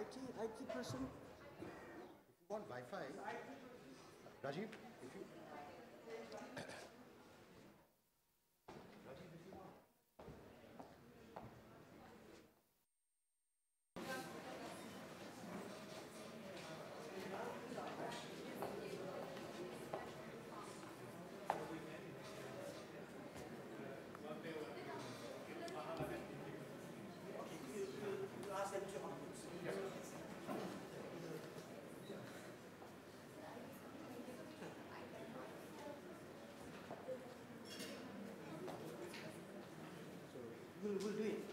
IT person. If you want Wi-Fi, Rajiv, if you. We'll do it.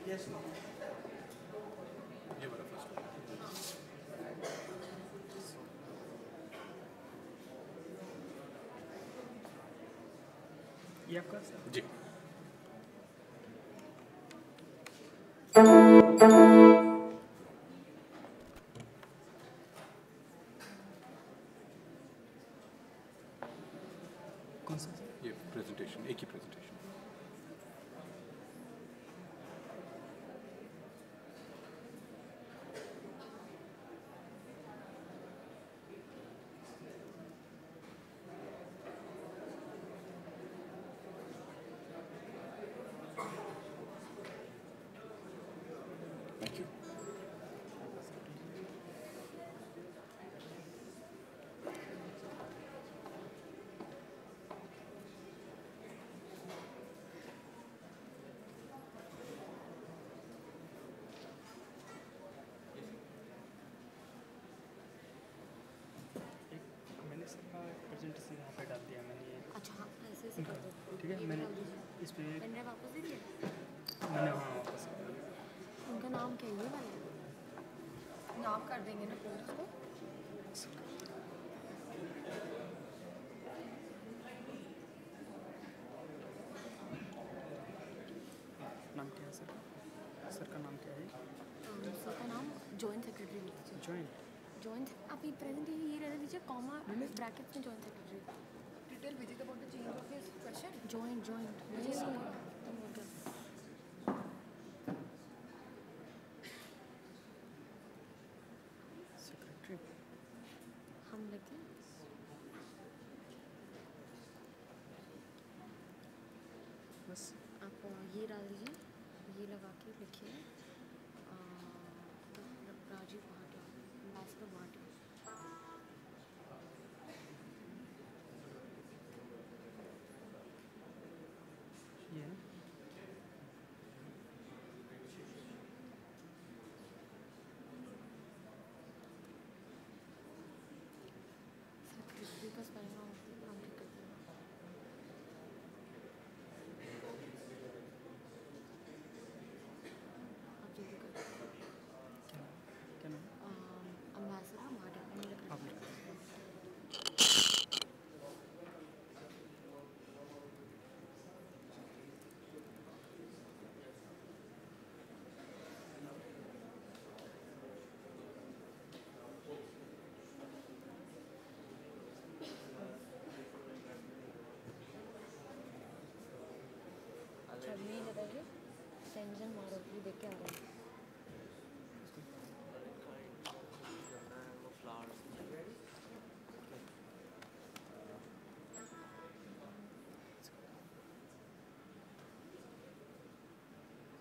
Yes, no. ये वाला first ये आपका जी कौन सा ये प्रेजेंटेशन एक ही प्रेजेंटेशन प्रेजेंटेशन यहाँ पे डाल दिया मैंने ये अच्छा हाँ ऐसे से कर दो ठीक है मैंने इस पे पेन वापस दे दिया मैंने हाँ वापस उनका नाम क्या है ये वाला नाम कर देंगे ना पोस्ट को नाम क्या है सर का नाम क्या है सर का नाम जॉइंट सेक्रेटरी जॉइंट आप ये प्रेजेंट ये रहने दीजिए कॉमा ब्रैकेट्स में joint secretary detail visit about the change of his question joint secretary हम लिखें बस आप ये डाल दीजिए ये लगा के लिखिए राजीव भाटिया एम्बेसडर भाटिया ये सेक्रेटरी का स्पेलिंग नाम लिख कर आप जल्दी कर क्या नाम एम्बेसडर भाटिया टेंशन मारो ये देख के आ रहा है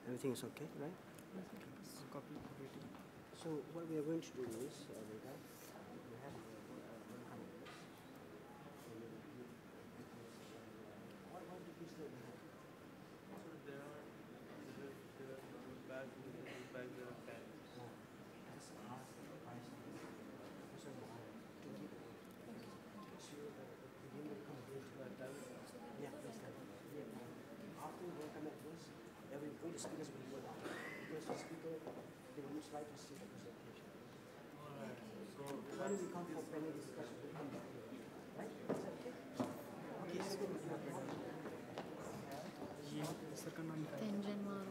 Everything is okay, right? Copy waiting. So what we are going to do is, Reza, we have 100. What do you say we have? There are bags, there are pens. Just ask the price. So you will come here to our time. Yeah, please tell me. Yeah. After we welcome at this, all the speakers will go down. Because the speaker, they will most likely see the presentation. Alright, so When we come for panel discussion, we come back here. Right? Is that okay? Okay, so we do that. ये sir का नाम क्या है? Tension मारो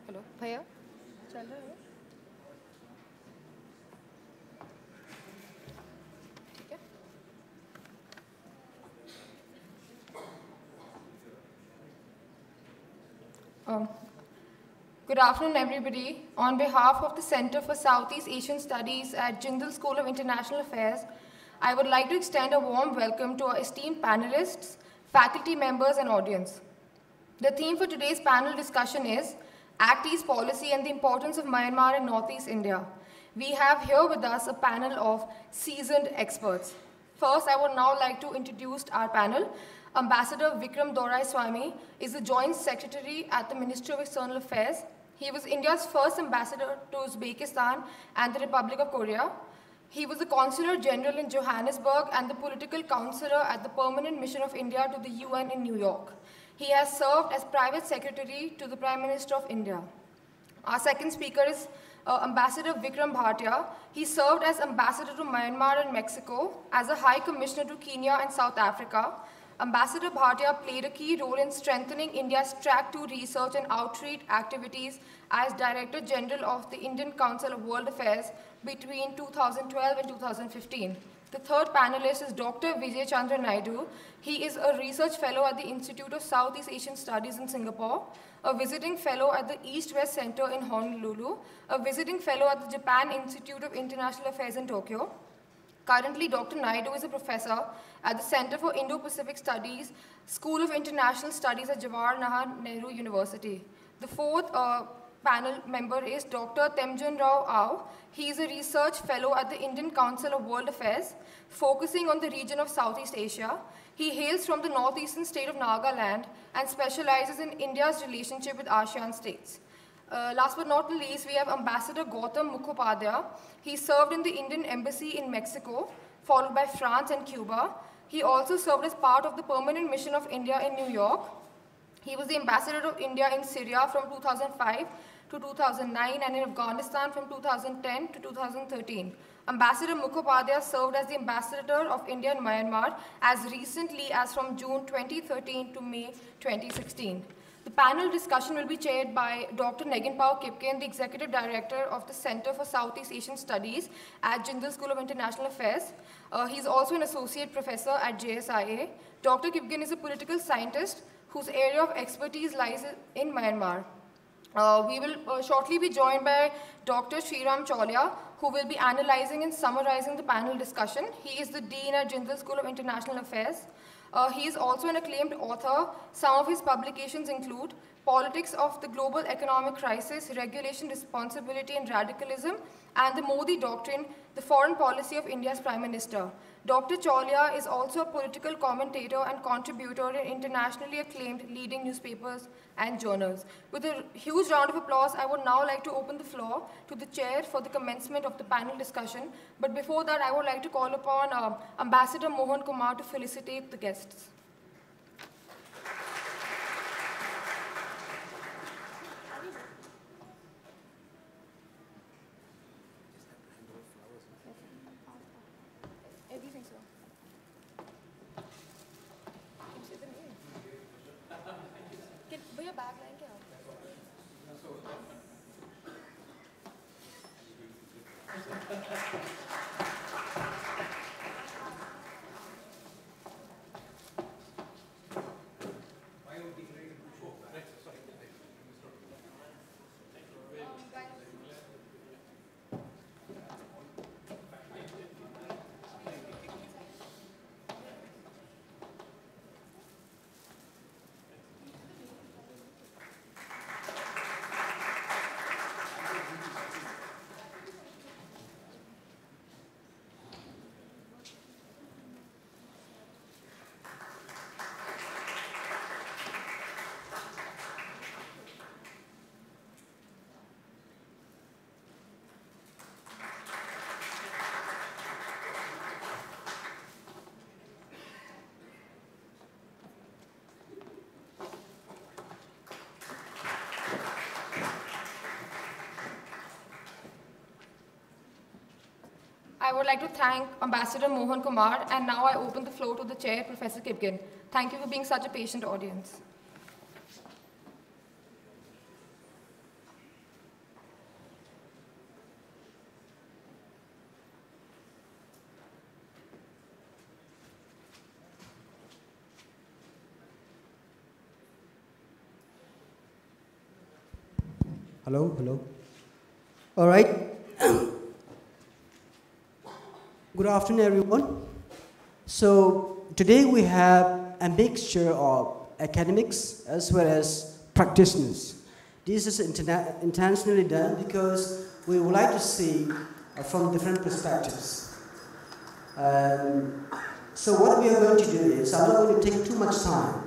hello भैया चल रहा है ठीक है Good afternoon, everybody. On behalf of the Center for Southeast Asian Studies at Jindal School of International Affairs, I would like to extend a warm welcome to our esteemed panelists, faculty members, and audience. The theme for today's panel discussion is Act East Policy and the Importance of Myanmar in Northeast India. We have here with us a panel of seasoned experts. First, I would now like to introduce our panel. Ambassador Vikram Dorai Swamy is the Joint Secretary at the Ministry of External Affairs. He was India's first ambassador to Uzbekistan and the Republic of Korea. He was the Consular General in Johannesburg and the Political Counselor at the Permanent Mission of India to the UN in New York. He has served as Private Secretary to the Prime Minister of India. Our second speaker is Ambassador Vikram Bhatia. He served as Ambassador to Myanmar and Mexico, as a High Commissioner to Kenya and South Africa. Ambassador Bhatia played a key role in strengthening India's Track 2 research and outreach activities as Director General of the Indian Council of World Affairs between 2012 and 2015. The third panelist is Dr. Vijay Chandra Naidu. He is a research fellow at the Institute of Southeast Asian Studies in Singapore, a visiting fellow at the East-West Center in Honolulu, a visiting fellow at the Japan Institute of International Affairs in Tokyo. Currently, Dr. Naidu is a professor at the Center for Indo-Pacific Studies, School of International Studies at Jawaharlal Nehru University. The fourth panel member is Dr. Temjun Rao Au. He is a research fellow at the Indian Council of World Affairs, focusing on the region of Southeast Asia. He hails from the northeastern state of Nagaland and specializes in India's relationship with ASEAN states. Last but not least, we have Ambassador Gautam Mukhopadhyay. He served in the Indian Embassy in Mexico, followed by France and Cuba. He also served as part of the Permanent Mission of India in New York. He was the Ambassador of India in Syria from 2005 to 2009 and in Afghanistan from 2010 to 2013. Ambassador Mukhopadhyay served as the Ambassador of India in Myanmar as recently as from June 2013 to May 2016. The panel discussion will be chaired by Dr. Neginpao Kipken, the Executive Director of the Center for Southeast Asian Studies at Jindal School of International Affairs. He's also an Associate Professor at JSIA. Dr. Kipken is a political scientist whose area of expertise lies in Myanmar. We will shortly be joined by Dr. Sriram Cholia, who will be analyzing and summarizing the panel discussion. He is the Dean at Jindal School of International Affairs. He is also an acclaimed author. Some of his publications include Politics of the Global Economic Crisis, Regulation, Responsibility and Radicalism, and the Modi Doctrine, the Foreign Policy of India's Prime Minister. Dr. Chaulia is also a political commentator and contributor in internationally acclaimed leading newspapers and journals. With a huge round of applause, I would now like to open the floor to the chair for the commencement of the panel discussion. But before that, I would like to call upon Ambassador Mohan Kumar to felicitate the guests. Everything, sir. भैया bag लाएंगे आप? I would like to thank Ambassador Mohan Kumar, and now I open the floor to the chair, Professor Kipgen. Thank you for being such a patient audience. Hello, hello. All right. Good afternoon, everyone. So today we have a mixture of academics as well as practitioners. This is intentionally done because we would like to see from different perspectives. So what we are going to do is, I'm not going to take too much time.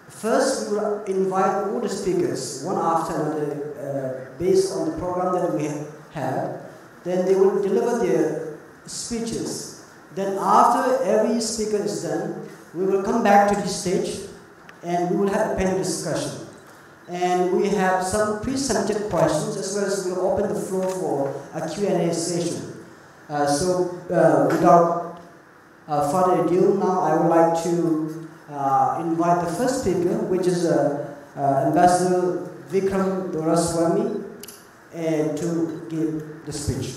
First, we will invite all the speakers, one after another, based on the program that we have. Then they will deliver their speeches. Then after every speaker is done, we will come back to this stage and we will have a panel discussion. And we have some pre-submitted questions, as well as we will open the floor for a Q&A session. Without further ado, now I would like to invite the first speaker, which is Ambassador Vikram Doraiswamy, to give the speech.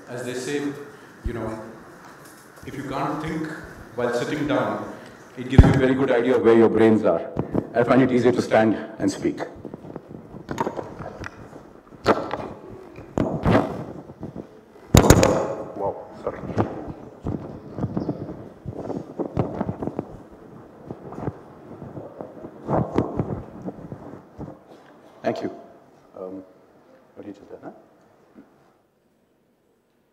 As they say, you know, if you can't think while sitting down, it gives you a very good idea of where your brains are. I find it easier to stand and speak. Wow, sorry. Thank you. What did you do there, huh?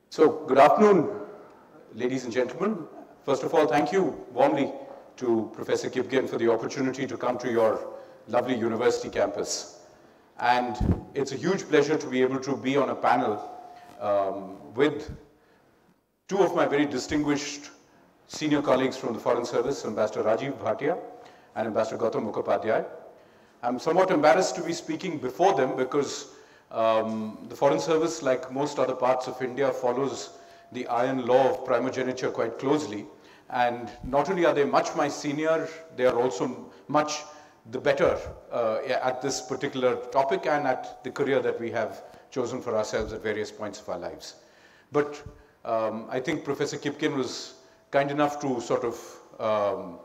So, good afternoon, ladies and gentlemen. First of all, thank you warmly to Professor Kipgen for the opportunity to come to your lovely university campus. And it's a huge pleasure to be able to be on a panel with two of my very distinguished senior colleagues from the Foreign Service, Ambassador Rajiv Bhatia and Ambassador Gautam Mukhopadhyay. I'm somewhat embarrassed to be speaking before them because the Foreign Service, like most other parts of India, follows the iron law of primogeniture quite closely. And not only are they much my senior, they are also much the better at this particular topic and at the career that we have chosen for ourselves at various points of our lives. But I think Professor Kipkin was kind enough to sort of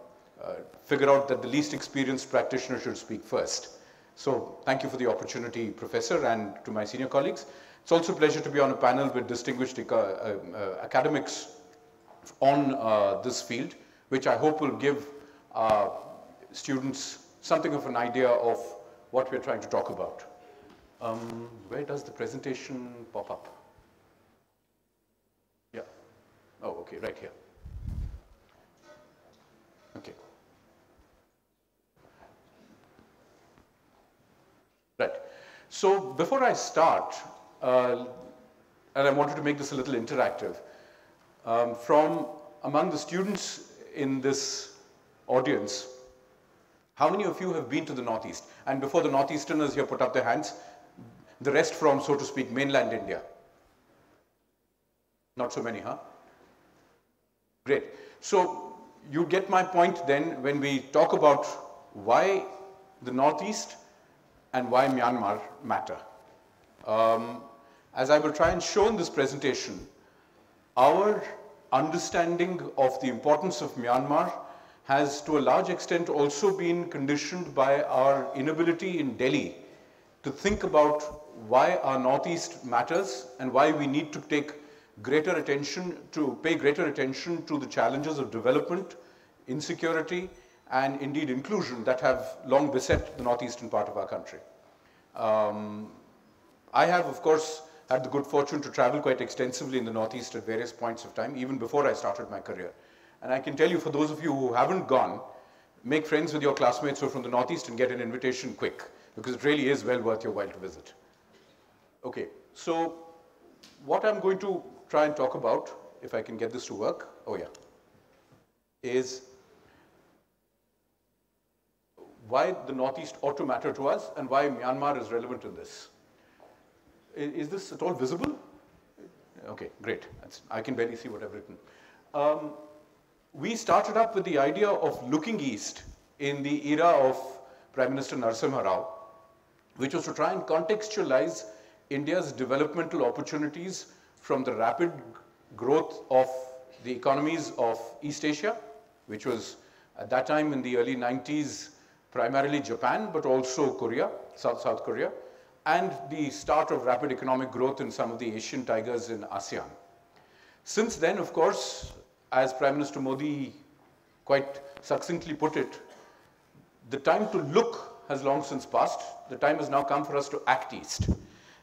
figure out that the least experienced practitioner should speak first. So thank you for the opportunity, Professor, and to my senior colleagues. It's also a pleasure to be on a panel with distinguished academics on this field, which I hope will give students something of an idea of what we're trying to talk about. Where does the presentation pop up? Yeah. Oh, okay, right here. Okay. Right. So before I start, and I wanted to make this a little interactive, from among the students in this audience, how many of you have been to the Northeast? And before the Northeasterners here put up their hands, the rest from, so to speak, mainland India? Not so many, huh? Great. So you get my point then when we talk about why the Northeast and why Myanmar matter. As I will try and show in this presentation, our understanding of the importance of Myanmar has to a large extent also been conditioned by our inability in Delhi to think about why our Northeast matters and why we need to take greater attention to, pay greater attention to the challenges of development, insecurity, and indeed inclusion that have long beset the northeastern part of our country. I have, of course, had the good fortune to travel quite extensively in the Northeast at various points of time, even before I started my career. And I can tell you, for those of you who haven't gone, make friends with your classmates who are from the Northeast and get an invitation quick, because it really is well worth your while to visit. Okay, so what I'm going to try and talk about, if I can get this to work, oh yeah, is why the Northeast ought to matter to us and why Myanmar is relevant in this. Is this at all visible? Okay, great. I can barely see what I've written. We started up with the idea of looking east in the era of Prime Minister Narasimha Rao, which was to try and contextualize India's developmental opportunities from the rapid growth of the economies of East Asia, which was at that time in the early 90s primarily Japan, but also Korea, South Korea, and the start of rapid economic growth in some of the Asian tigers in ASEAN. Since then, of course, as Prime Minister Modi quite succinctly put it, the time to look has long since passed. The time has now come for us to act east.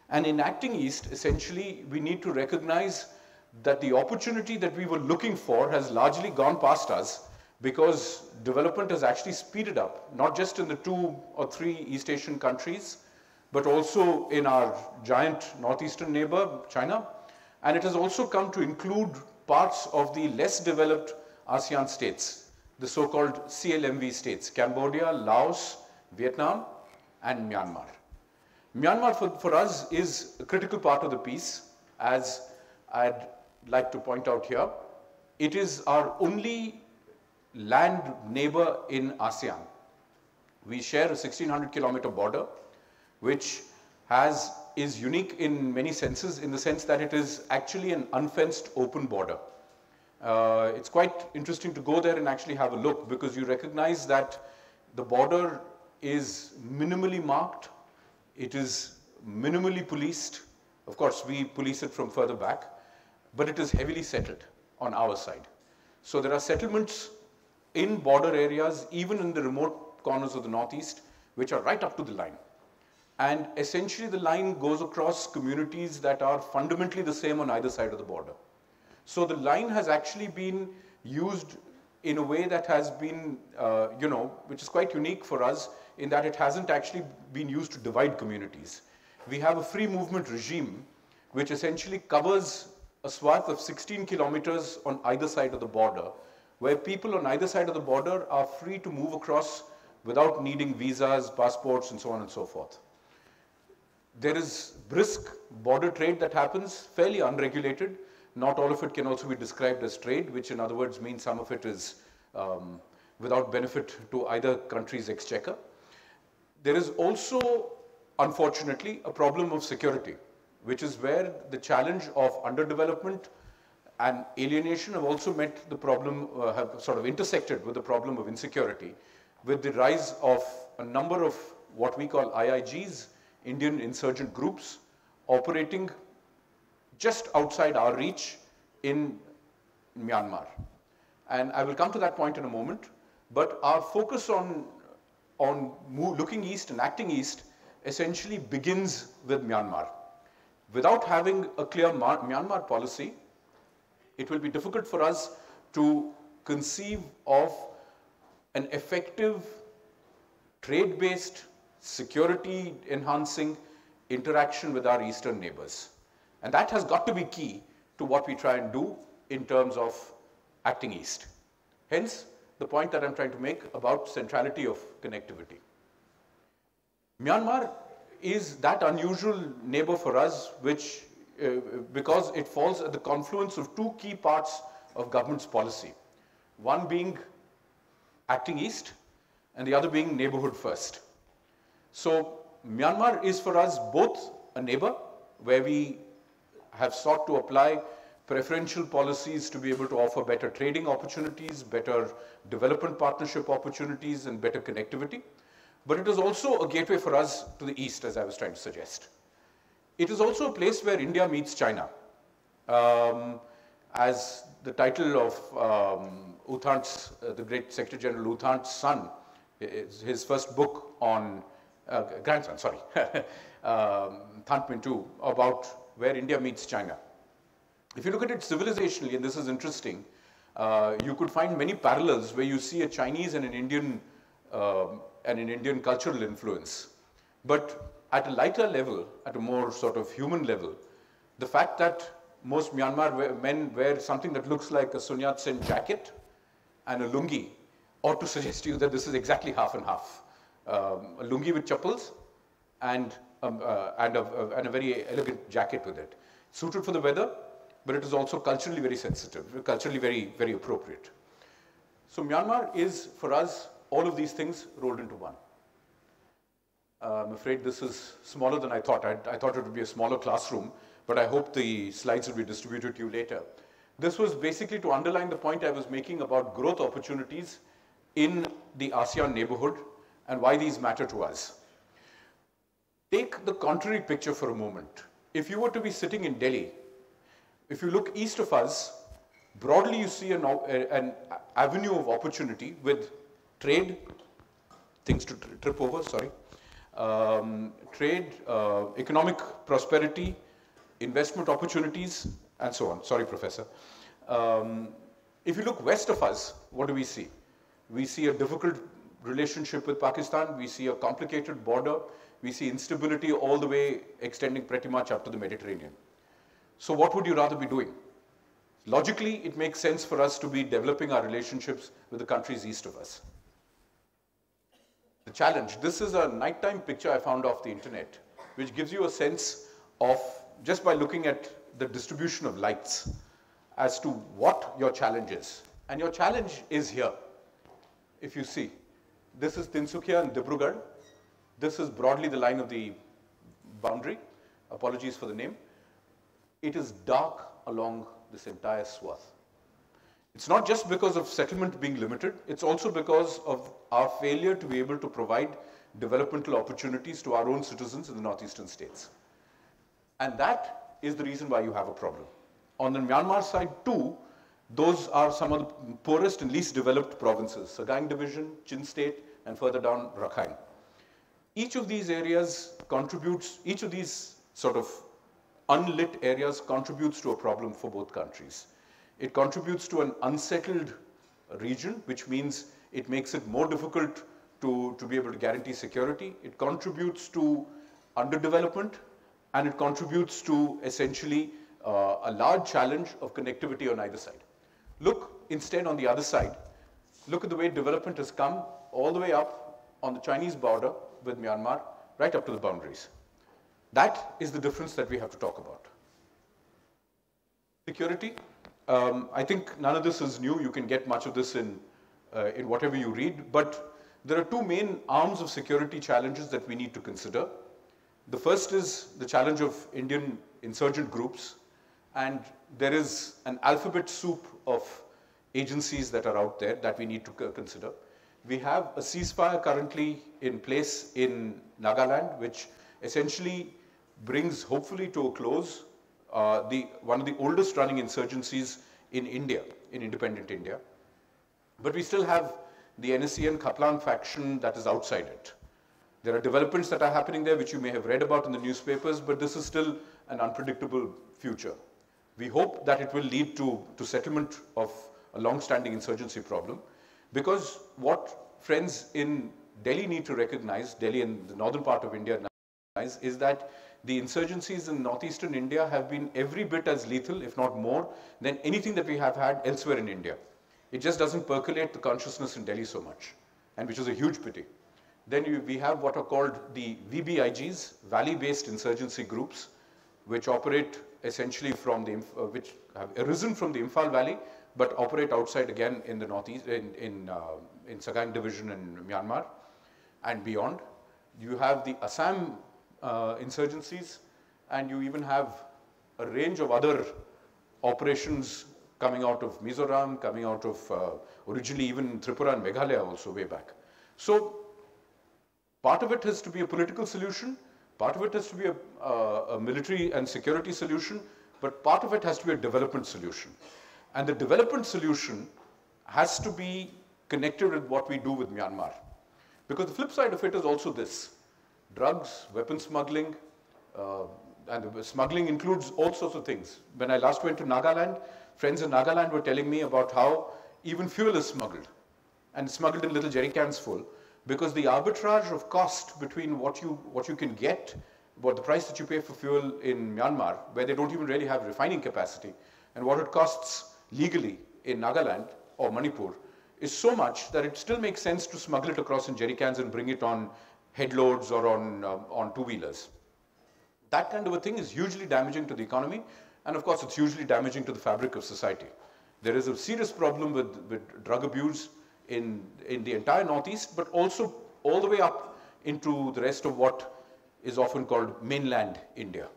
And in acting east, essentially, we need to recognize that the opportunity that we were looking for has largely gone past us because development has actually speeded up, not just in the 2 or 3 East Asian countries, but also in our giant northeastern neighbor, China. And it has also come to include parts of the less developed ASEAN states, the so-called CLMV states, Cambodia, Laos, Vietnam, and Myanmar. Myanmar for us is a critical part of the piece, as I'd like to point out here. It is our only land neighbor in ASEAN. We share a 1,600-kilometer border, which is unique in many senses, in the sense that it is actually an unfenced open border. It's quite interesting to go there and actually have a look, because you recognize that the border is minimally marked, it is minimally policed. Of course, we police it from further back, but it is heavily settled on our side. So there are settlements in border areas, even in the remote corners of the Northeast, which are right up to the line. And essentially the line goes across communities that are fundamentally the same on either side of the border. So the line has actually been used in a way that has been, which is quite unique for us, in that it hasn't actually been used to divide communities. We have a free movement regime, which essentially covers a swath of 16 kilometers on either side of the border, where people on either side of the border are free to move across without needing visas, passports, and so on and so forth. There is brisk border trade that happens, fairly unregulated, Not all of it can also be described as trade, which in other words means some of it is without benefit to either country's exchequer. There is also, unfortunately, a problem of security, which is where the challenge of underdevelopment and alienation have also met the problem, have sort of intersected with the problem of insecurity, with the rise of a number of what we call IIGs, Indian insurgent groups, operating just outside our reach in Myanmar. And I will come to that point in a moment, but our focus on looking east and acting east essentially begins with Myanmar. Without having a clear Myanmar policy, it will be difficult for us to conceive of an effective trade-based, security-enhancing interaction with our eastern neighbors. And that has got to be key to what we try and do in terms of acting east. Hence, the point that I'm trying to make about centrality of connectivity. Myanmar is that unusual neighbor for us, which, because it falls at the confluence of two key parts of government's policy. One being acting east, and the other being neighborhood first. So Myanmar is for us both a neighbor, where we have sought to apply preferential policies to be able to offer better trading opportunities, better development partnership opportunities, and better connectivity. But it is also a gateway for us to the east, as I was trying to suggest. It is also a place where India meets China. As the title of U Thant's, the great Secretary General U Thant's son, his first book on, grandson, sorry, Thant Mintu, about where India meets China. If you look at it civilizationally, and this is interesting, you could find many parallels where you see a Chinese and an Indian cultural influence. But at a lighter level, at a more sort of human level, the fact that most Myanmar men wear something that looks like a Sun Yat-sen jacket and a lungi ought to suggest to you that this is exactly half and half. A lungi with chappals and a very elegant jacket with it. Suited for the weather, but it is also culturally very sensitive, culturally very, very appropriate. So Myanmar is, for us, all of these things rolled into one. I'm afraid this is smaller than I thought. I thought it would be a smaller classroom, but I hope the slides will be distributed to you later. This was basically to underline the point I was making about growth opportunities in the ASEAN neighborhood and why these matter to us. Take the contrary picture for a moment. If you were to be sitting in Delhi, if you look east of us, broadly you see an avenue of opportunity with trade, things to trip over, sorry, trade, economic prosperity, investment opportunities, and so on. Sorry, Professor. If you look west of us, what do we see? We see a difficult relationship with Pakistan. We see a complicated border. We see instability all the way extending pretty much up to the Mediterranean. So what would you rather be doing? Logically, it makes sense for us to be developing our relationships with the countries east of us. The challenge, this is a nighttime picture I found off the internet, which gives you a sense of, just by looking at the distribution of lights, as to what your challenge is. And your challenge is here. If you see, this is Tinsukia and Dibrugarh. This is broadly the line of the boundary. Apologies for the name. It is dark along this entire swath. It's not just because of settlement being limited, it's also because of our failure to be able to provide developmental opportunities to our own citizens in the northeastern states. And that is the reason why you have a problem. On the Myanmar side too, those are some of the poorest and least developed provinces, Sagaing Division, Chin State, and further down Rakhine. Each of these areas contributes, each of these sort of unlit areas contributes to a problem for both countries. It contributes to an unsettled region, which means it makes it more difficult to be able to guarantee security. It contributes to underdevelopment, and it contributes to essentially a large challenge of connectivity on either side. Look instead on the other side. Look at the way development has come all the way up on the Chinese border with Myanmar, right up to the boundaries. That is the difference that we have to talk about. Security. I think none of this is new. You can get much of this in whatever you read. But there are two main arms of security challenges that we need to consider. The first is the challenge of Indian insurgent groups. And there is an alphabet soup of agencies that are out there that we need to consider. We have a ceasefire currently in place in Nagaland, which essentially brings, hopefully, to a close one of the oldest running insurgencies in India, in independent India. But we still have the NSCN Kaplan faction that is outside it. There are developments that are happening there which you may have read about in the newspapers, but this is still an unpredictable future. We hope that it will lead to settlement of a long-standing insurgency problem, because what friends in Delhi need to recognize, Delhi and the northern part of India recognize, is that the insurgencies in northeastern India have been every bit as lethal, if not more, than anything that we have had elsewhere in India. It just doesn't percolate the consciousness in Delhi so much, and which is a huge pity. Then we have what are called the VBIGs, Valley-Based Insurgency Groups, which operate essentially from the, which have arisen from the Imphal Valley, but operate outside again in the northeast, in Sagaing Division in Myanmar and beyond. You have the Assam insurgencies, and you even have a range of other operations coming out of Mizoram, coming out of originally even Tripura and Meghalaya also way back. So part of it has to be a political solution, part of it has to be a military and security solution, but part of it has to be a development solution. And the development solution has to be connected with what we do with Myanmar. Because the flip side of it is also this: drugs, weapon smuggling, and the smuggling includes all sorts of things. When I last went to Nagaland, friends in Nagaland were telling me about how even fuel is smuggled, and smuggled in little jerry cans full, because the arbitrage of cost between what you can get, what the price that you pay for fuel in Myanmar, where they don't even really have refining capacity, and what it costs legally in Nagaland or Manipur, is so much that it still makes sense to smuggle it across in jerry cans and bring it on headloads or on two-wheelers. That kind of a thing is hugely damaging to the economy, and of course it's hugely damaging to the fabric of society. There is a serious problem with drug abuse in the entire Northeast, but also all the way up into the rest of what is often called mainland India,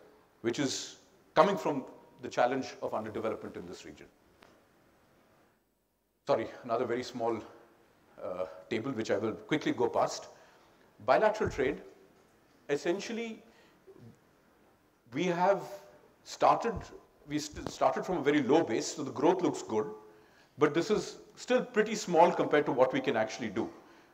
which is coming from the challenge of underdevelopment in this region. Sorry, another very small table which I will quickly go past. Bilateral trade, essentially we started from a very low base, so the growth looks good, but this is still pretty small compared to what we can actually do.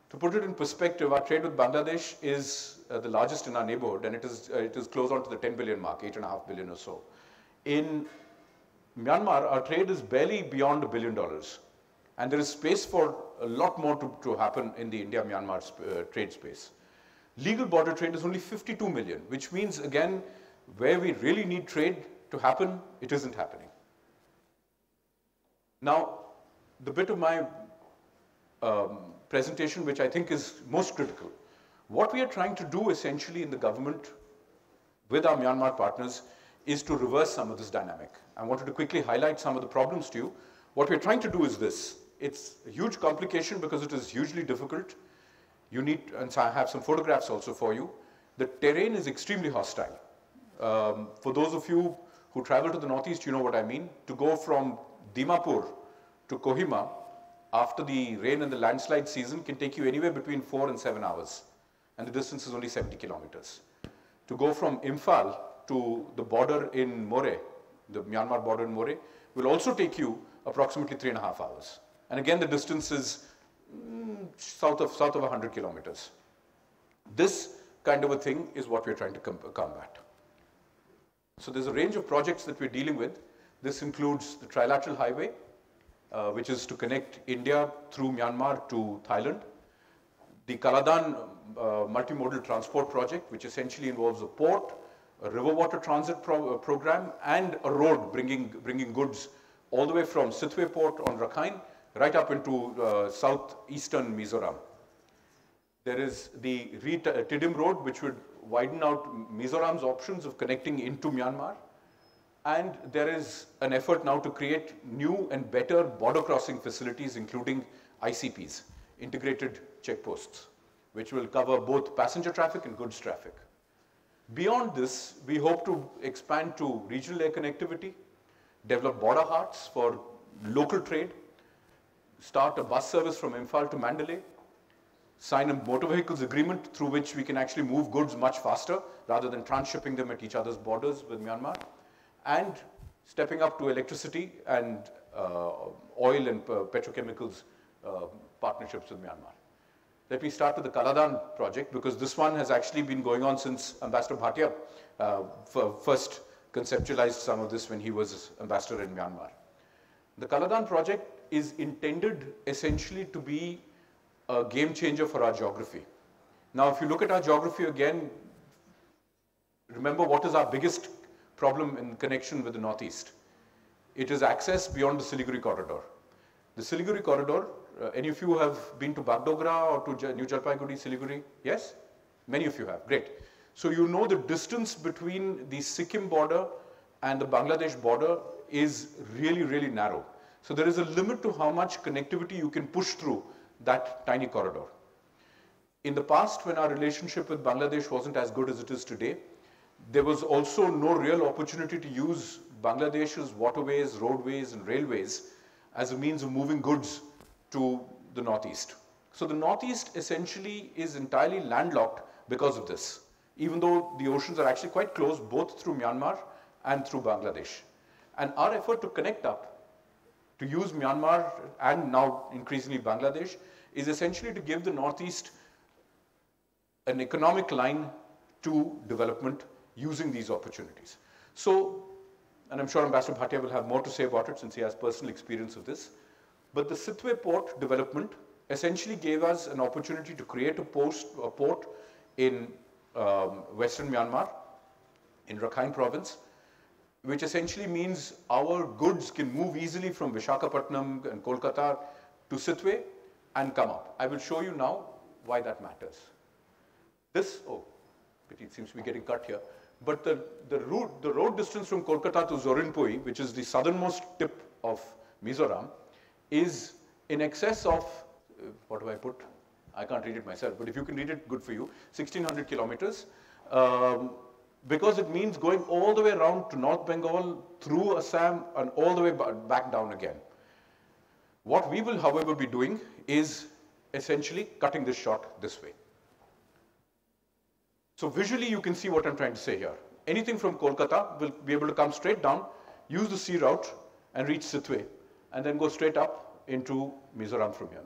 To put it in perspective, our trade with Bangladesh is the largest in our neighborhood, and it is close on to the 10 billion mark, 8.5 billion or so. In Myanmar, our trade is barely beyond $1 billion. And there is space for a lot more to happen in the India-Myanmar trade space. Legal border trade is only 52 million, which means, again, where we really need trade to happen, it isn't happening. Now, the bit of my presentation which I think is most critical, what we are trying to do essentially in the government with our Myanmar partners is to reverse some of this dynamic. I wanted to quickly highlight some of the problems to you. What we're trying to do is this. It's a huge complication because it is hugely difficult. You need, and so I have some photographs also for you. The terrain is extremely hostile. For those of you who travel to the Northeast, you know what I mean. To go from Dimapur to Kohima after the rain and the landslide season can take you anywhere between 4 and 7 hours. And the distance is only 70 kilometers. To go from Imphal to the border in Moreh, the Myanmar border in Moreh, will also take you approximately 3.5 hours. And again, the distance is south of 100 kilometers. This kind of a thing is what we're trying to combat. So there's a range of projects that we're dealing with. This includes the Trilateral Highway, which is to connect India through Myanmar to Thailand. The Caledon Multimodal Transport Project, which essentially involves a port, a river water transit program, and a road bringing goods all the way from Sitwe Port on Rakhine right up into southeastern Mizoram. There is the Tidim Road, which would widen out Mizoram's options of connecting into Myanmar. And there is an effort now to create new and better border crossing facilities, including ICPs, integrated checkposts, which will cover both passenger traffic and goods traffic. Beyond this, we hope to expand to regional air connectivity, develop border hearts for local trade, start a bus service from Imphal to Mandalay, sign a motor vehicles agreement through which we can actually move goods much faster rather than transshipping them at each other's borders with Myanmar, and stepping up to electricity and oil and petrochemicals partnerships with Myanmar. Let me start with the Caledon Project, because this one has actually been going on since Ambassador Bhatia first conceptualized some of this when he was ambassador in Myanmar. The Caledon Project is intended essentially to be a game changer for our geography. Now, if you look at our geography again, remember what is our biggest problem in connection with the Northeast? It is access beyond the Siliguri corridor. The Siliguri corridor, any of you have been to Bagdogra or to New Jalpaiguri, Siliguri? Yes? Many of you have, great. So you know the distance between the Sikkim border and the Bangladesh border is really, really narrow. So there is a limit to how much connectivity you can push through that tiny corridor. In the past, when our relationship with Bangladesh wasn't as good as it is today, there was also no real opportunity to use Bangladesh's waterways, roadways, and railways as a means of moving goods to the Northeast. So the Northeast essentially is entirely landlocked because of this, even though the oceans are actually quite close, both through Myanmar and through Bangladesh. And our effort to connect up, to use Myanmar and now increasingly Bangladesh, is essentially to give the Northeast an economic line to development using these opportunities. So, and I'm sure Ambassador Bhatia will have more to say about it since he has personal experience of this, but the Sitwe port development essentially gave us an opportunity to create a port in Western Myanmar, in Rakhine province, which essentially means our goods can move easily from Visakhapatnam and Kolkata to Sitwe and come up. I will show you now why that matters. This, oh, it seems to be getting cut here, but the road distance from Kolkata to Zorinpui, which is the southernmost tip of Mizoram, is in excess of, what do I put? I can't read it myself, but if you can read it, good for you, 1,600 kilometers. Because it means going all the way around to North Bengal, through Assam, and all the way back down again. What we will, however, be doing is essentially cutting this short this way. So visually, you can see what I'm trying to say here. Anything from Kolkata will be able to come straight down, use the sea route, and reach Sitwe, and then go straight up into Mizoram from here.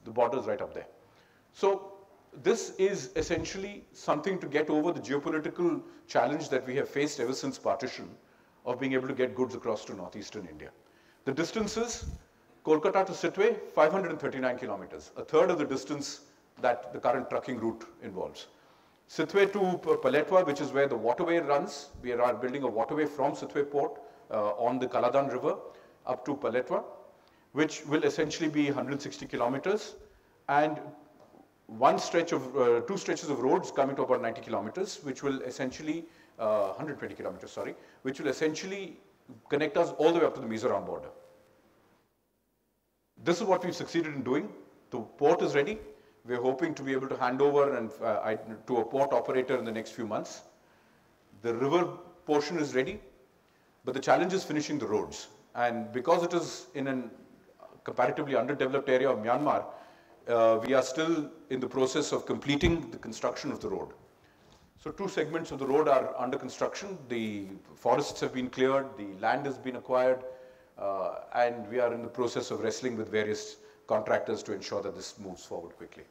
The border is right up there. So this is essentially something to get over the geopolitical challenge that we have faced ever since partition of being able to get goods across to northeastern India. The distances, Kolkata to Sitwe, 539 kilometers, a third of the distance that the current trucking route involves. Sitwe to Paletwa, which is where the waterway runs. We are building a waterway from Sitwe port on the Caledon River up to Paletwa, which will essentially be 160 kilometers, and two stretches of roads coming to about 90 kilometers, which will essentially, 120 kilometers, sorry, which will essentially connect us all the way up to the Mizoram border. This is what we've succeeded in doing. The port is ready. We're hoping to be able to hand over to a port operator in the next few months. The river portion is ready, but the challenge is finishing the roads. And because it is in a comparatively underdeveloped area of Myanmar, we are still in the process of completing the construction of the road. So 2 segments of the road are under construction. The forests have been cleared, the land has been acquired, and we are in the process of wrestling with various contractors to ensure that this moves forward quickly.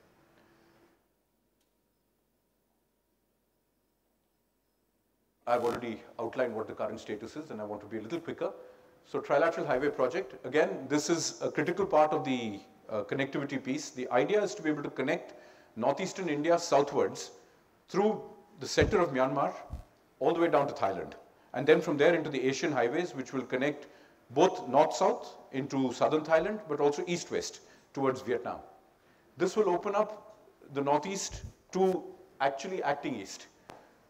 I've already outlined what the current status is, and I want to be a little quicker. So Trilateral Highway Project, again, this is a critical part of the connectivity piece. The idea is to be able to connect northeastern India southwards through the center of Myanmar all the way down to Thailand. And then from there into the Asian highways, which will connect both north-south into southern Thailand, but also east-west towards Vietnam. This will open up the northeast to actually acting east.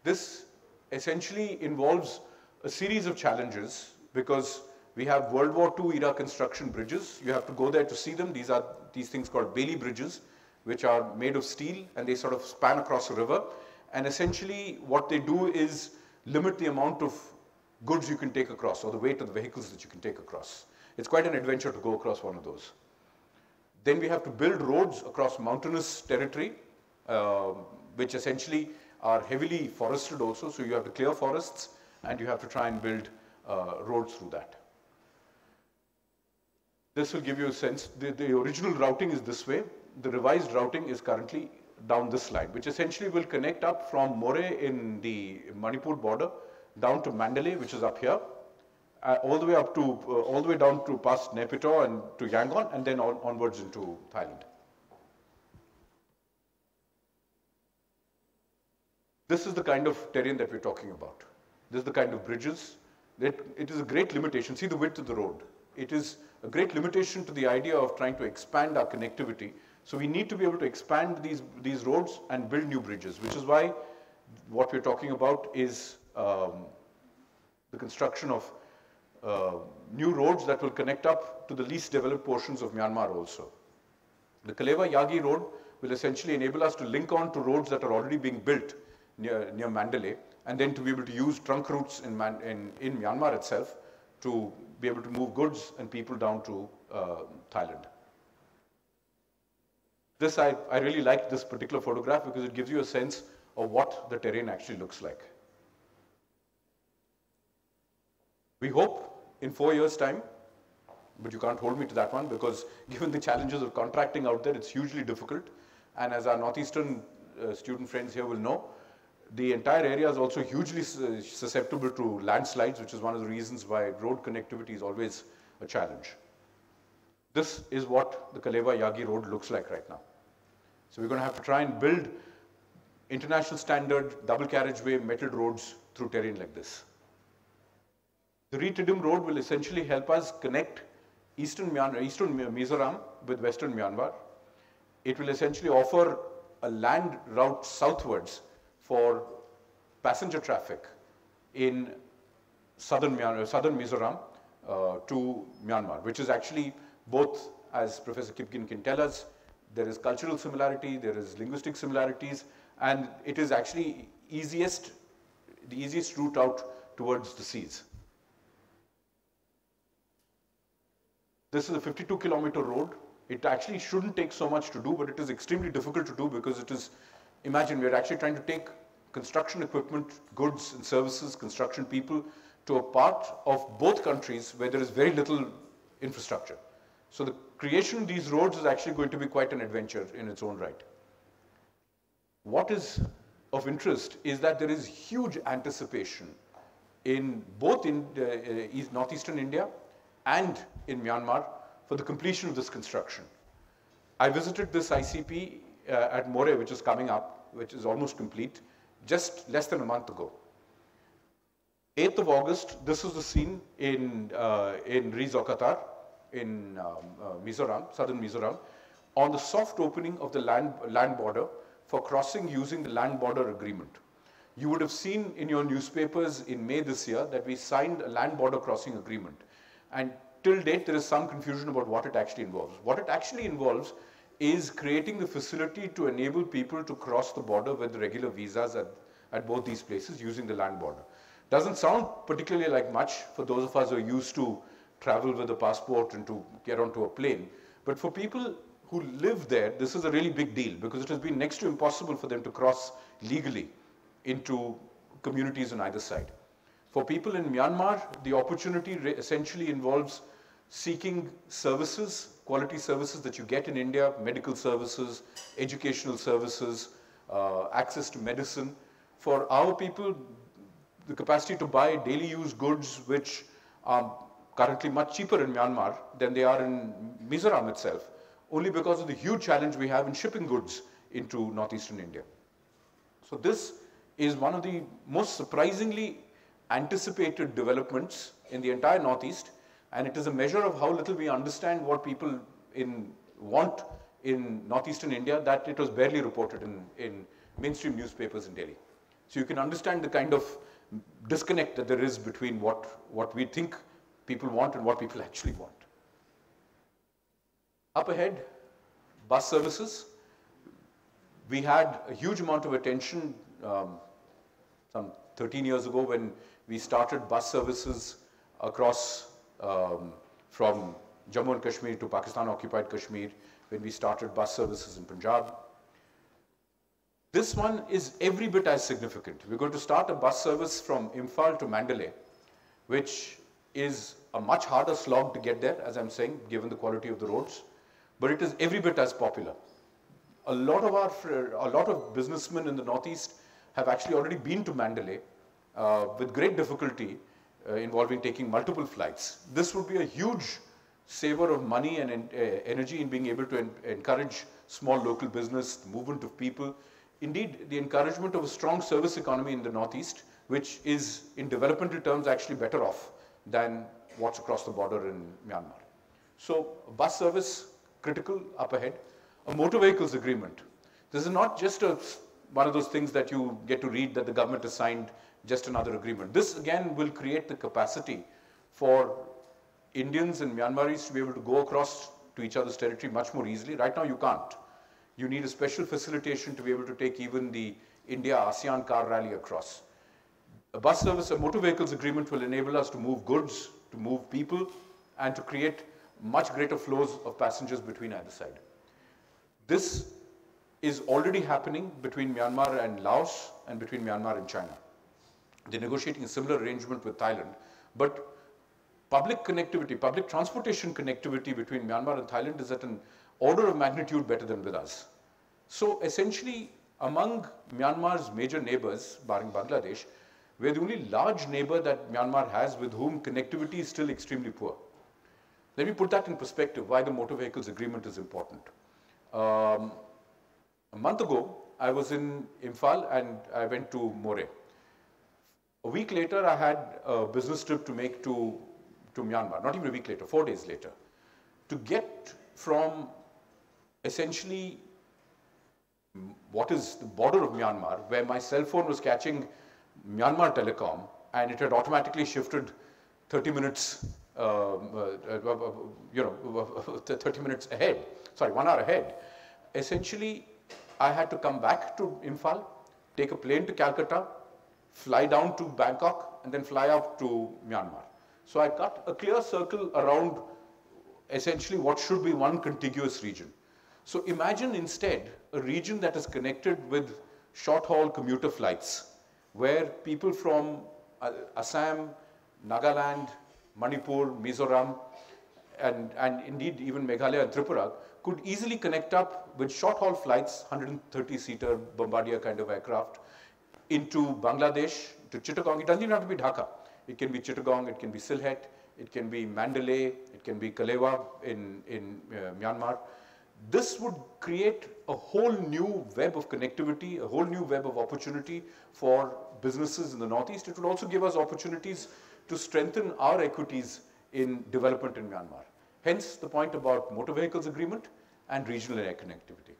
This essentially involves a series of challenges because we have World War II era construction bridges. You have to go there to see them. These are these things called Bailey bridges, which are made of steel and they sort of span across a river. And essentially what they do is limit the amount of goods you can take across or the weight of the vehicles that you can take across. It's quite an adventure to go across one of those. Then we have to build roads across mountainous territory, which essentially are heavily forested also. So you have to clear forests and you have to try and build roads through that. This will give you a sense. The original routing is this way. The revised routing is currently down this line, which essentially will connect up from More in the Manipur border down to Mandalay, which is up here, all the way up to, all the way down to past Naypyidaw and to Yangon, and then onwards into Thailand. This is the kind of terrain that we're talking about. This is the kind of bridges. It is a great limitation. See the width of the road. It is a great limitation to the idea of trying to expand our connectivity. So we need to be able to expand these roads and build new bridges, which is why what we're talking about is the construction of new roads that will connect up to the least developed portions of Myanmar also. The Kalewa-Yagi road will essentially enable us to link on to roads that are already being built near Mandalay, and then to be able to use trunk routes in Myanmar itself to be able to move goods and people down to Thailand. This, I really like this particular photograph because it gives you a sense of what the terrain actually looks like. We hope in 4 years' time, but you can't hold me to that one because given the challenges of contracting out there, it's hugely difficult. And as our Northeastern student friends here will know, the entire area is also hugely susceptible to landslides, which is one of the reasons why road connectivity is always a challenge. This is what the Kalewa-Yagi road looks like right now. So we're going to have to try and build international standard double carriageway metal roads through terrain like this. The Retidim road will essentially help us connect eastern Mizoram with western Myanmar. It will essentially offer a land route southwards for passenger traffic in southern Mizoram to Myanmar, which is actually both, as Professor Kipgen can tell us, there is cultural similarity, there is linguistic similarities, and it is actually the easiest route out towards the seas. This is a 52-kilometer road. It actually shouldn't take so much to do, but it is extremely difficult to do because it is, imagine we're actually trying to take construction equipment, goods and services, construction people to a part of both countries where there is very little infrastructure. So the creation of these roads is actually going to be quite an adventure in its own right. What is of interest is that there is huge anticipation in both northeastern India and in Myanmar for the completion of this construction. I visited this ICP at More, which is coming up, which is almost complete, just less than a month ago. 8th of August, this was the scene in Rizokatar, in Mizoram, southern Mizoram, on the soft opening of the land border for crossing using the land border agreement. You would have seen in your newspapers in May this year that we signed a land border crossing agreement. And till date, there is some confusion about what it actually involves. What it actually involves is creating the facility to enable people to cross the border with regular visas at both these places using the land border. Doesn't sound particularly like much for those of us who are used to travel with a passport and to get onto a plane. But for people who live there, this is a really big deal because it has been next to impossible for them to cross legally into communities on either side. For people in Myanmar, the opportunity essentially involves seeking services, quality services that you get in India, medical services, educational services, access to medicine. For our people, the capacity to buy daily use goods, which are currently much cheaper in Myanmar than they are in Mizoram itself, only because of the huge challenge we have in shipping goods into northeastern India. So this is one of the most surprisingly anticipated developments in the entire Northeast, and it is a measure of how little we understand what people want in northeastern India that it was barely reported in mainstream newspapers in Delhi. So you can understand the kind of disconnect that there is between what we think people want and what people actually want. Up ahead, bus services. We had a huge amount of attention some 13 years ago when we started bus services across from Jammu and Kashmir to Pakistan-occupied Kashmir, when we started bus services in Punjab. This one is every bit as significant. We're going to start a bus service from Imphal to Mandalay, which is a much harder slog to get there, as I'm saying, given the quality of the roads, but it is every bit as popular. A lot of businessmen in the Northeast have actually already been to Mandalay with great difficulty involving taking multiple flights. This would be a huge saver of money and energy in being able to encourage small local business, the movement of people. Indeed, the encouragement of a strong service economy in the Northeast, which is in developmental terms actually better off than what's across the border in Myanmar. So bus service, critical, up ahead. A motor vehicles agreement. This is not just one of those things that you get to read that the government has signed, just another agreement. This again will create the capacity for Indians and Myanmaris to be able to go across to each other's territory much more easily. Right now you can't. You need a special facilitation to be able to take even the India-ASEAN car rally across. A bus service, a motor vehicles agreement will enable us to move goods, to move people, and to create much greater flows of passengers between either side. This is already happening between Myanmar and Laos and between Myanmar and China. They're negotiating a similar arrangement with Thailand, but public connectivity, public transportation connectivity between Myanmar and Thailand is at an order of magnitude better than with us. So essentially, among Myanmar's major neighbors, barring Bangladesh, we're the only large neighbor that Myanmar has with whom connectivity is still extremely poor. Let me put that in perspective, why the motor vehicles agreement is important. A month ago, I was in Imphal and I went to Moreh. A week later, I had a business trip to make to Myanmar, not even a week later, 4 days later. To get from essentially what is the border of Myanmar, where my cell phone was catching Myanmar Telecom and it had automatically shifted 30 minutes, 30 minutes ahead, sorry, 1 hour ahead. Essentially, I had to come back to Imphal, take a plane to Calcutta, fly down to Bangkok, and then fly up to Myanmar. So I cut a clear circle around essentially what should be one contiguous region. So imagine instead a region that is connected with short-haul commuter flights, where people from Assam, Nagaland, Manipur, Mizoram, and indeed even Meghalaya and Tripura could easily connect up with short-haul flights, 130-seater Bombardier kind of aircraft, into Bangladesh, to Chittagong. It doesn't even have to be Dhaka. It can be Chittagong, it can be Sylhet, it can be Mandalay, it can be Kalewa in Myanmar. This would create a whole new web of connectivity, a whole new web of opportunity for businesses in the Northeast. It would also give us opportunities to strengthen our equities in development in Myanmar. Hence the point about motor vehicles agreement and regional air connectivity.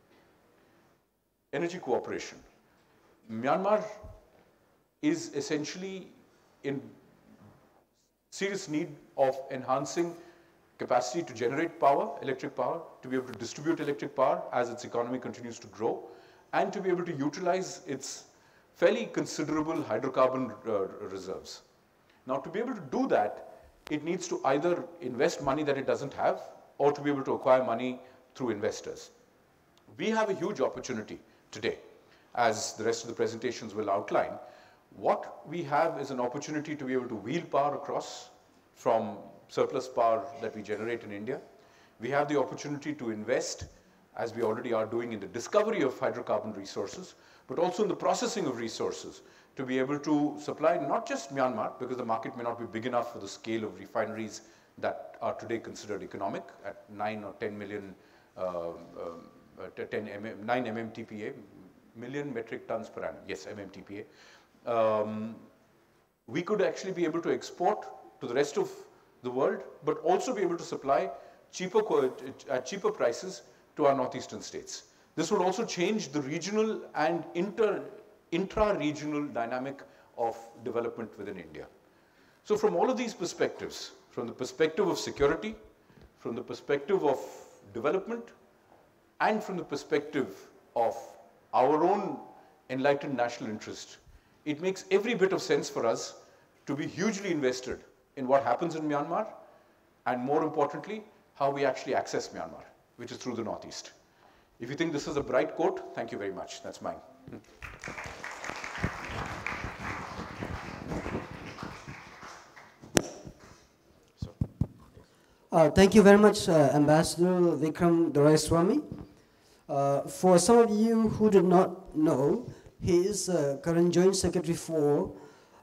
Energy cooperation. Myanmar is essentially in serious need of enhancing capacity to generate power, electric power, to be able to distribute electric power as its economy continues to grow, and to be able to utilize its fairly considerable hydrocarbon reserves. Now, to be able to do that, it needs to either invest money that it doesn't have, or to be able to acquire money through investors. We have a huge opportunity today, as the rest of the presentations will outline. What we have is an opportunity to be able to wheel power across from surplus power that we generate in India. We have the opportunity to invest, as we already are doing, in the discovery of hydrocarbon resources, but also in the processing of resources, to be able to supply not just Myanmar, because the market may not be big enough for the scale of refineries that are today considered economic at 9 or 10 million, 9 MMTPA, million metric tons per annum, yes, MMTPA. We could actually be able to export to the rest of the world, but also be able to supply at cheaper prices to our northeastern states. This would also change the regional and intra-regional dynamic of development within India. So from all of these perspectives, from the perspective of security, from the perspective of development, and from the perspective of our own enlightened national interest, it makes every bit of sense for us to be hugely invested in what happens in Myanmar, and more importantly, how we actually access Myanmar, which is through the Northeast. If you think this is a bright quote, thank you very much. That's mine. Thank you very much, Ambassador Vikram Doraiswamy. For some of you who do not know, he is current Joint Secretary for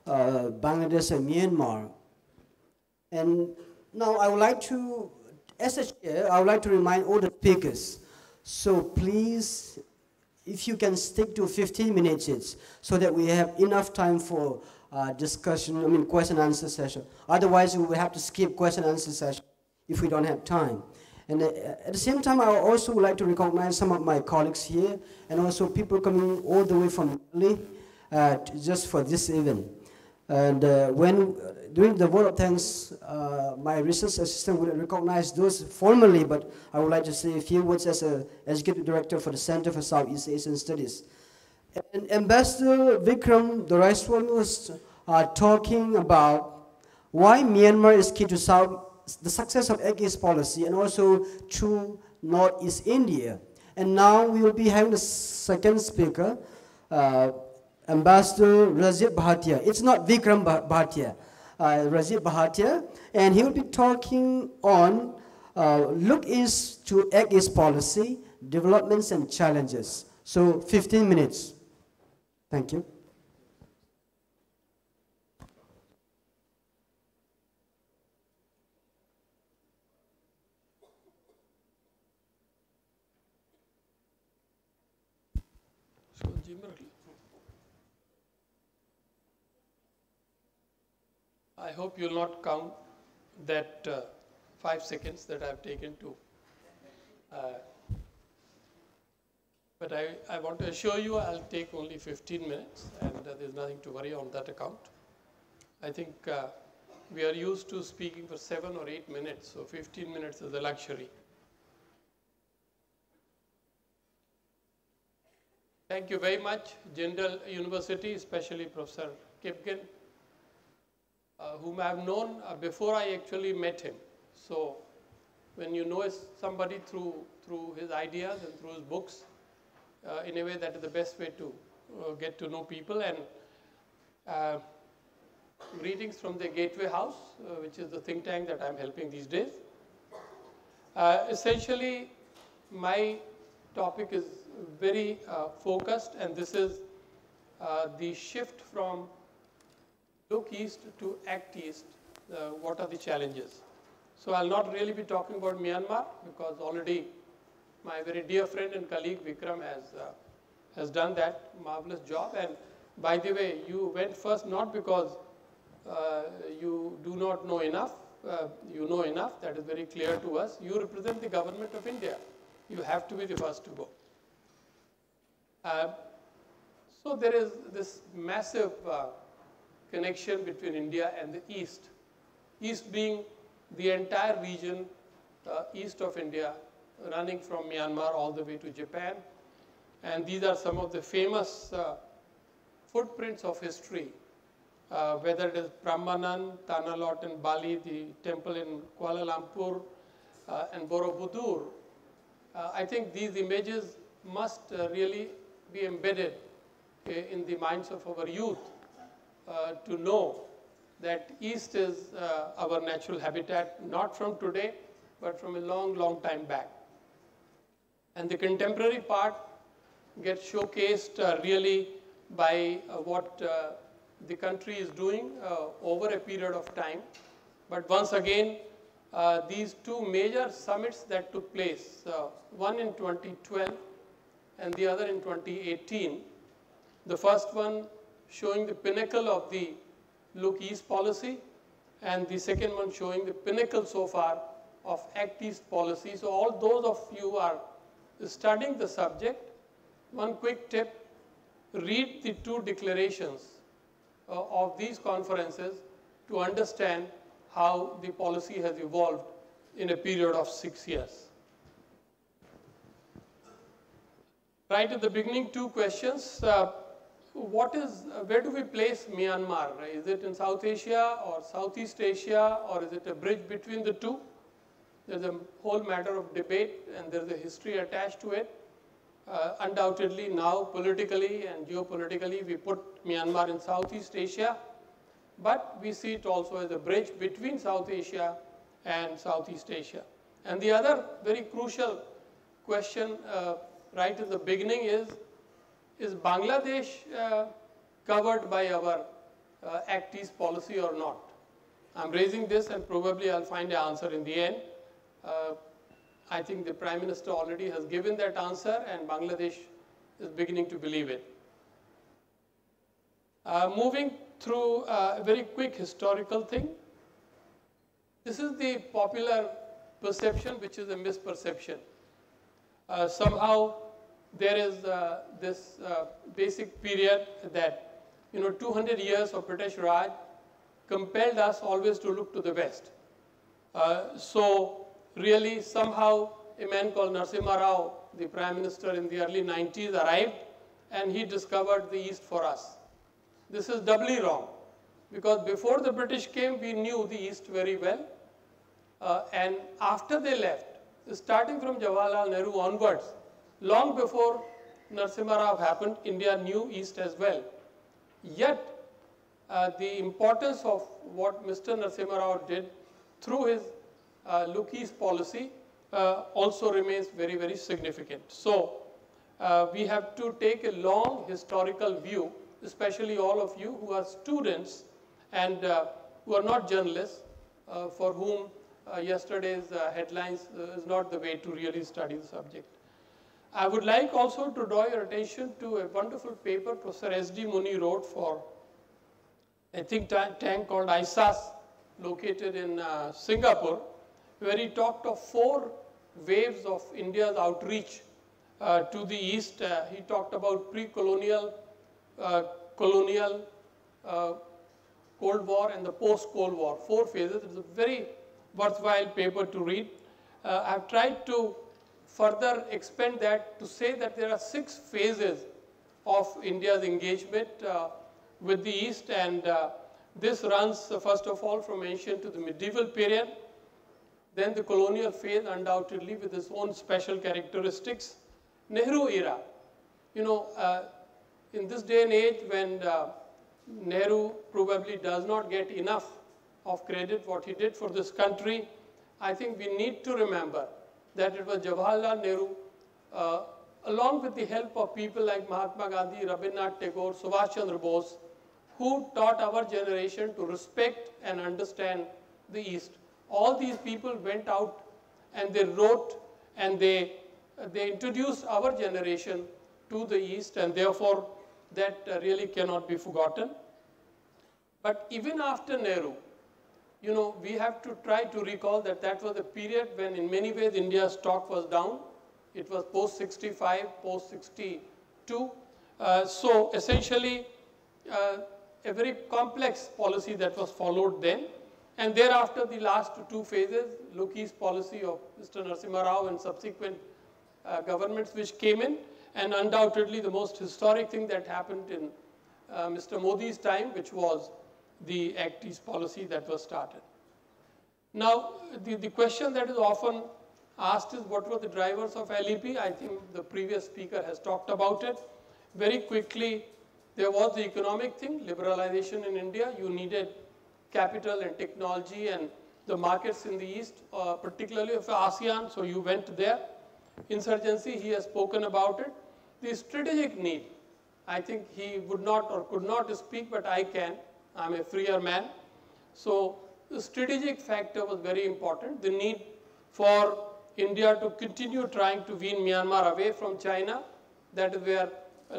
Bangladesh and Myanmar. And now I would like to, as a chair, I would like to remind all the speakers, so please, if you can stick to 15 minutes each, so that we have enough time for discussion, question and answer session. Otherwise, we will have to skip question and answer session if we don't have time. And at the same time, I also would like to recognize some of my colleagues here, and also people coming all the way from Delhi just for this event. And during the vote of thanks, my research assistant will recognize those formally, but I would like to say a few words as an executive director for the Center for Southeast Asian Studies. And Ambassador Vikram Doraiswamy was talking about why Myanmar is key to the success of Act East policy, and also to Northeast India. And now we will be having the second speaker, Ambassador Reza Barati. It's not Vikram Bhatia, Reza Barati, and he will be talking on Look East to Act East policy, developments and challenges. So 15 minutes. Thank you. I hope you'll not count that 5 seconds that I've taken to. But I want to assure you I'll take only 15 minutes, and there's nothing to worry on that account. I think we are used to speaking for 7 or 8 minutes, so 15 minutes is a luxury. Thank you very much, Jindal University, especially Professor Kipgen, whom I have known before I actually met him. So when you know somebody through his ideas and through his books, in a way that is the best way to get to know people. And greetings from the Gateway House, which is the think tank that I'm helping these days. Essentially, my topic is very focused, and this is the shift from Look East to Act East. What are the challenges? So I'll not really be talking about Myanmar, because already my very dear friend and colleague Vikram has done that marvelous job. And by the way, you went first not because you do not know enough. You know enough. That is very clear to us. You represent the government of India. You have to be the first to go. So there is this massive connection between India and the East. East being the entire region east of India, running from Myanmar all the way to Japan. And these are some of the famous footprints of history, whether it is Prambanan, Tanah in Bali, the temple in Kuala Lumpur, and Borobudur. I think these images must really be embedded in the minds of our youth to know that East is our natural habitat, not from today, but from a long, long time back. And the contemporary part gets showcased really by what the country is doing over a period of time. But once again, these two major summits that took place, one in 2012 and the other in 2018, the first one showing the pinnacle of the Look East policy, and the second one showing the pinnacle so far of Act East policy. So all those of you who are studying the subject, one quick tip: read the two declarations of these conferences to understand how the policy has evolved in a period of 6 years. Right at the beginning, 2 questions. Where do we place Myanmar? Is it in South Asia or Southeast Asia, or is it a bridge between the two? There's a whole matter of debate, and there's a history attached to it. Undoubtedly now, politically and geopolitically, we put Myanmar in Southeast Asia, but we see it also as a bridge between South Asia and Southeast Asia. And the other very crucial question right at the beginning is Bangladesh covered by our Act East policy or not? I'm raising this, and probably I'll find an answer in the end. I think the Prime Minister already has given that answer, and Bangladesh is beginning to believe it. Moving through a very quick historical thing. This is the popular perception, which is a misperception. Somehow there is this basic period that 200 years of British Raj compelled us always to look to the West. So really somehow a man called Narasimha Rao, the Prime Minister in the early 90s, arrived and he discovered the East for us. This is doubly wrong, because before the British came, we knew the East very well. And after they left, starting from Jawaharlal Nehru onwards, long before Narasimha Rao happened, India knew East as well. Yet, the importance of what Mr. Narasimha Rao did through his Look East policy also remains very, very significant. So, we have to take a long historical view, especially all of you who are students and who are not journalists, for whom yesterday's headlines is not the way to really study the subject. I would like also to draw your attention to a wonderful paper Professor S.D. Muni wrote for a think tank called CSEAS, located in Singapore, where he talked of 4 waves of India's outreach to the East. He talked about pre-colonial, colonial, Cold War, and the post-Cold War. 4 phases. It's a very worthwhile paper to read. I've tried to further expand that to say that there are 6 phases of India's engagement with the East, and this runs first of all from ancient to the medieval period, then the colonial phase, undoubtedly with its own special characteristics. Nehru era, in this day and age when Nehru probably does not get enough of credit what he did for this country, I think we need to remember that it was Jawaharlal Nehru, along with the help of people like Mahatma Gandhi, Rabindranath Tagore, Subhash Chandra Bose, who taught our generation to respect and understand the East. All these people went out and they wrote and they introduced our generation to the East, and therefore that really cannot be forgotten. But even after Nehru, we have to try to recall that that was a period when in many ways India's stock was down. It was post-65, post-62. So essentially a very complex policy that was followed then. And thereafter the last 2 phases, Look East policy of Mr. Narasimha Rao and subsequent governments which came in, and undoubtedly the most historic thing that happened in Mr. Modi's time, which was the Act East policy that was started. Now, the question that is often asked is what were the drivers of LEP? I think the previous speaker has talked about it. Very quickly, there was the economic thing, liberalization in India. You needed capital and technology and the markets in the East, particularly of ASEAN, so you went there. Insurgency, he has spoken about it. The strategic need, I think he would not or could not speak, but I can. I'm a freer man. So the strategic factor was very important. The need for India to continue trying to wean Myanmar away from China. That is where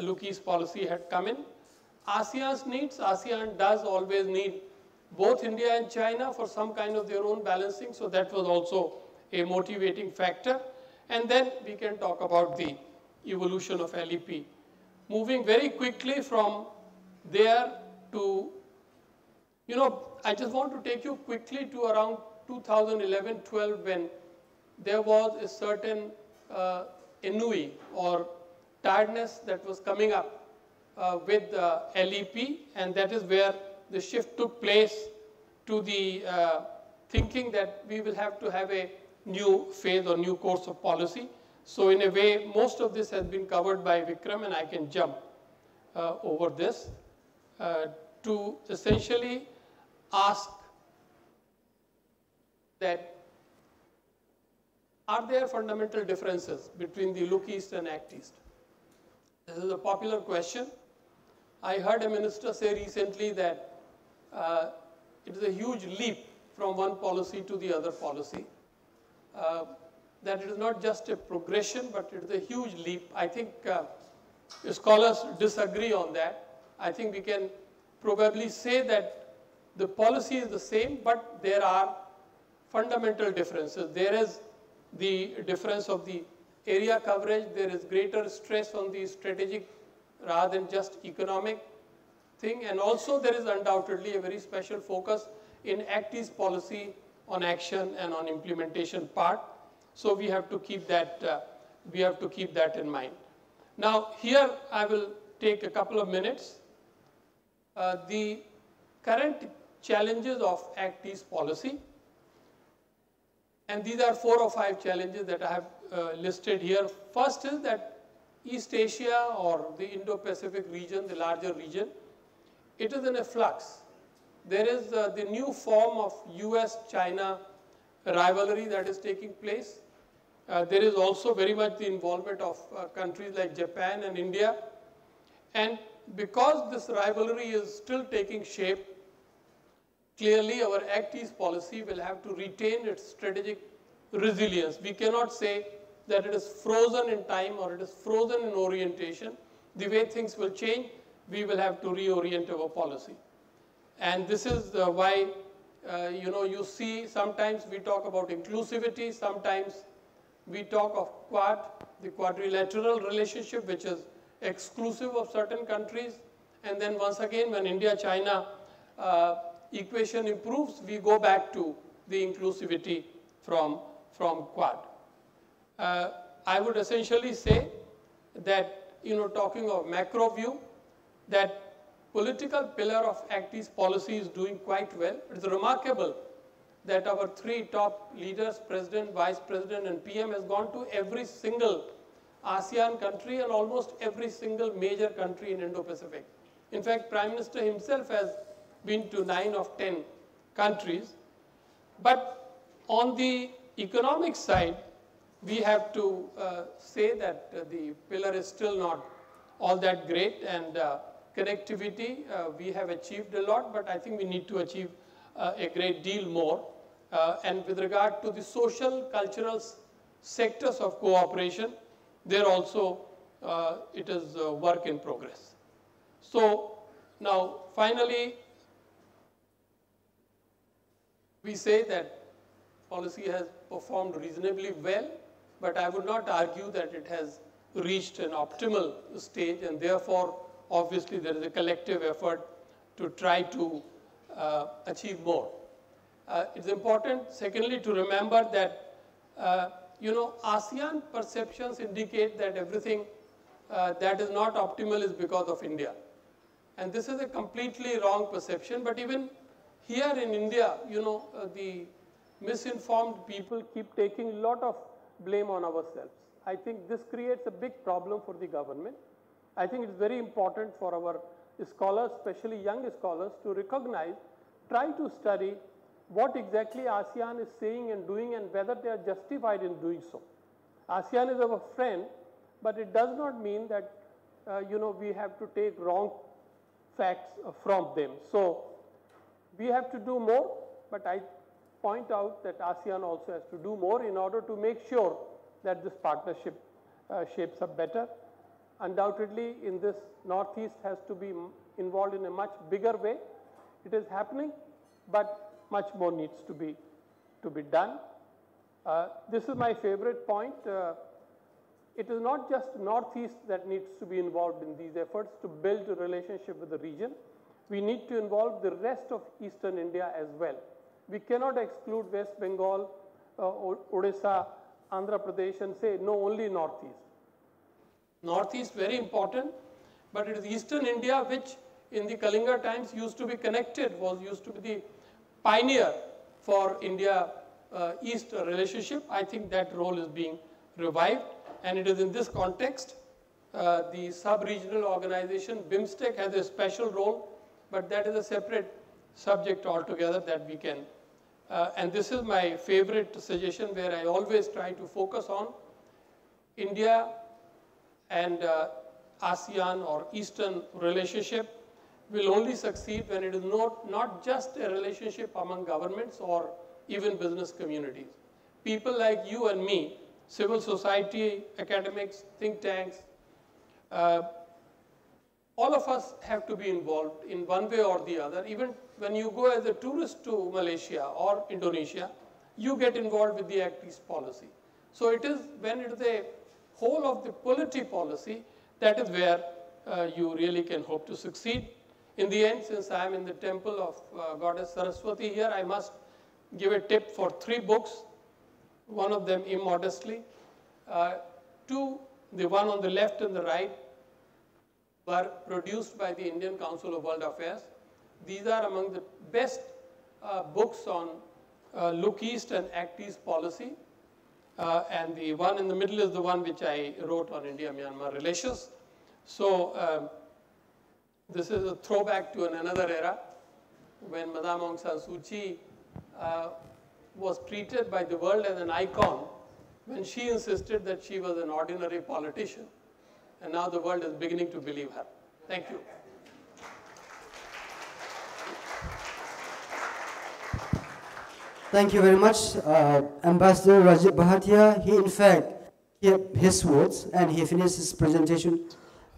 Look East policy had come in. ASEAN's needs, ASEAN does always need both India and China for some kind of their own balancing. So that was also a motivating factor. And then we can talk about the evolution of LEP. Moving very quickly from there to You know, I just want to take you quickly to around 2011-12 when there was a certain ennui or tiredness that was coming up with LEP, and that is where the shift took place to the thinking that we will have to have a new phase or new course of policy. So in a way, most of this has been covered by Vikram, and I can jump over this to essentially ask that are there fundamental differences between the Look East and Act East? This is a popular question. I heard a minister say recently that it is a huge leap from one policy to the other policy. That it is not just a progression, but it is a huge leap. I think scholars disagree on that. I think we can probably say that the policy is the same, but there are fundamental differences. There is the difference of the area coverage. There is greater stress on the strategic rather than just economic thing. And also there is undoubtedly a very special focus in Act East policy on action and on implementation part. So we have to keep that, in mind. Now here I will take a couple of minutes. The current challenges of Act East policy, and these are 4 or 5 challenges that I have listed here. First is that East Asia or the Indo-Pacific region, the larger region, it is in a flux. There is the new form of US-China rivalry that is taking place. There is also very much the involvement of countries like Japan and India. And because this rivalry is still taking shape, clearly our Act East policy will have to retain its strategic resilience. We cannot say that it is frozen in time or it is frozen in orientation. The way things will change, we will have to reorient our policy. And this is why you see sometimes we talk about inclusivity, sometimes we talk of Quad, the quadrilateral relationship, which is exclusive of certain countries. And then once again, when India-China equation improves, we go back to the inclusivity from Quad. I would essentially say that, talking of macro view, that political pillar of Act East policy is doing quite well. It's remarkable that our 3 top leaders, President, Vice President and PM, has gone to every single ASEAN country and almost every single major country in Indo-Pacific. In fact, Prime Minister himself has been to 9 of 10 countries. But on the economic side, we have to say that the pillar is still not all that great, and connectivity, we have achieved a lot, but I think we need to achieve a great deal more. And with regard to the social, cultural sectors of cooperation, there also it is a work in progress. So now finally, we say that policy has performed reasonably well, but I would not argue that it has reached an optimal stage, and therefore obviously there is a collective effort to try to achieve more. It's important, secondly, to remember that ASEAN perceptions indicate that everything that is not optimal is because of India. And this is a completely wrong perception, but even here in India, the misinformed people keep taking a lot of blame on ourselves. I think this creates a big problem for the government. I think it's very important for our scholars, especially young scholars, to recognize, try to study what exactly ASEAN is saying and doing and whether they are justified in doing so. ASEAN is our friend, but it does not mean that we have to take wrong facts from them. So we have to do more, but I point out that ASEAN also has to do more in order to make sure that this partnership shapes up better. Undoubtedly, in this, Northeast has to be involved in a much bigger way. It is happening, but much more needs to be done. This is my favorite point. It is not just Northeast that needs to be involved in these efforts to build a relationship with the region. we need to involve the rest of eastern India as well. We cannot exclude West Bengal, Odisha, Andhra Pradesh and say no, only northeast. Northeast very important, but it is eastern India which in the Kalinga times used to be connected, used to be the pioneer for India-East relationship. I think that role is being revived, and it is in this context the sub-regional organization BIMSTEC has a special role, but that is a separate subject altogether that we can. And this is my favorite suggestion where I always try to focus on India and ASEAN or Eastern relationship will only succeed when it is not just a relationship among governments or even business communities. People like you and me, civil society, academics, think tanks, all of us have to be involved in one way or the other. Even when you go as a tourist to Malaysia or Indonesia, you get involved with the Act East policy. So it is when it is a whole of the polity policy, that is where you really can hope to succeed. In the end, since I am in the temple of Goddess Saraswati here, I must give a tip for 3 books, one of them immodestly. 2, the one on the left and the right, were produced by the Indian Council of World Affairs. These are among the best books on Look East and Act East policy. And the one in the middle is the one which I wrote on India-Myanmar relations. So this is a throwback to another era when Madame Aung San Suu Kyi was treated by the world as an icon when she insisted that she was an ordinary politician. And now the world is beginning to believe her. Thank you. Thank you very much, Ambassador Reza Barati. He in fact kept his words and he finished his presentation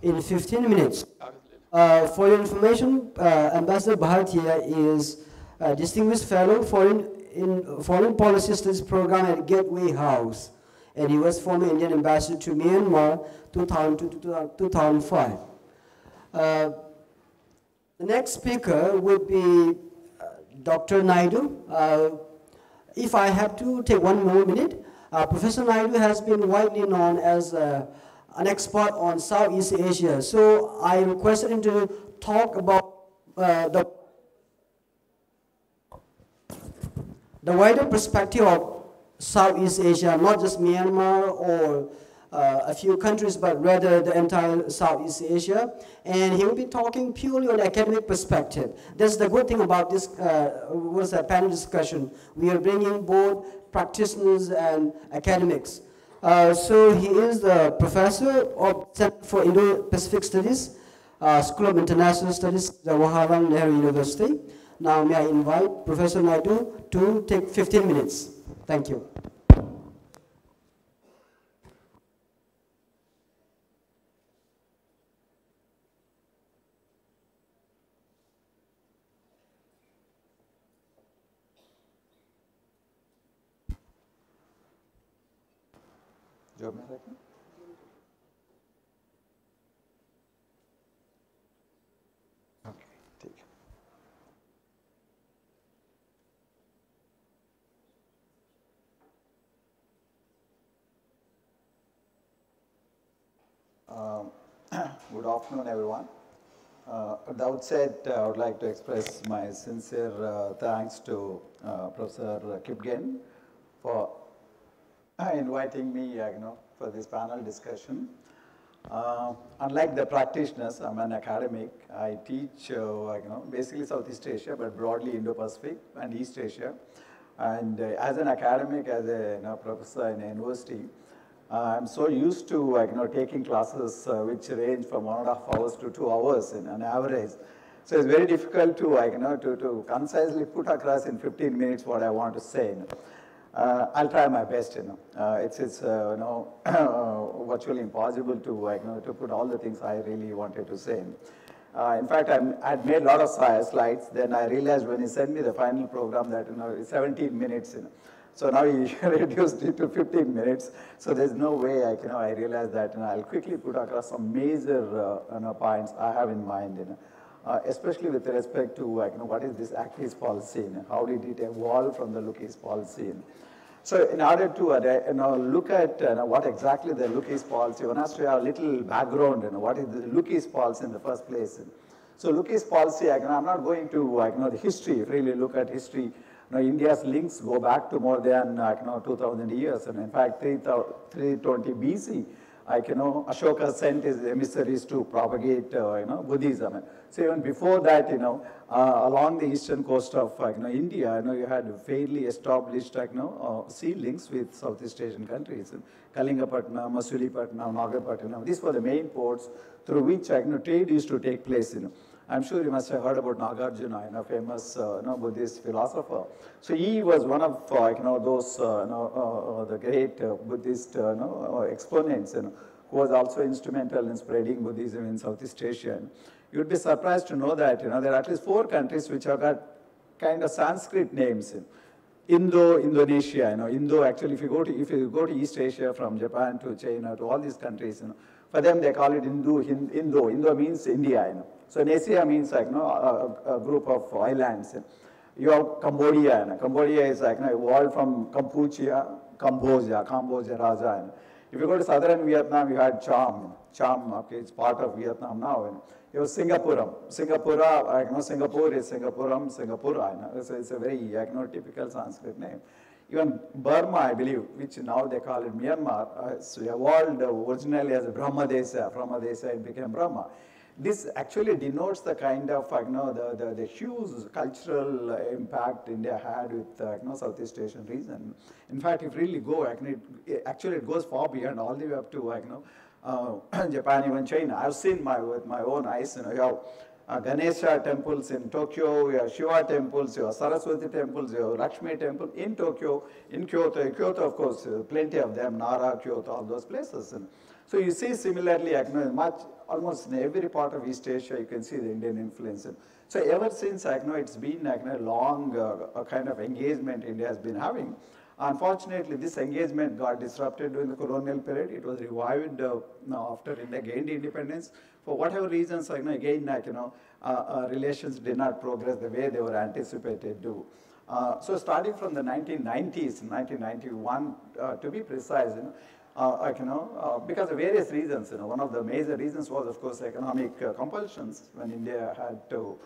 in 15 minutes. For your information, Ambassador Barati is a distinguished fellow in Foreign Policy Studies program at Gateway House, and he was former Indian ambassador to Myanmar 2000 to 2005. The next speaker would be Dr. Naidu. If I have to take 1 more minute, Professor Naidu has been widely known as an expert on Southeast Asia. So I requested him to talk about the wider perspective of Southeast Asia, not just Myanmar or a few countries, but rather the entire Southeast Asia. And he will be talking purely on academic perspective. That's the good thing about this panel discussion. We are bringing both practitioners and academics. So he is the professor of Center for Indo-Pacific Studies, School of International Studies, the Jawaharlal Nehru University. Now may I invite Professor Naidu to take 15 minutes. Thank you. Do you have my second? Okay, take it. Good afternoon, everyone. At the outset, I would like to express my sincere thanks to Professor Kipgen for inviting me, for this panel discussion. Unlike the practitioners, I'm an academic. I teach, basically Southeast Asia, but broadly Indo-Pacific and East Asia. And as an academic, as a professor in a university, I'm so used to taking classes which range from 1.5 hours to 2 hours on average. So it's very difficult to to concisely put across in 15 minutes what I want to say. I'll try my best. It's virtually impossible to put all the things I really wanted to say. In fact, I'd made a lot of slides. Then I realized when he sent me the final program that it's 17 minutes. So now he reduced it to 15 minutes. So there's no way I realized that I'll quickly put across some major points I have in mind. especially with respect to what is this Act's policy, how did it evolve from the Look East policy. So in order to look at what exactly the Look East policy, one has to have a little background, what is the Look East policy in the first place. So Look East policy, I'm not going to the history, really look at history. India's links go back to more than 2,000 years, and in fact 320 BC. Ashoka sent his emissaries to propagate, Buddhism. So even before that, along the eastern coast of, India, you had fairly established, sea links with Southeast Asian countries. Kalingapatnam, Masulipatnam, Nagapatnam. These were the main ports through which, trade used to take place. I'm sure you must have heard about Nagarjuna, famous Buddhist philosopher. So he was one of those the great Buddhist exponents, who was also instrumental in spreading Buddhism in Southeast Asia. You'd be surprised to know that there are at least 4 countries which have got kind of Sanskrit names. Indonesia, Indo. Actually, if you go to East Asia, from Japan to China to all these countries, for them they call it Indo. Indo means India. So Asia means a group of islands. You have Cambodia. Cambodia is evolved from Cambodia, Raja. If you go to southern Vietnam, you had Cham. Okay, it's part of Vietnam now. You have Singapore. Singapore is Singapuram, Singapura. It's a very typical Sanskrit name. Even Burma, I believe, which now they call it Myanmar, evolved originally as Brahmadesa. From Adesa it became Brahma. This actually denotes the kind of the huge cultural impact India had with Southeast Asian region. In fact, if you really go, actually it goes far beyond, all the way up to Japan, even China. I've seen with my own eyes. You have Ganesha temples in Tokyo, you have Shiva temples, you have Saraswati temples, you have Lakshmi temple in Tokyo, in Kyoto. Kyoto, of course, plenty of them, Nara, Kyoto, all those places. So you see similarly, almost in every part of East Asia, you can see the Indian influence. So ever since, it's been a long kind of engagement India has been having. Unfortunately, this engagement got disrupted during the colonial period. It was revived after India gained independence. For whatever reasons, again, relations did not progress the way they were anticipated to. So starting from the 1990s, 1991 to be precise, because of various reasons. One of the major reasons was, of course, economic compulsions, when India had to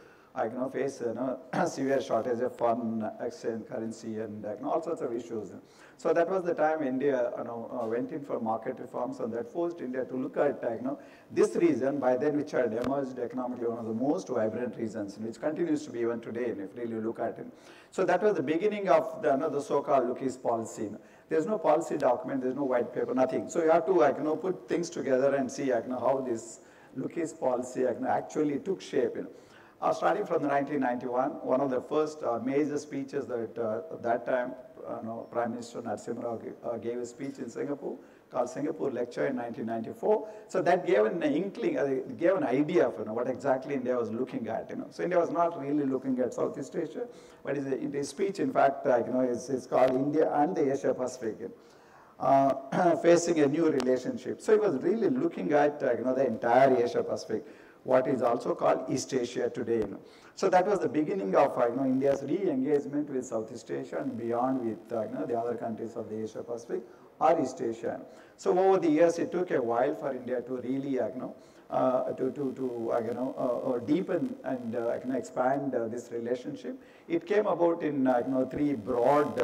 face severe shortage of foreign exchange currency and all sorts of issues. So that was the time India went in for market reforms, and that forced India to look at this region, by then which had emerged economically one of the most vibrant regions, which continues to be even today, if you really look at it. So that was the beginning of the so-called Look East policy. There's no policy document, there's no white paper, nothing. So you have to put things together and see how this Look East policy actually took shape. Starting from the 1991, one of the first major speeches that at that time, Prime Minister Narasimha Rao gave a speech in Singapore called Singapore Lecture in 1994. So that gave an inkling, gave an idea of what exactly India was looking at. So India was not really looking at Southeast Asia, but in his speech, in fact, it's called India and the Asia Pacific. Facing a new relationship. So he was really looking at the entire Asia Pacific, what is also called East Asia today. So that was the beginning of India's re-engagement with Southeast Asia and beyond with the other countries of the Asia Pacific or East Asia. So over the years, it took a while for India to really deepen and expand this relationship. It came about in 3 broad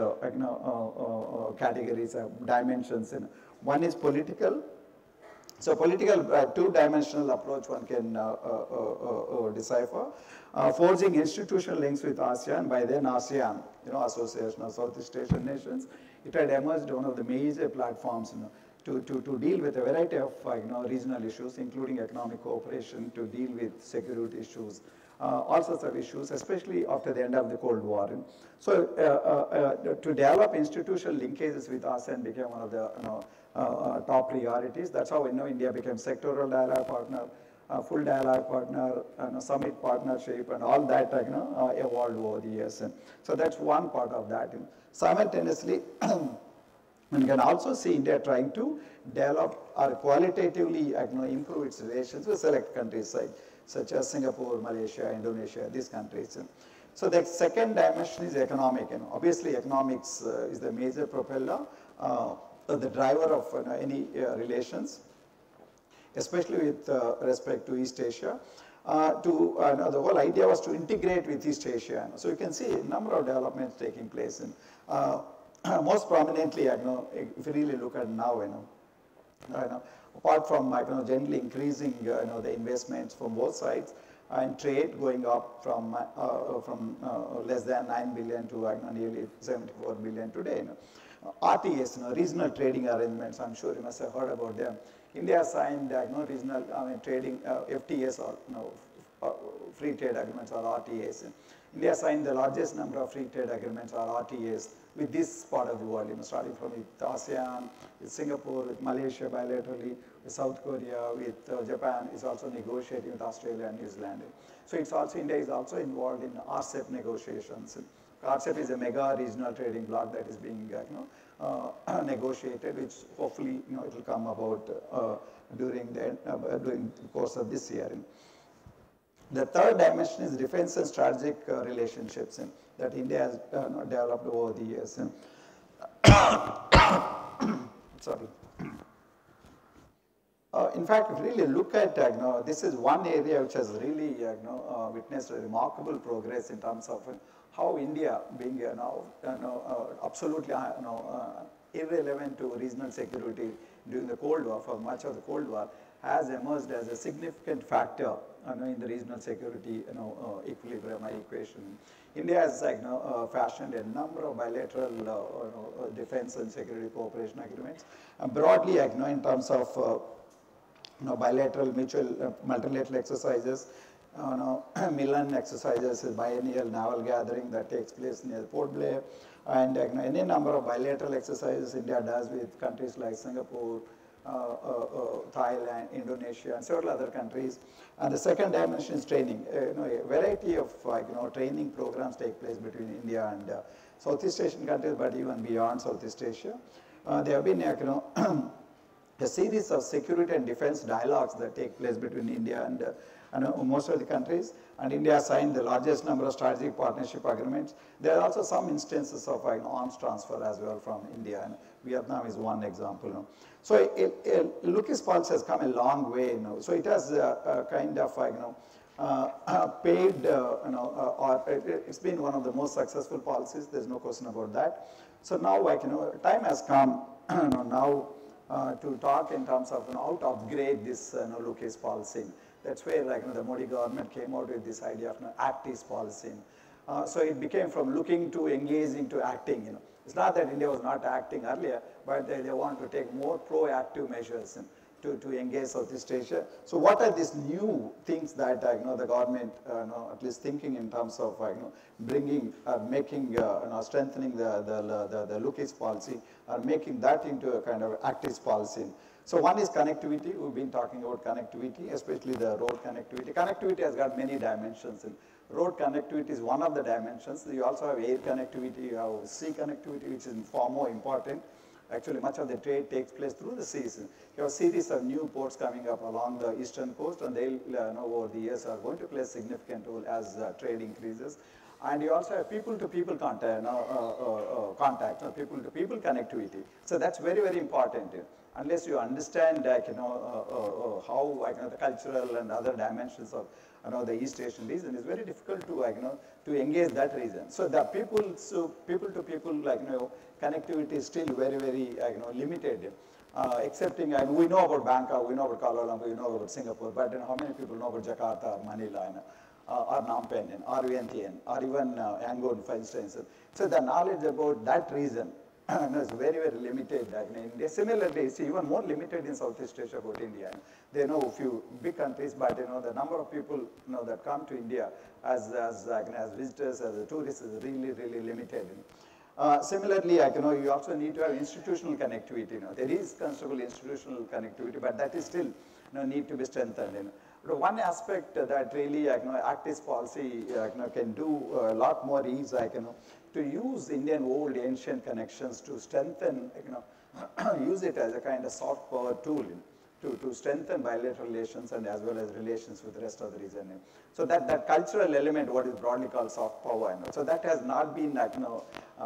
categories of dimensions. One is political. So political, 2-dimensional approach one can decipher. Forging institutional links with ASEAN, by then ASEAN, Association of Southeast Asian Nations, it had emerged one of the major platforms to deal with a variety of regional issues, including economic cooperation, to deal with security issues, all sorts of issues, especially after the end of the Cold War. So to develop institutional linkages with ASEAN became one of the top priorities. That's how India became sectoral dialogue partner, full dialogue partner, summit partnership, and all that evolved over the years. So that's one part of that. Simultaneously, one can also see India trying to develop or qualitatively improve its relations with select countries. such as Singapore, Malaysia, Indonesia, these countries. So the second dimension is economic. Obviously, economics is the major propeller, the driver of any relations, especially with respect to East Asia. The whole idea was to integrate with East Asia. So you can see a number of developments taking place. Most prominently, if you really look at now, apart from generally increasing the investments from both sides and trade going up from less than 9 billion to nearly 74 billion today. RTS, regional trading arrangements, I'm sure you must have heard about them. India signed regional trading FTAs or free trade agreements or RTAs. India signed the largest number of free trade agreements or RTAs with this part of the world, starting from with ASEAN, with Singapore, with Malaysia bilaterally, with South Korea, with Japan is also negotiating with Australia and New Zealand. So it's also, India is also involved in RCEP negotiations. RCEP is a mega regional trading bloc that is being negotiated, which hopefully it will come about during the course of this year. The third dimension is defense and strategic relationships that India has developed over the years. Sorry. In fact, if you really look at this is one area which has really witnessed a remarkable progress in terms of how India, being absolutely irrelevant to regional security during the Cold War, for much of the Cold War, has emerged as a significant factor in the regional security equilibrium equation. India has fashioned a number of bilateral defense and security cooperation agreements. Broadly, in terms of bilateral mutual multilateral exercises, Milan exercises is biennial naval gathering that takes place near Port Blair, and any number of bilateral exercises India does with countries like Singapore, Thailand, Indonesia, and several other countries. And the second dimension is training. A variety of training programs take place between India and Southeast Asian countries, but even beyond Southeast Asia. There have been a series of security and defense dialogues that take place between India and most of the countries, and India signed the largest number of strategic partnership agreements. There are also some instances of arms transfer as well from India, and Vietnam is one example. So Lucas policy has come a long way. So it has kind of paved, it's been one of the most successful policies. There's no question about that. So now, time has come now to talk in terms of how to upgrade this Lucas policy. That's where the Modi government came out with this idea of Act-East policy. So it became from looking to engaging to acting. It's not that India was not acting earlier, but they want to take more proactive measures to engage Southeast Asia. So what are these new things that the government at least thinking in terms of bringing, making, strengthening the Lucas policy, or making that into a kind of Act-East policy. So one is connectivity. We've been talking about connectivity, especially the road connectivity. Connectivity has got many dimensions. Road connectivity is one of the dimensions. You also have air connectivity, you have sea connectivity, which is far more important. Actually, much of the trade takes place through the seas. You have a series of new ports coming up along the eastern coast, and they over the years are going to play a significant role as trade increases. And you also have people-to-people contact, people-to-people connectivity. So that's very, very important. Unless you understand how the cultural and other dimensions of the East Asian region, it's very difficult to engage that region. So the people-to-people connectivity is still very, very limited. Excepting, we know about Bangkok, we know about Kuala Lumpur, we know about Singapore, but how many people know about Jakarta or Manila or Phnom Penh or Vientiane or even Yangon, for instance? So the knowledge about that region is very, very limited. Similarly, it's even more limited in Southeast Asia about India. They know a few big countries, but the number of people that come to India as visitors, as tourists is really, really limited. Similarly, you also need to have institutional connectivity. There is considerable institutional connectivity, but that is still need to be strengthened. But one aspect that really Act-East policy can do a lot more is to use Indian old ancient connections to strengthen, use it as a kind of soft power tool to strengthen bilateral relations and as well as relations with the rest of the region. So that cultural element, what is broadly called soft power, so that has not been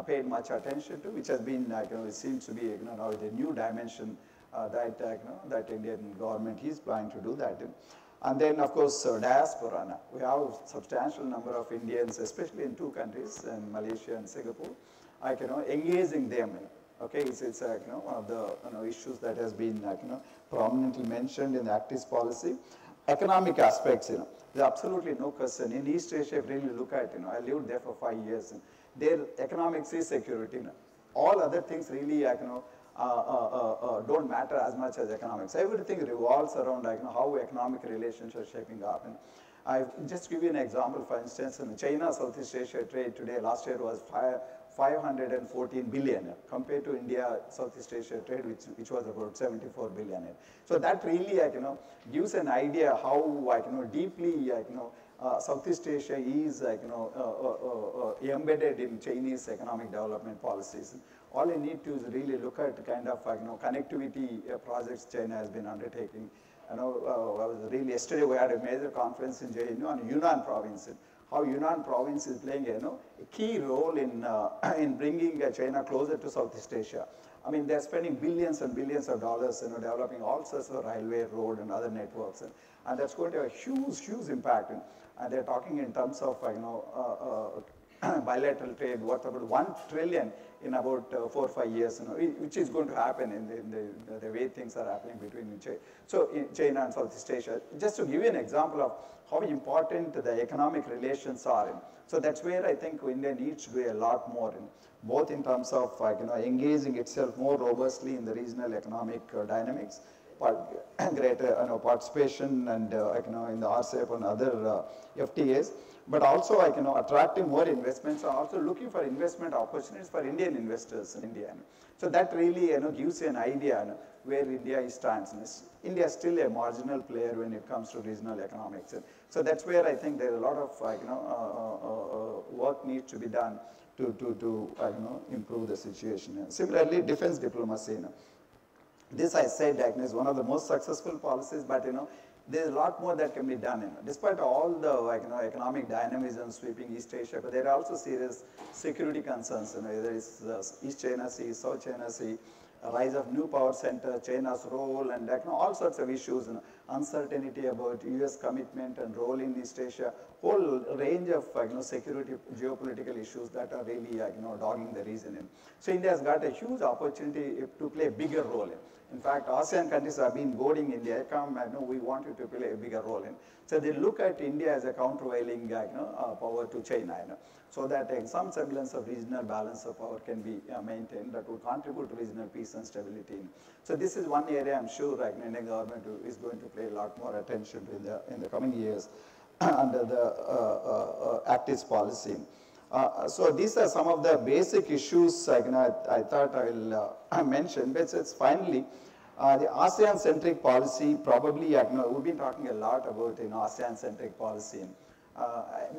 paid much attention to, which has been it seems to be now the new dimension that Indian government is planning to do that. And then, of course, diaspora. We have a substantial number of Indians, especially in two countries, in Malaysia and Singapore, engaging them. Okay, it's one of the issues that has been prominently mentioned in the Act East policy. Economic aspects, there's absolutely no question. In East Asia, if you really look at, I lived there for 5 years. Their economics is security. All other things really, don't matter as much as economics. Everything revolves around how economic relations are shaping up. And I just give you an example. For instance, in China Southeast Asia trade today, last year was 514 billion compared to India Southeast Asia trade, which was about 74 billion. So that really gives an idea how deeply Southeast Asia is embedded in Chinese economic development policies. All you need to is really look at the kind of connectivity projects China has been undertaking. I was really yesterday we had a major conference in JNU on Yunnan province. How Yunnan province is playing a key role in bringing China closer to Southeast Asia. I mean, they're spending billions and billions of dollars, developing all sorts of railway, road, and other networks, and that's going to have a huge, huge impact. And they're talking in terms of bilateral trade worth about 1 trillion in about 4 or 5 years, which is going to happen in the way things are happening between China and Southeast Asia. Just to give you an example of how important the economic relations are. So that's where I think India needs to do a lot more, both in terms of engaging itself more robustly in the regional economic dynamics, greater participation and in the RCEP and other FTAs, but also attracting more investments and also looking for investment opportunities for Indian investors in India. So that really gives you an idea where India stands. India is still a marginal player when it comes to regional economics. So that's where I think there is a lot of work needs to be done to improve the situation. Similarly, defense diplomacy. This I said is one of the most successful policies, but there's a lot more that can be done. Despite all the economic dynamism sweeping East Asia, but there are also serious security concerns. Whether it's East China Sea, South China Sea, rise of new power center, China's role, and all sorts of issues, uncertainty about US commitment and role in East Asia, whole range of security, geopolitical issues that are really dogging the region. So India has got a huge opportunity to play a bigger role. In fact, ASEAN countries have been goading India. We want you to play a bigger role. So they look at India as a countervailing power to China, so that some semblance of regional balance of power can be maintained that would contribute to regional peace and stability. So this is one area I'm sure Indian government is going to pay a lot more attention to in the coming years under the Act East policy. So these are some of the basic issues I thought I will mention. But it's finally the ASEAN-centric policy. Probably we've been talking a lot about ASEAN-centric policy.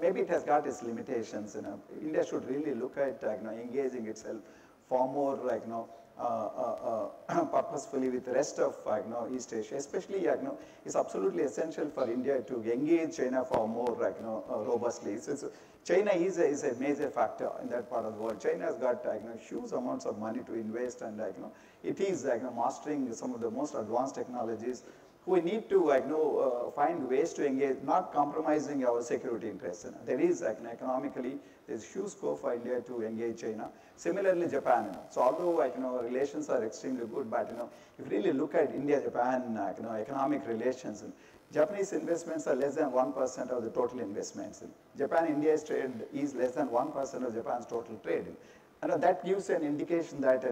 Maybe it has got its limitations. India should really look at engaging itself far more purposefully with the rest of East Asia. Especially it's absolutely essential for India to engage China far more robustly. China is a major factor in that part of the world. China has got huge amounts of money to invest, and it is mastering some of the most advanced technologies. We need to find ways to engage, not compromising our security interests. There is economically, there's huge scope for India to engage China. Similarly, Japan. So although relations are extremely good, but if you really look at India-Japan economic relations, Japanese investments are less than 1% of the total investments. Japan-India's trade is less than 1% of Japan's total trade. That gives an indication that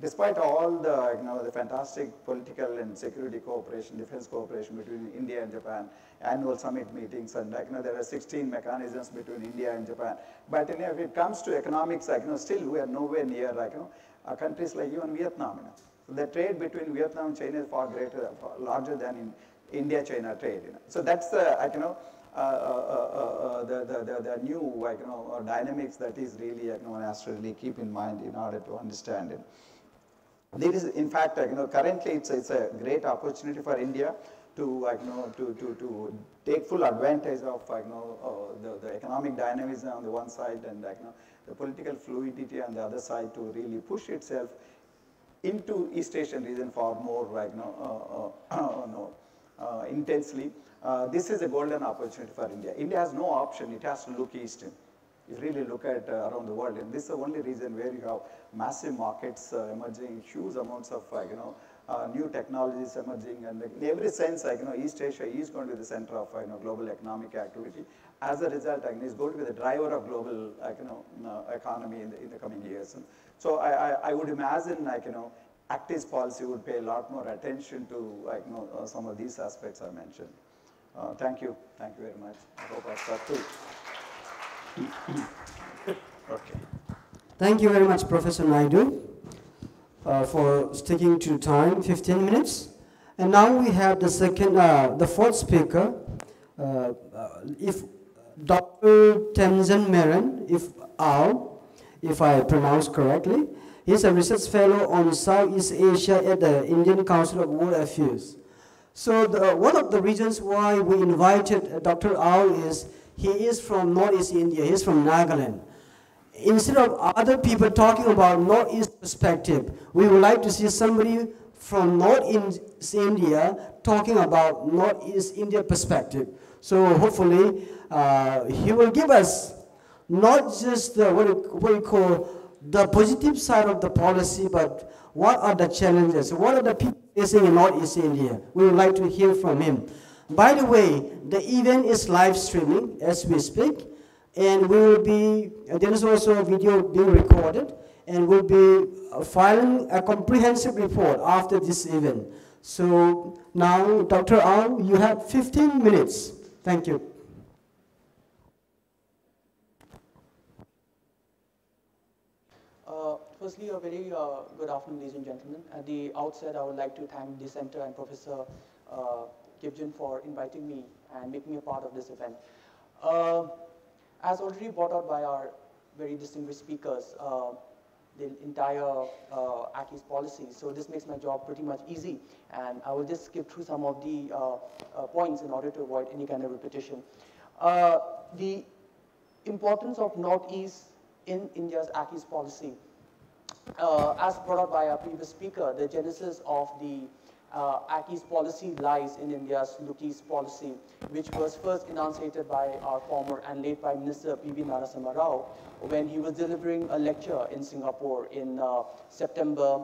despite all the fantastic political and security cooperation, defense cooperation between India and Japan, annual summit meetings, and there are 16 mechanisms between India and Japan. But if it comes to economics, still we are nowhere near countries like even Vietnam. The trade between Vietnam and China is far greater, far larger than in India-China trade. So that's the new dynamics that is really one has to really keep in mind in order to understand it. There is, in fact, currently it's a great opportunity for India to, to take full advantage of, the economic dynamism on the one side and, the political fluidity on the other side to really push itself into East Asian region for more, intensely. This is a golden opportunity for India. India has no option; it has to look east. You really look at around the world, and this is the only region where you have massive markets emerging, huge amounts of new technologies emerging, and in every sense, East Asia is going to be the center of global economic activity. As a result, it's going to be the driver of global economy in the coming years. And so I would imagine Act's policy would pay a lot more attention to some of these aspects I mentioned. Thank you very much. I hope I've got to. Okay. Thank you very much, Professor Naidu, for sticking to time, 15 minutes. And now we have the fourth speaker, if Dr. Tenzin Meren, if I pronounce correctly. He's a research fellow on Southeast Asia at the Indian Council of World Affairs. So one of the reasons why we invited Dr. Ao is he is from Northeast India, he's from Nagaland. Instead of other people talking about Northeast perspective, we would like to see somebody from Northeast India talking about Northeast India perspective. So hopefully he will give us not just what we call the positive side of the policy, but what are the challenges? What are the people facing in Northeast India? We would like to hear from him. By the way, the event is live streaming as we speak, and we will be, there is also a video being recorded, and we'll be filing a comprehensive report after this event. So now, Dr. Ao, you have 15 minutes. Thank you. Firstly, a very good afternoon, ladies and gentlemen. At the outset, I would like to thank the Center and Professor Kipjin for inviting me and making me a part of this event. As already brought out by our very distinguished speakers, the entire Act's policy, so this makes my job pretty much easy, and I will just skip through some of the points in order to avoid any kind of repetition. The importance of Northeast in India's Act's policy. As brought out by our previous speaker, the genesis of the Act's policy lies in India's Look East policy, which was first enunciated by our former and late Prime Minister P.V. Narasimha Rao when he was delivering a lecture in Singapore in September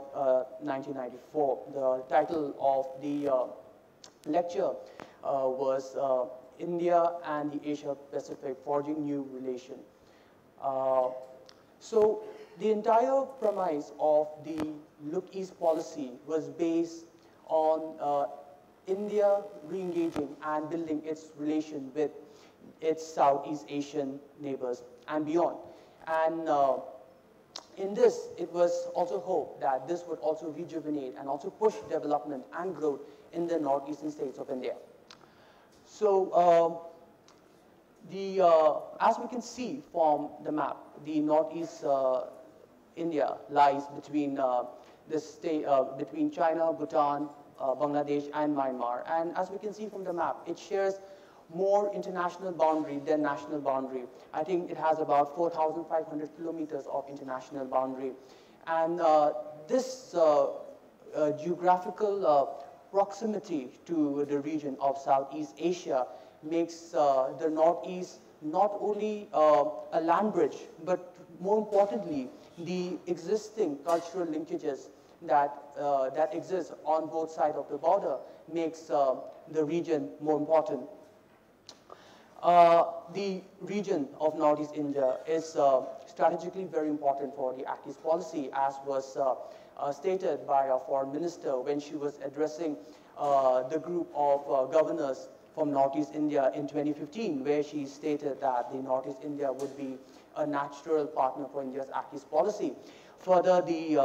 1994. The title of the lecture was India and the Asia Pacific Forging New Relation. So the entire premise of the Look East policy was based on India re-engaging and building its relation with its Southeast Asian neighbors and beyond. And in this, it was also hoped that this would also rejuvenate and also push development and growth in the northeastern states of India. So as we can see from the map, the Northeast India lies between between China, Bhutan, Bangladesh, and Myanmar. And as we can see from the map, it shares more international boundary than national boundary. I think it has about 4,500 kilometers of international boundary. And this geographical proximity to the region of Southeast Asia makes the Northeast not only a land bridge, but more importantly, the existing cultural linkages that exist on both sides of the border makes the region more important. The region of Northeast India is strategically very important for the Act's policy, as was stated by our foreign minister when she was addressing the group of governors from Northeast India in 2015, where she stated that the Northeast India would be a natural partner for India's Act's policy. Further, the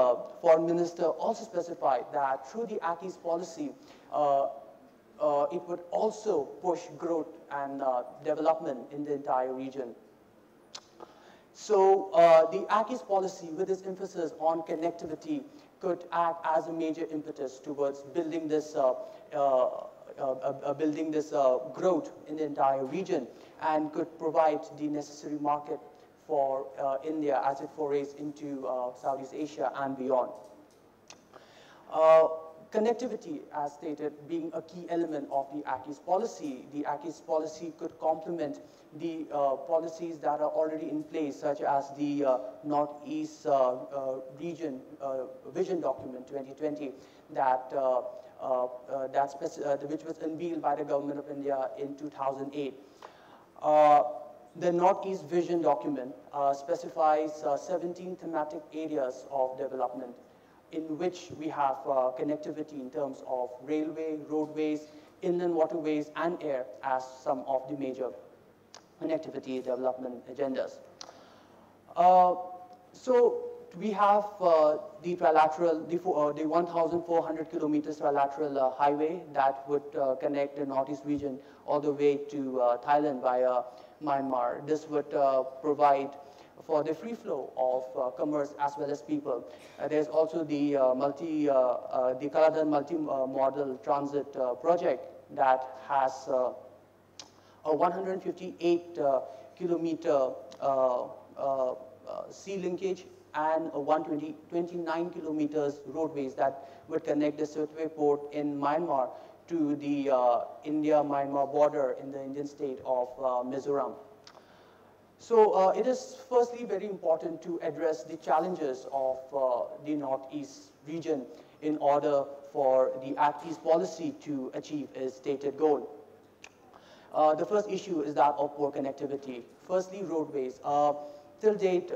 foreign minister also specified that through the Act's policy, it would also push growth and development in the entire region. So the Act's policy, with its emphasis on connectivity could act as a major impetus towards building this growth in the entire region, and could provide the necessary market for India as it forays into Southeast Asia and beyond. Connectivity, as stated, being a key element of the Act East policy, the Act East policy could complement the policies that are already in place, such as the Northeast Region Vision Document 2020, which was unveiled by the Government of India in 2008. The Northeast Vision Document specifies 17 thematic areas of development, in which we have connectivity in terms of railway, roadways, inland waterways, and air as some of the major connectivity development agendas. So we have the trilateral, the 1,400 kilometers trilateral highway that would connect the Northeast region all the way to Thailand via Myanmar. This would provide for the free flow of commerce as well as people. There's also the the Caledon multi-modal transit project that has a 158 kilometer sea linkage and a 29 kilometers roadways that would connect the Sirtwe port in Myanmar to the India-Myanmar border in the Indian state of Mizoram. So it is firstly very important to address the challenges of the Northeast region in order for the Act East policy to achieve its stated goal. The first issue is that of poor connectivity. Firstly, roadways. Till date,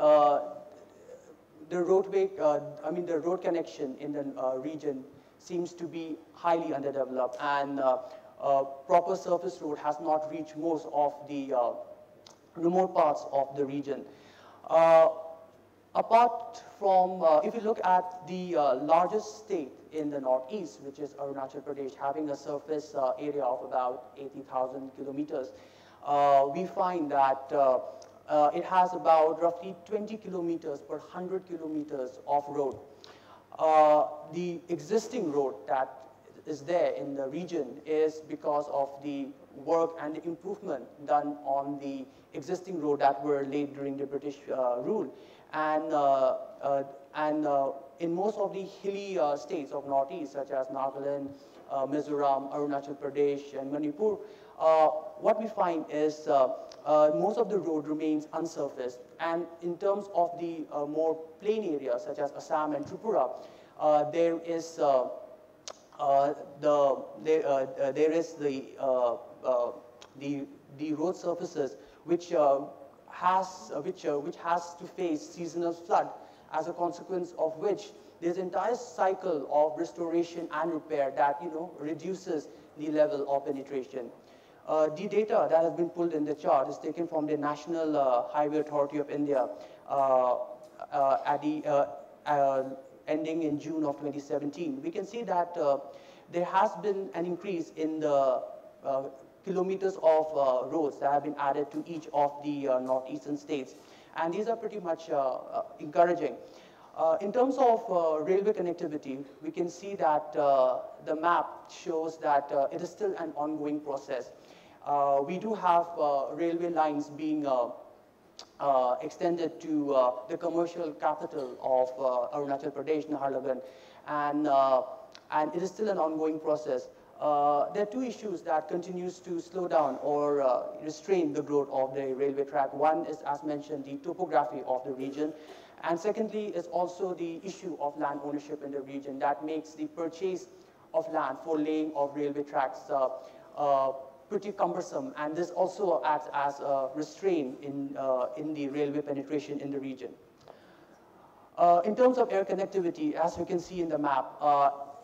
the road connection in the region seems to be highly underdeveloped, and proper surface road has not reached most of the remote parts of the region. Apart from, if you look at the largest state in the Northeast, which is Arunachal Pradesh, having a surface area of about 80,000 kilometers, we find that it has about roughly 20 kilometers per 100 kilometers of road. The existing road that is there in the region is because of the work and the improvement done on the existing road that were laid during the British rule. And in most of the hilly states of Northeast, such as Nagaland, Mizoram, Arunachal Pradesh, and Manipur, what we find is most of the road remains unsurfaced. And in terms of the more plain areas, such as Assam and Tripura, there is the road surfaces which has to face seasonal flood, as a consequence of which there's an entire cycle of restoration and repair that reduces the level of penetration. The data that has been pulled in the chart is taken from the National Highway Authority of India ending in June of 2017. We can see that there has been an increase in the kilometers of roads that have been added to each of the northeastern states. And these are pretty much encouraging. In terms of railway connectivity, we can see that the map shows that it is still an ongoing process. We do have railway lines being extended to the commercial capital of Arunachal Pradesh, Nagarlagan, and it is still an ongoing process. There are two issues that continues to slow down or restrain the growth of the railway track. One is, as mentioned, the topography of the region. And secondly is also the issue of land ownership in the region that makes the purchase of land for laying of railway tracks pretty cumbersome. And this also acts as a restraint in the railway penetration in the region. In terms of air connectivity, as you can see in the map,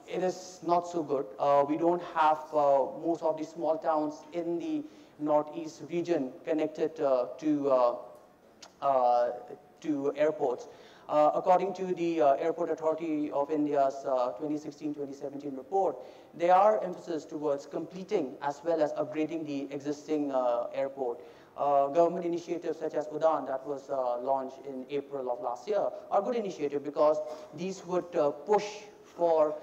it is not so good. We don't have most of the small towns in the northeast region connected to airports. According to the Airport Authority of India's 2016-2017 report, there are emphasis towards completing as well as upgrading the existing airport. government initiatives such as UDAN that was launched in April of last year are good initiatives because these would push for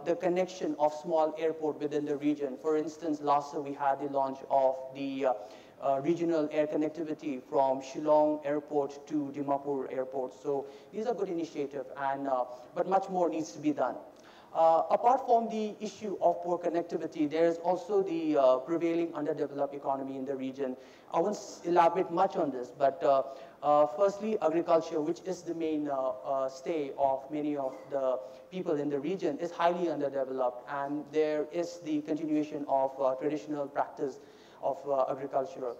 the connection of small airport within the region. For instance, last year we had the launch of the regional air connectivity from Shillong Airport to Dimapur Airport. So these are good initiatives, and but much more needs to be done. Apart from the issue of poor connectivity, there is also the prevailing underdeveloped economy in the region. I won't elaborate much on this, but firstly, agriculture, which is the main stay of many of the people in the region, is highly underdeveloped, and there is the continuation of traditional practice of agriculture.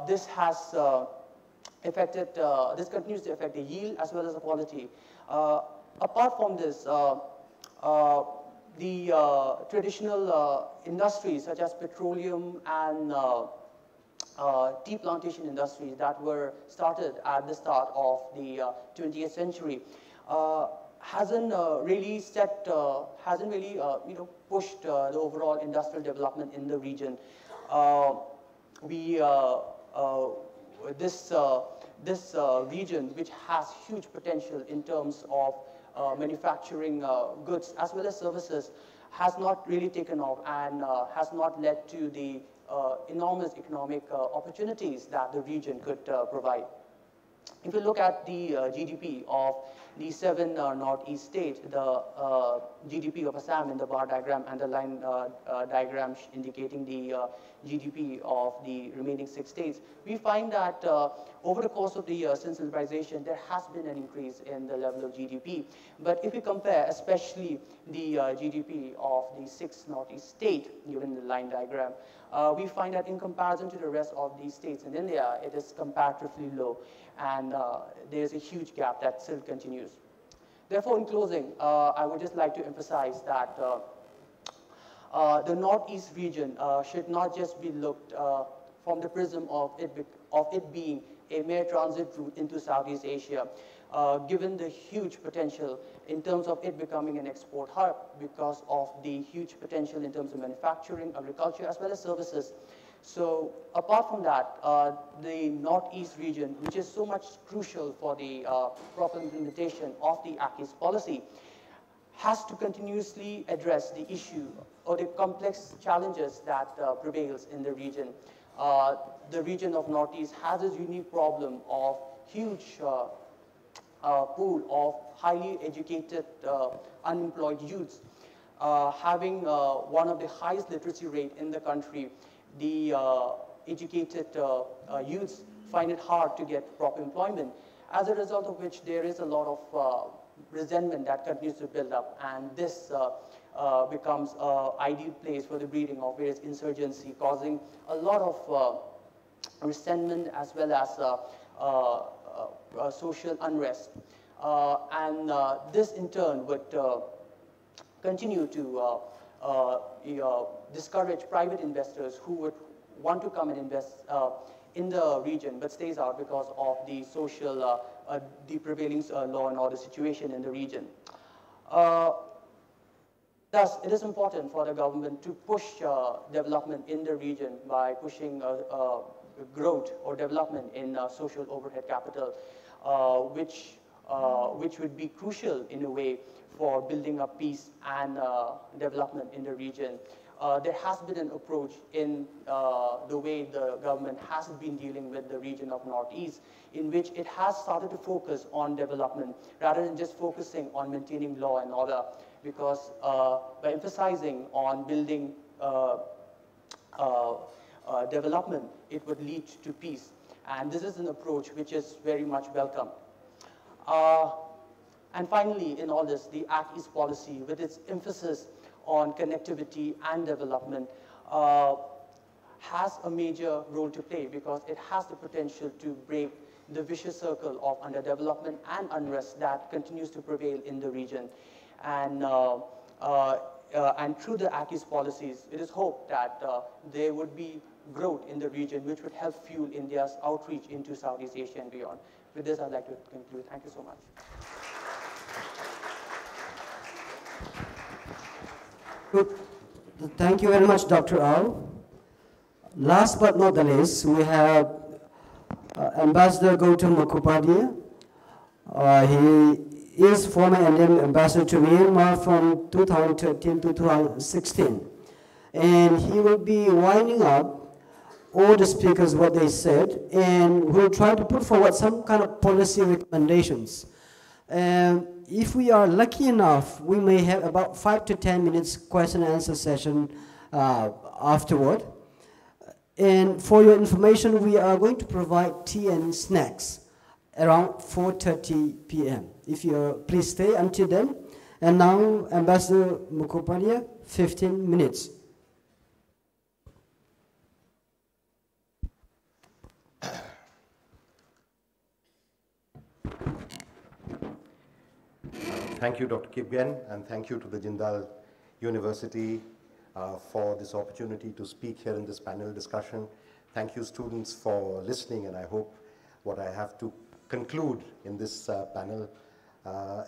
This has affected, this continues to affect the yield as well as the quality. Apart from this, the traditional industries such as petroleum and tea plantation industries that were started at the start of the 20th century hasn't really pushed the overall industrial development in the region. This region, which has huge potential in terms of manufacturing goods as well as services, has not really taken off and has not led to the enormous economic opportunities that the region could provide. If you look at the GDP of the 7 northeast states, the GDP of Assam in the bar diagram and the line diagram indicating the GDP of the remaining 6 states, we find that over the course of the years since liberalization, there has been an increase in the level of GDP. But if we compare especially the GDP of the 6 northeast states, given the line diagram, we find that in comparison to the rest of these states in India, it is comparatively low, and there is a huge gap that still continues. Therefore, in closing, I would just like to emphasize that the Northeast region should not just be looked from the prism of it being a mere transit route into Southeast Asia, given the huge potential in terms of it becoming an export hub because of the huge potential in terms of manufacturing, agriculture, as well as services. So apart from that, the Northeast region, which is so much crucial for the proper implementation of the ACIS policy, has to continuously address the issue or the complex challenges that prevails in the region. The region of Northeast has this unique problem of huge pool of highly educated unemployed youths, having one of the highest literacy rate in the country. The educated youths find it hard to get proper employment, as a result of which there is a lot of resentment that continues to build up, and this becomes an ideal place for the breeding of various insurgency, causing a lot of resentment as well as social unrest. And this in turn would continue to discourage private investors who would want to come and invest in the region but stays out because of the social, the prevailing law and order situation in the region. Thus, it is important for the government to push development in the region by pushing growth or development in social overhead capital, which would be crucial in a way for building up peace and development in the region. There has been an approach in the way the government has been dealing with the region of Northeast, in which it has started to focus on development rather than just focusing on maintaining law and order, because by emphasizing on building development, it would lead to peace. And this is an approach which is very much welcome. And finally, in all this, the Act East policy, with its emphasis on connectivity and development, has a major role to play because it has the potential to break the vicious circle of underdevelopment and unrest that continues to prevail in the region. And through the Act East policies, it is hoped that there would be growth in the region, which would help fuel India's outreach into Southeast Asia and beyond. With this, I'd like to conclude. Thank you so much. Good. Thank you very much, Dr. Rao. Last but not the least, we have Ambassador Gautam Mukhopadhyay. He is former Indian ambassador to Myanmar from 2013 to 2016. And he will be winding up all the speakers what they said, and we'll try to put forward some kind of policy recommendations. And if we are lucky enough, we may have about 5 to 10 minutes question and answer session afterward. And for your information, we are going to provide tea and snacks around 4:30 p.m. If you're, please stay until then. And now, Ambassador Mukhopadhyay, 15 minutes. Thank you, Dr. Kipgen, and thank you to the Jindal University for this opportunity to speak here in this panel discussion. Thank you, students, for listening, and I hope what I have to conclude in this panel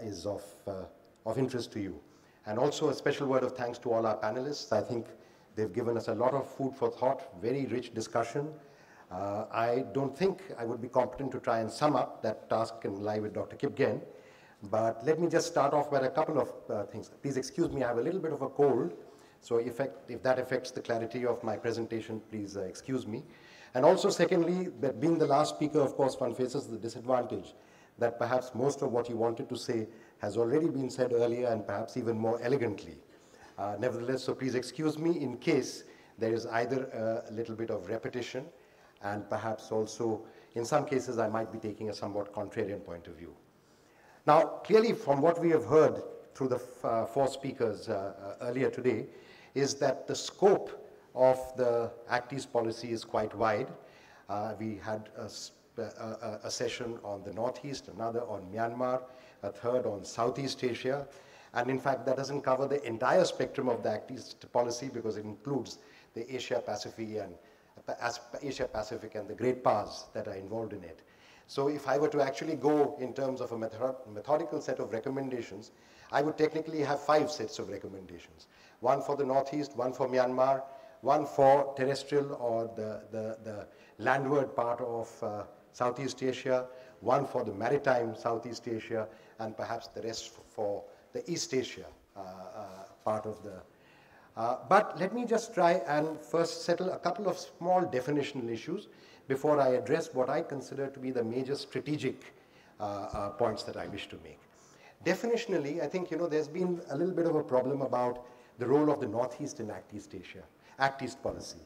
is of interest to you. And also a special word of thanks to all our panelists. I think they've given us a lot of food for thought, very rich discussion. I don't think I would be competent to try and sum up. That task can lie with Dr. Kipgen. But let me just start off with a couple of things. Please excuse me, I have a little bit of a cold, so if that affects the clarity of my presentation, please excuse me. And also secondly, that being the last speaker, of course, one faces the disadvantage that perhaps most of what he wanted to say has already been said earlier and perhaps even more elegantly. Nevertheless, so please excuse me in case there is either a little bit of repetition and perhaps also, in some cases, I might be taking a somewhat contrarian point of view. Now, clearly from what we have heard through the four speakers earlier today is that the scope of the Act East policy is quite wide. We had a session on the Northeast, another on Myanmar, a third on Southeast Asia, and in fact that doesn't cover the entire spectrum of the Act East policy because it includes the Asia-Pacific and the great powers that are involved in it. So if I were to actually go in terms of a methodical set of recommendations, I would technically have 5 sets of recommendations. One for the Northeast, one for Myanmar, one for terrestrial or the landward part of Southeast Asia, one for the maritime Southeast Asia, and perhaps the rest for the East Asia part of the... but let me just try and first settle a couple of small definitional issues before I address what I consider to be the major strategic points that I wish to make. Definitionally, I think, there's been a little bit of a problem about the role of the Northeast in Act East Asia, Act East policy.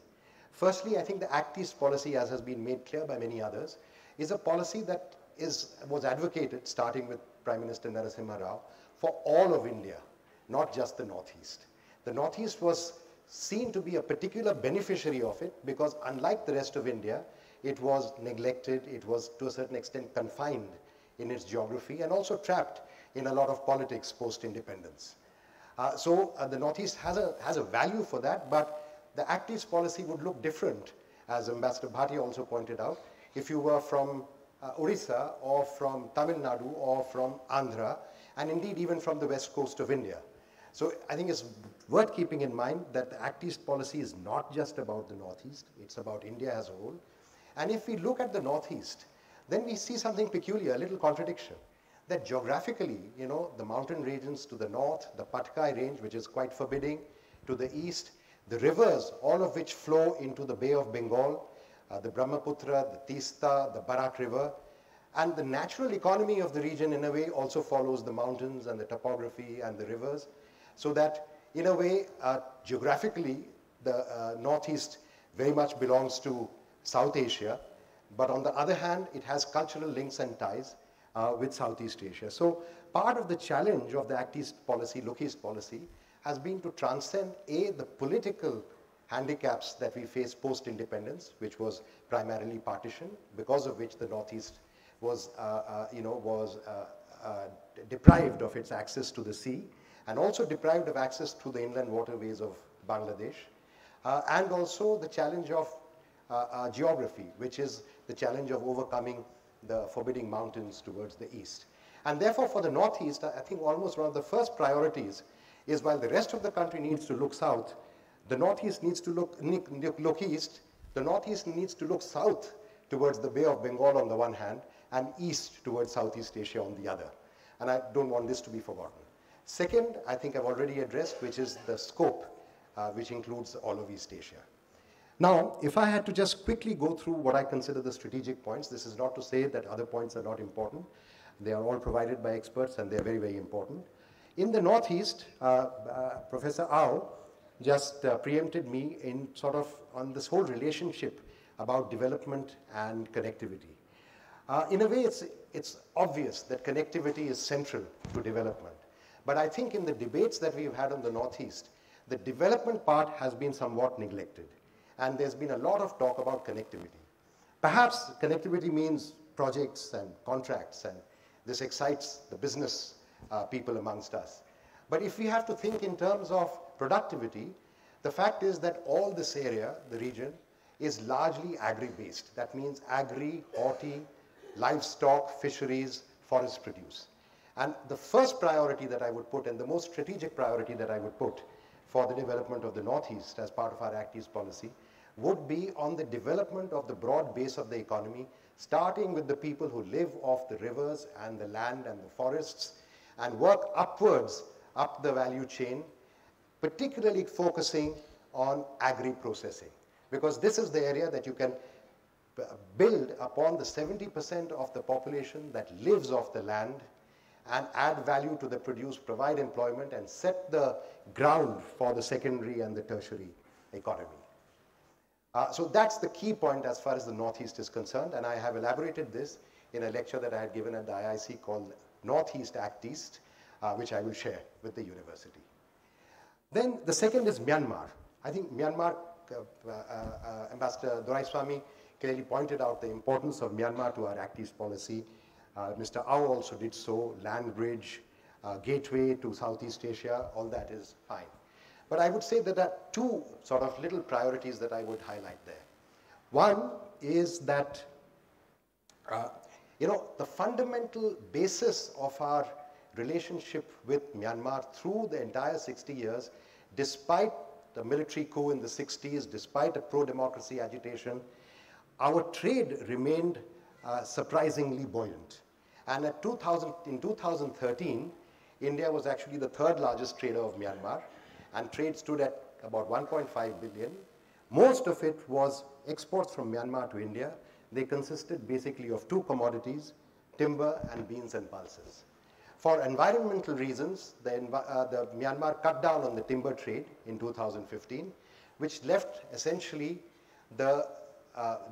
Firstly, I think the Act East policy, as has been made clear by many others, is a policy that was advocated, starting with Prime Minister Narasimha Rao, for all of India, not just the Northeast. The Northeast was seen to be a particular beneficiary of it because unlike the rest of India, it was neglected, it was to a certain extent confined in its geography and also trapped in a lot of politics post-independence. So the Northeast has a value for that, but the Act East policy would look different, as Ambassador Bhati also pointed out, if you were from Orissa or from Tamil Nadu or from Andhra, and indeed even from the west coast of India. So I think it's worth keeping in mind that the Act East policy is not just about the Northeast, it's about India as a whole. And if we look at the Northeast, then we see something peculiar, a little contradiction, that geographically, the mountain regions to the north, the Patkai range, which is quite forbidding, to the east, the rivers, all of which flow into the Bay of Bengal, the Brahmaputra, the Teesta, the Barak River, and the natural economy of the region in a way also follows the mountains and the topography and the rivers, so that in a way, geographically, the Northeast very much belongs to South Asia, but on the other hand, it has cultural links and ties with Southeast Asia. So part of the challenge of the Act East policy, Look East policy, has been to transcend the political handicaps that we face post-independence, which was primarily partition, because of which the Northeast was, deprived of its access to the sea, and also deprived of access to the inland waterways of Bangladesh, and also the challenge of geography, which is the challenge of overcoming the forbidding mountains towards the east. And therefore, for the Northeast, I think almost one of the first priorities is while the rest of the country needs to look south, the Northeast needs to look east The Northeast needs to look south towards the Bay of Bengal on the one hand and east towards Southeast Asia on the other. And I don't want this to be forgotten. Second, I think I've already addressed, which is the scope, which includes all of East Asia. Now, if I had to just quickly go through what I consider the strategic points, this is not to say that other points are not important. They are all provided by experts and they're very, very important. In the Northeast, Professor Ao just preempted me in sort of on this whole relationship about development and connectivity. In a way, it's obvious that connectivity is central to development. But I think in the debates that we've had on the Northeast, the development part has been somewhat neglected. And there's been a lot of talk about connectivity. Perhaps connectivity means projects and contracts, and this excites the business people amongst us. But if we have to think in terms of productivity, the fact is that all this area, the region, is largely agri-based. That means agri, horti, livestock, fisheries, forest produce. And the first priority that I would put, and the most strategic priority that I would put for the development of the Northeast as part of our Act East policy, would be on the development of the broad base of the economy, starting with the people who live off the rivers and the land and the forests, and work upwards up the value chain, particularly focusing on agri-processing. Because this is the area that you can build upon the 70% of the population that lives off the land and add value to the produce, provide employment, and set the ground for the secondary and the tertiary economy. So that's the key point as far as the Northeast is concerned, and I have elaborated this in a lecture that I had given at the IIC called Northeast Act East, which I will share with the university. Then the second is Myanmar. I think Myanmar, Ambassador Doraiswamy clearly pointed out the importance of Myanmar to our Act East policy. Mr. Ao also did so, land bridge, gateway to Southeast Asia, all that is fine. But I would say that there are two sort of little priorities that I would highlight there. One is that, the fundamental basis of our relationship with Myanmar through the entire 60 years, despite the military coup in the 60s, despite a pro-democracy agitation, our trade remained surprisingly buoyant. And in 2013, India was actually the third largest trader of Myanmar, and trade stood at about 1.5 billion. Most of it was exports from Myanmar to India. They consisted basically of two commodities, timber and beans and pulses. For environmental reasons, the Myanmar cut down on the timber trade in 2015, which left essentially the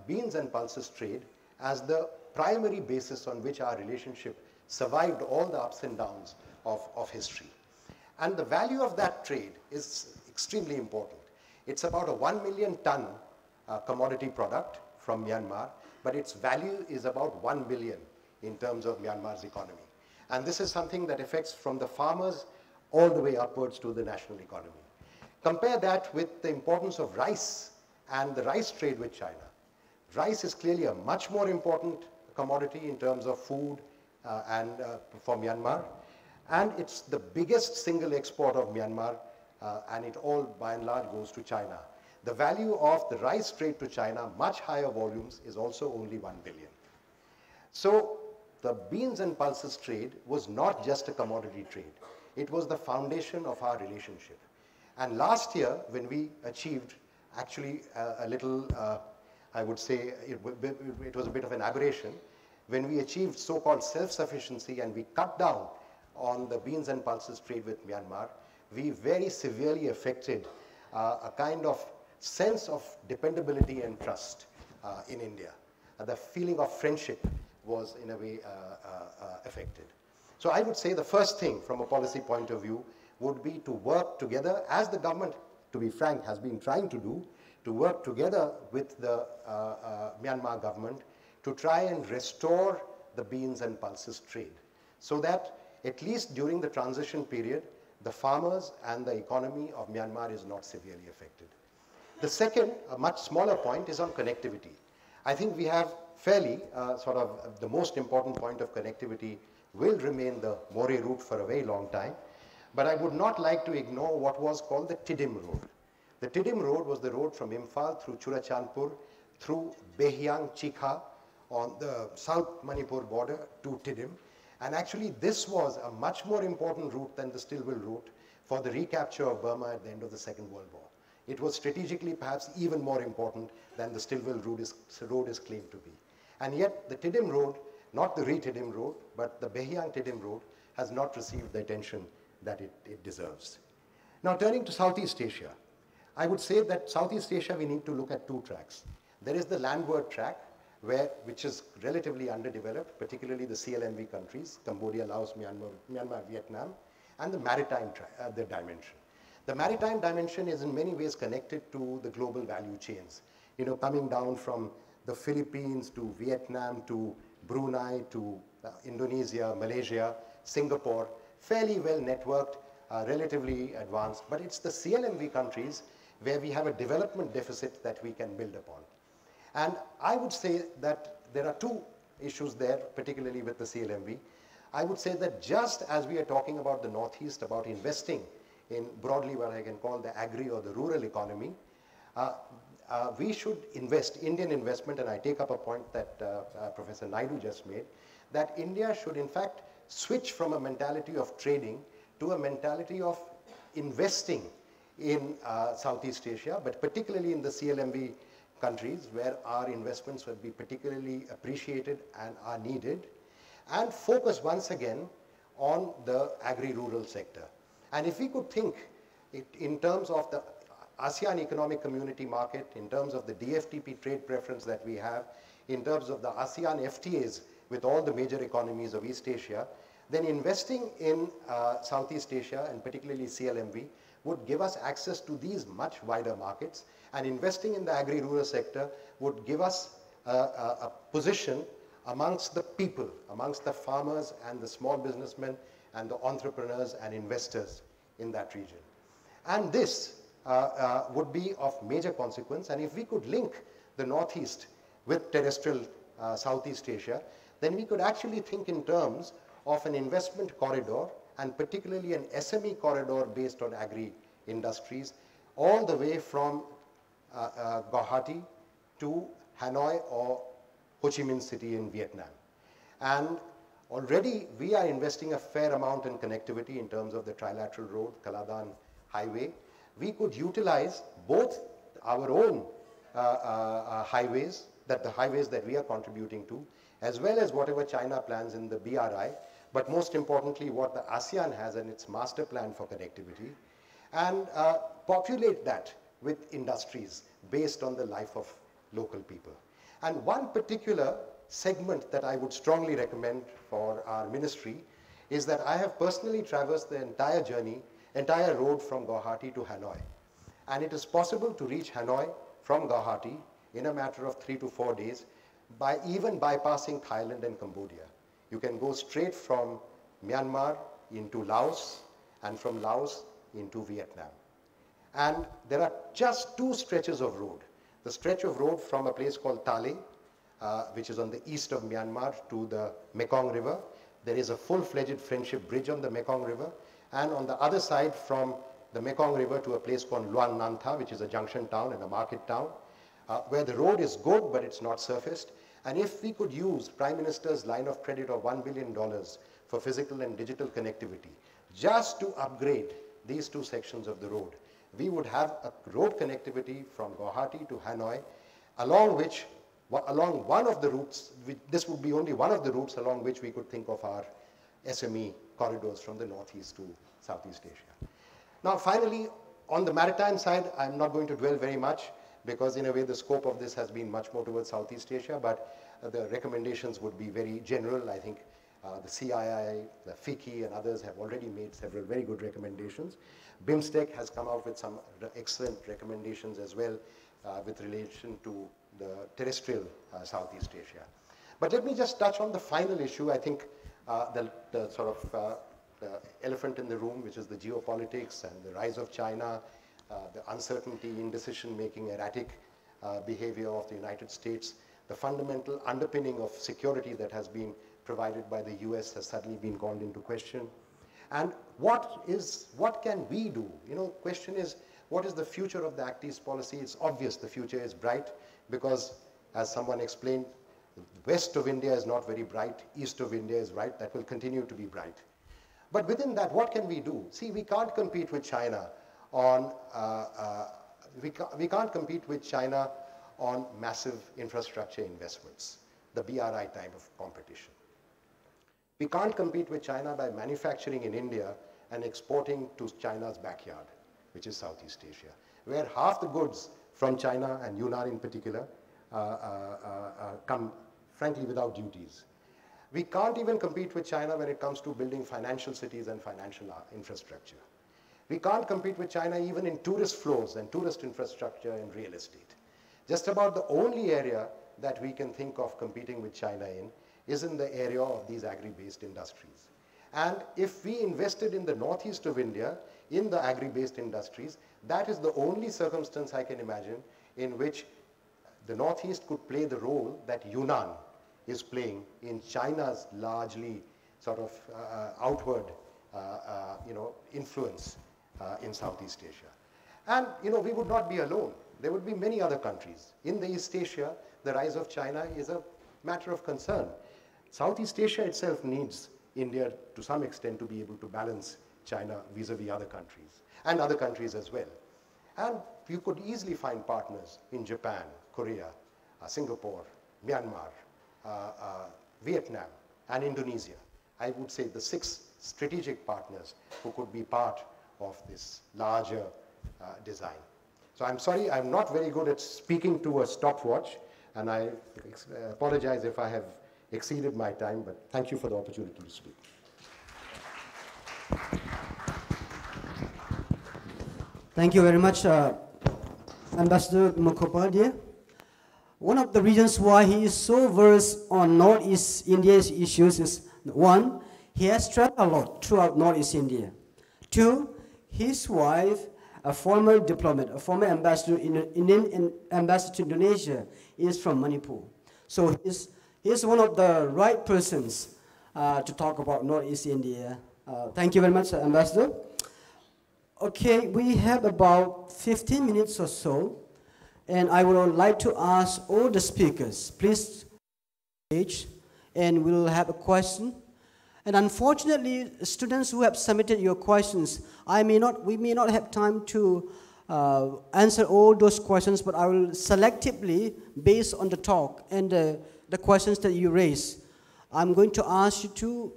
beans and pulses trade as the primary basis on which our relationship survived all the ups and downs of history. And the value of that trade is extremely important. It's about a 1 million ton commodity product from Myanmar, but its value is about 1 billion in terms of Myanmar's economy. And this is something that affects from the farmers all the way upwards to the national economy. Compare that with the importance of rice and the rice trade with China. Rice is clearly a much more important commodity in terms of food and for Myanmar. And it's the biggest single export of Myanmar, and it all by and large goes to China. The value of the rice trade to China, much higher volumes, is also only 1 billion. So the beans and pulses trade was not just a commodity trade. It was the foundation of our relationship. And last year, when we achieved actually a little, I would say, it was a bit of an aberration, when we achieved so-called self-sufficiency and we cut down on the beans and pulses trade with Myanmar, we very severely affected a kind of sense of dependability and trust in India. The feeling of friendship was in a way affected. So I would say the first thing from a policy point of view would be to work together, as the government, to be frank, has been trying to do, to work together with the Myanmar government to try and restore the beans and pulses trade, so that at least during the transition period, the farmers and the economy of Myanmar is not severely affected. The second, a much smaller point, is on connectivity. I think we have fairly sort of the most important point of connectivity will remain the Moreh route for a very long time, but I would not like to ignore what was called the Tidim road. The Tidim road was the road from Imphal through Churachandpur through Behyang Chikha on the South Manipur border to Tidim. And actually, this was a much more important route than the Stilwell route for the recapture of Burma at the end of the Second World War. It was strategically perhaps even more important than the Stilwell road is claimed to be. And yet, the Tidim road, not the Re-Tidim road, but the Behyang-Tidim road, has not received the attention that it deserves. Now, turning to Southeast Asia, I would say that Southeast Asia, we need to look at two tracks. There is the landward track, which is relatively underdeveloped, particularly the CLMV countries, Cambodia, Laos, Myanmar, Vietnam, and the maritime the dimension. The maritime dimension is in many ways connected to the global value chains, coming down from the Philippines to Vietnam to Brunei to Indonesia, Malaysia, Singapore, fairly well networked, relatively advanced, but it's the CLMV countries where we have a development deficit that we can build upon. And I would say that there are two issues there, particularly with the CLMV. I would say that just as we are talking about the Northeast, about investing in broadly what I can call the agri or the rural economy, we should invest, Indian investment, and I take up a point that Professor Naidu just made, that India should in fact switch from a mentality of trading to a mentality of investing in Southeast Asia, but particularly in the CLMV countries where our investments would be particularly appreciated and are needed, and focus once again on the agri-rural sector. And if we could think in terms of the ASEAN Economic Community market, in terms of the DFTP trade preference that we have, in terms of the ASEAN FTAs with all the major economies of East Asia, then investing in Southeast Asia and particularly CLMV would give us access to these much wider markets, and investing in the agri-rural sector would give us a position amongst the people, amongst the farmers and the small businessmen and the entrepreneurs and investors in that region. And this would be of major consequence, and if we could link the Northeast with terrestrial Southeast Asia, then we could actually think in terms of an investment corridor, and particularly an SME corridor based on agri-industries, all the way from Guwahati to Hanoi or Ho Chi Minh City in Vietnam. And already we are investing a fair amount in connectivity in terms of the trilateral road, Caledon Highway. We could utilize both our own highways, the highways that we are contributing to, as well as whatever China plans in the BRI, but most importantly what the ASEAN has in its master plan for connectivity, and populate that with industries based on the life of local people. And one particular segment that I would strongly recommend for our ministry is that I have personally traversed the entire journey, entire road from Guwahati to Hanoi. And it is possible to reach Hanoi from Guwahati in a matter of 3 to 4 days by even bypassing Thailand and Cambodia. You can go straight from Myanmar into Laos and from Laos into Vietnam. And there are just two stretches of road. The stretch of road from a place called Tale, which is on the east of Myanmar, to the Mekong River. There is a full-fledged friendship bridge on the Mekong River. And on the other side from the Mekong River to a place called Luang Nantha, which is a junction town and a market town, where the road is good, but it's not surfaced. And if we could use Prime Minister's line of credit of $1 billion for physical and digital connectivity, just to upgrade these two sections of the road, we would have a road connectivity from Guwahati to Hanoi, along one of the routes, this would be only one of the routes along which we could think of our SME corridors from the Northeast to Southeast Asia. Now finally, on the maritime side, I'm not going to dwell very much because in a way the scope of this has been much more towards Southeast Asia, but the recommendations would be very general. I think the CII, the FICI and others have already made several very good recommendations. BIMSTEC has come out with some excellent recommendations as well with relation to the terrestrial Southeast Asia. But let me just touch on the final issue. I think the sort of the elephant in the room, which is the geopolitics and the rise of China, the uncertainty, indecision-making, erratic behavior of the United States, the fundamental underpinning of security that has been provided by the US has suddenly been called into question. And what can we do? Question is, what is the future of the Act East policy? It's obvious the future is bright because as someone explained, west of India is not very bright, east of India is bright, that will continue to be bright. But within that, what can we do? See, we can't compete with China on, we can't compete with China on massive infrastructure investments, the BRI type of competition. We can't compete with China by manufacturing in India and exporting to China's backyard, which is Southeast Asia, where half the goods from China and Yunnan in particular come, frankly, without duties. We can't even compete with China when it comes to building financial cities and financial infrastructure. We can't compete with China even in tourist flows and tourist infrastructure and real estate. Just about the only area that we can think of competing with China in is in the area of these agri-based industries. And if we invested in the northeast of India, in the agri-based industries, that is the only circumstance I can imagine in which the northeast could play the role that Yunnan is playing in China's largely sort of outward influence in Southeast Asia. And we would not be alone. There would be many other countries. In the East Asia, the rise of China is a matter of concern. Southeast Asia itself needs India to some extent to be able to balance China vis-a-vis other countries, and other countries as well. And you could easily find partners in Japan, Korea, Singapore, Myanmar, Vietnam, and Indonesia. I would say the 6 strategic partners who could be part of this larger design. So I'm sorry, I'm not very good at speaking to a stopwatch, and I apologize if I have exceeded my time, but thank you for the opportunity to speak. Thank you very much, Ambassador Mukhopadhyay. One of the reasons why he is so versed on Northeast India's issues is, 1, he has traveled a lot throughout Northeast India. 2, his wife, a former diplomat, a former ambassador ambassador to Indonesia, is from Manipur. So he's one of the right persons to talk about Northeast India. Thank you very much, Ambassador. Okay, we have about 15 minutes or so, and I would like to ask all the speakers, please stage, and we'll have a question. And unfortunately, students who have submitted your questions, we may not have time to answer all those questions, but I will selectively, based on the talk and the questions that you raise, I'm going to ask you to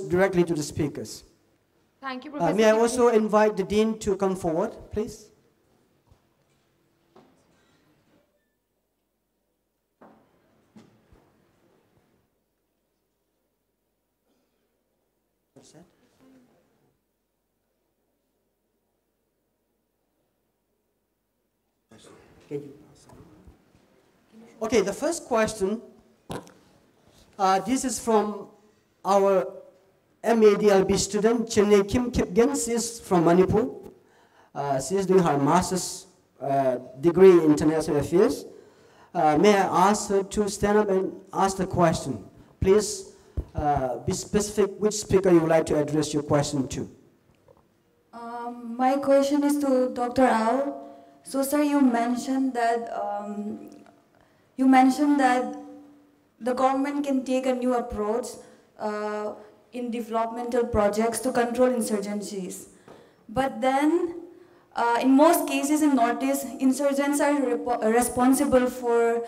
directly to the speakers. Thank you, Professor. May I also invite the Dean to come forward, please? Okay, the first question, this is from our MADLB student, Chinne Kim Kipgen. She is from Manipur. She is doing her master's degree in international affairs. May I ask her to stand up and ask the question? Please be specific which speaker you would like to address your question to. My question is to Dr. Al. So, sir, you mentioned that the government can take a new approach in developmental projects to control insurgencies. But then, in most cases in Northeast, insurgents are responsible for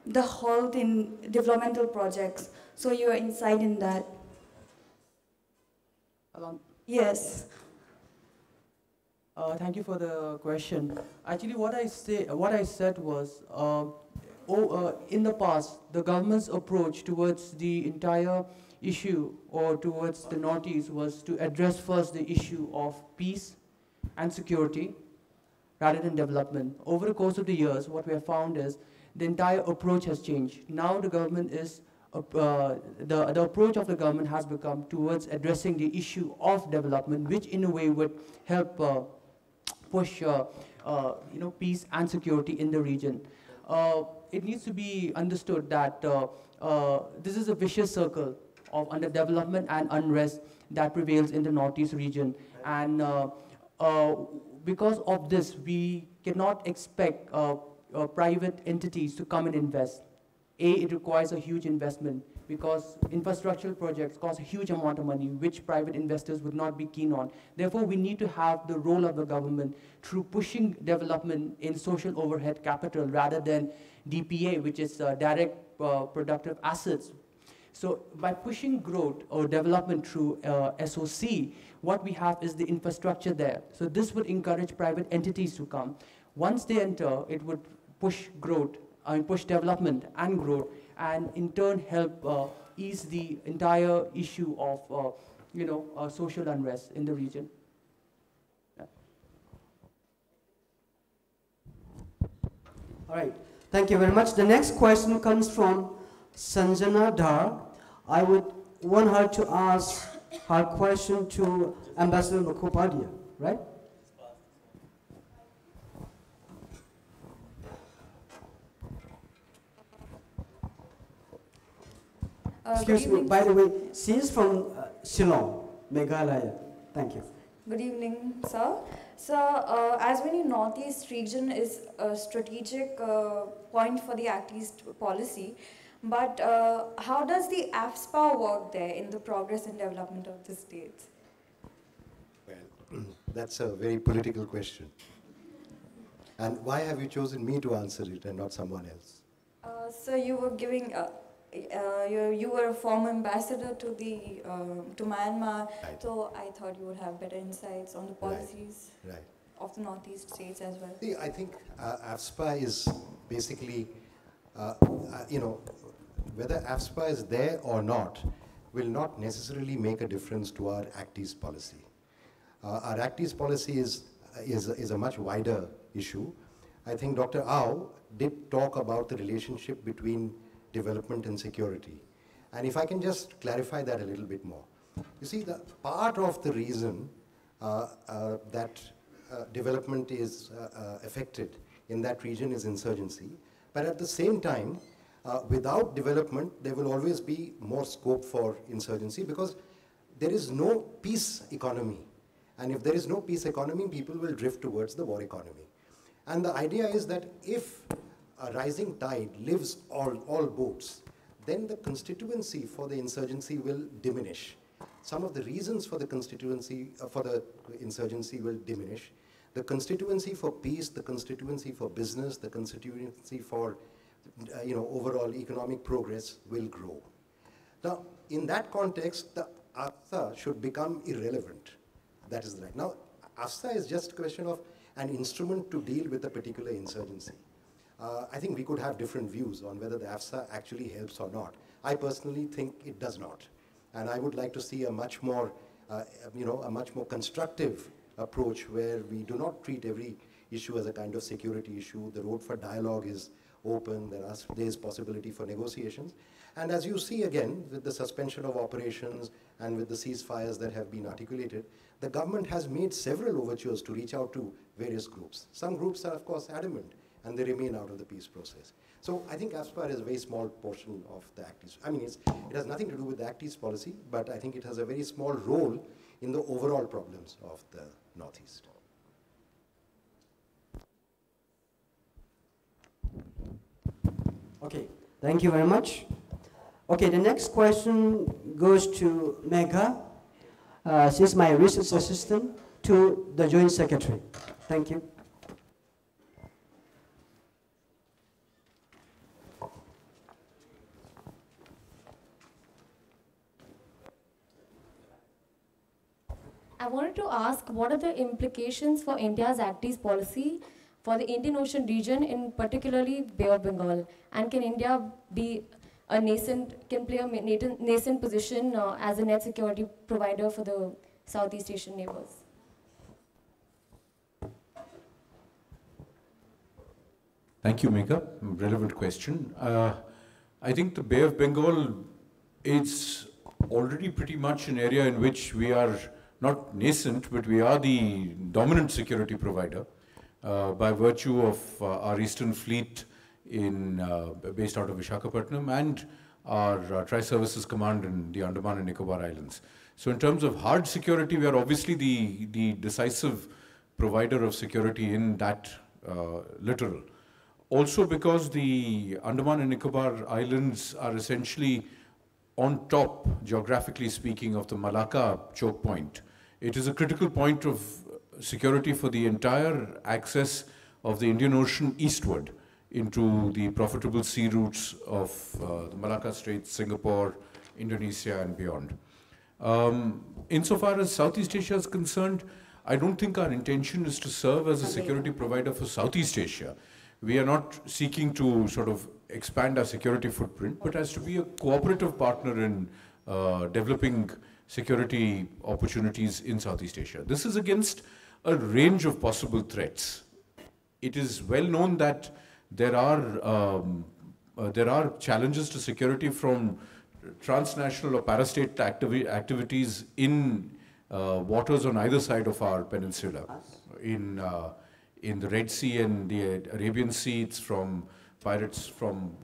the halt in developmental projects. So, your insight in that? Yes. Thank you for the question. Actually, what I said was, in the past, the government's approach towards the entire issue or towards the Northeast was to address first the issue of peace and security rather than development. Over the course of the years, what we have found is the entire approach has changed. Now the government is, the approach of the government has become towards addressing the issue of development, which in a way would help push peace and security in the region. It needs to be understood that this is a vicious circle of underdevelopment and unrest that prevails in the Northeast region. And because of this, we cannot expect private entities to come and invest. It requires a huge investment because infrastructural projects cost a huge amount of money, which private investors would not be keen on. Therefore, we need to have the role of the government through pushing development in social overhead capital rather than DPA, which is direct productive assets. So by pushing growth or development through SOC, what we have is the infrastructure there. So this would encourage private entities to come. Once they enter, it would push growth, push development and growth, and in turn help ease the entire issue of social unrest in the region. Yeah. All right, thank you very much. The next question comes from Sanjana Dhar. I would want her to ask her question to Ambassador Mukhopadhyay, right? Excuse me, by the way, she is from Shillong, Meghalaya. Thank you. Good evening, sir. So, as we know, Northeast region is a strategic point for the Act East policy, but how does the AFSPA work there in the progress and development of the states? Well, that's a very political question. And why have you chosen me to answer it and not someone else? So you were giving, you were a former ambassador to the to Myanmar, right. So I thought you would have better insights on the policies right. Of the Northeast states as well. See, I think AFSPA is basically, whether AFSPA is there or not will not necessarily make a difference to our Act East policy. Our Act East policy is a much wider issue. I think Dr. Au did talk about the relationship between development and security. And if I can just clarify that a little bit more. You see, the part of the reason that development is affected in that region is insurgency. But at the same time, without development, there will always be more scope for insurgency because there is no peace economy. And if there is no peace economy, people will drift towards the war economy. And the idea is that if a rising tide lifts all boats, then the constituency for the insurgency will diminish. Some of the reasons for the constituency, for the insurgency will diminish. The constituency for peace, the constituency for business, the constituency for overall economic progress will grow. Now, in that context, the AFSA should become irrelevant. That is right. Now, AFSA is just a question of an instrument to deal with a particular insurgency. I think we could have different views on whether the AFSA actually helps or not. I personally think it does not. And I would like to see a much more, a much more constructive approach where we do not treat every issue as a kind of security issue. The road for dialogue is open. There is possibility for negotiations. And as you see again, with the suspension of operations and with the ceasefires that have been articulated, the government has made several overtures to reach out to various groups. Some groups are, of course, adamant, and they remain out of the peace process. So I think AFSPA is a very small portion of the Act East. I mean, it has nothing to do with the Act East policy, but I think it has a very small role in the overall problems of the Northeast. Okay, thank you very much. Okay, the next question goes to Megha. She's my research assistant to the Joint Secretary. Thank you. I wanted to ask, what are the implications for India's Act East policy for the Indian Ocean region, in particularly Bay of Bengal? And can India be a can play a nascent position as a net security provider for the Southeast Asian neighbors? Thank you, Megha. Relevant question. I think the Bay of Bengal is already pretty much an area in which we are not nascent, but we are the dominant security provider by virtue of our Eastern Fleet based out of Visakhapatnam and our Tri-Services Command in the Andaman and Nicobar Islands. So in terms of hard security, we are obviously the decisive provider of security in that littoral. Also because the Andaman and Nicobar Islands are essentially on top, geographically speaking, of the Malacca choke point. It is a critical point of security for the entire access of the Indian Ocean eastward into the profitable sea routes of the Malacca Straits, Singapore, Indonesia, and beyond. Insofar as Southeast Asia is concerned, I don't think our intention is to serve as a security provider for Southeast Asia. We are not seeking to sort of expand our security footprint, but as to be a cooperative partner in developing security opportunities in Southeast Asia. This is against a range of possible threats. It is well known that there are challenges to security from transnational or parastate activities in waters on either side of our peninsula. In the Red Sea and the Arabian Sea, it's from pirates from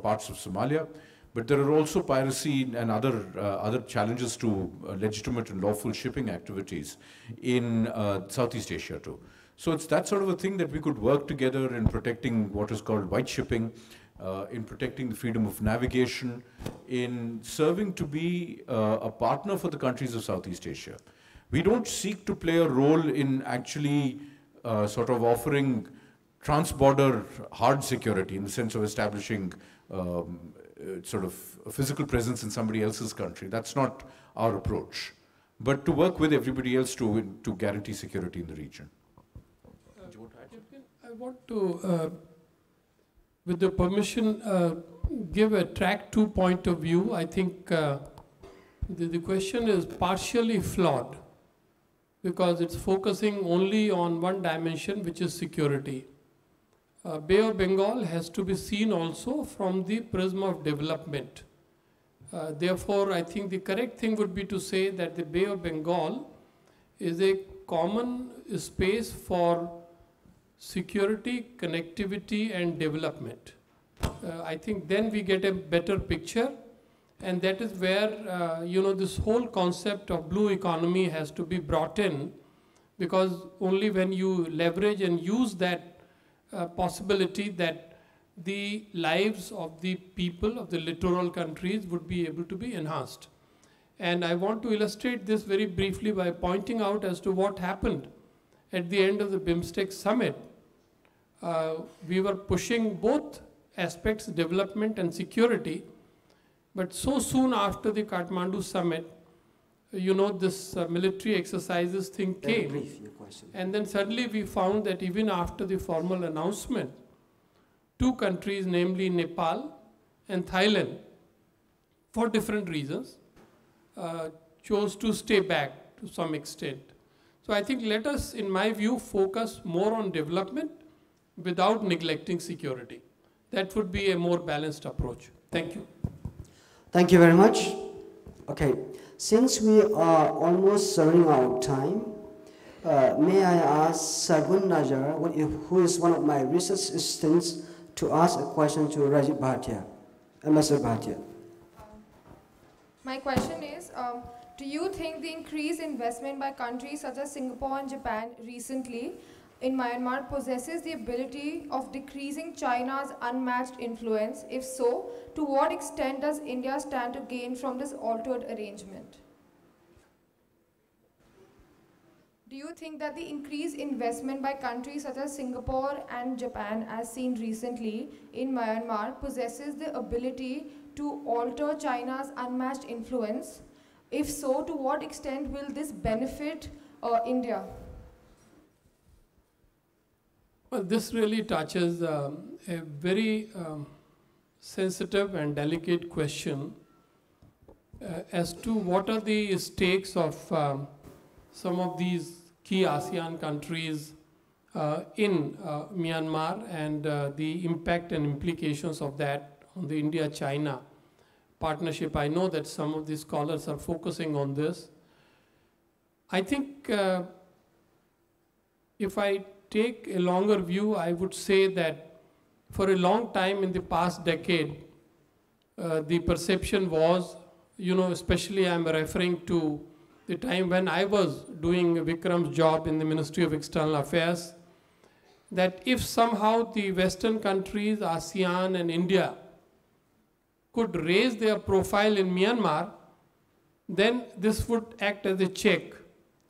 parts of Somalia. But there are also piracy and other challenges to legitimate and lawful shipping activities in Southeast Asia too. So it's that sort of a thing that we could work together in protecting what is called white shipping, in protecting the freedom of navigation, in serving to be a partner for the countries of Southeast Asia. We don't seek to play a role in actually sort of offering trans-border hard security in the sense of establishing sort of a physical presence in somebody else's country. That's not our approach. But to work with everybody else to guarantee security in the region. I want to, with the permission, give a track 2 point of view. I think the question is partially flawed because it's focusing only on one dimension, which is security. Bay of Bengal has to be seen also from the prism of development. Therefore, I think the correct thing would be to say that the Bay of Bengal is a common space for security, connectivity, and development. I think then we get a better picture, and that is where this whole concept of blue economy has to be brought in, because only when you leverage and use that possibility that the lives of the people of the littoral countries would be able to be enhanced. And I want to illustrate this very briefly by pointing out as to what happened at the end of the BIMSTEC summit. We were pushing both aspects, development and security, but so soon after the Kathmandu summit, this military exercises thing came. Brief, your question. And then suddenly we found that even after the formal announcement, 2 countries, namely Nepal and Thailand, for different reasons, chose to stay back to some extent. So I think let us, in my view, focus more on development without neglecting security. That would be a more balanced approach. Thank you. Thank you very much. Okay, since we are almost running out of time, may I ask Sargun Najar, who is one of my research assistants, to ask a question to Reza Barati, Ambassador Barati. My question is, do you think the increased investment by countries such as Singapore and Japan recently in Myanmar possesses the ability of decreasing China's unmatched influence? If so, to what extent does India stand to gain from this altered arrangement? Do you think that the increased investment by countries such as Singapore and Japan, as seen recently in Myanmar, possesses the ability to alter China's unmatched influence? If so, to what extent will this benefit India? Well, this really touches a very sensitive and delicate question as to what are the stakes of some of these key ASEAN countries in Myanmar and the impact and implications of that on the India-China partnership. I know that some of the scholars are focusing on this. I think if I take a longer view, I would say that for a long time in the past decade, the perception was, especially I'm referring to the time when I was doing Vikram's job in the Ministry of External Affairs, that if somehow the Western countries, ASEAN and India, could raise their profile in Myanmar, then this would act as a check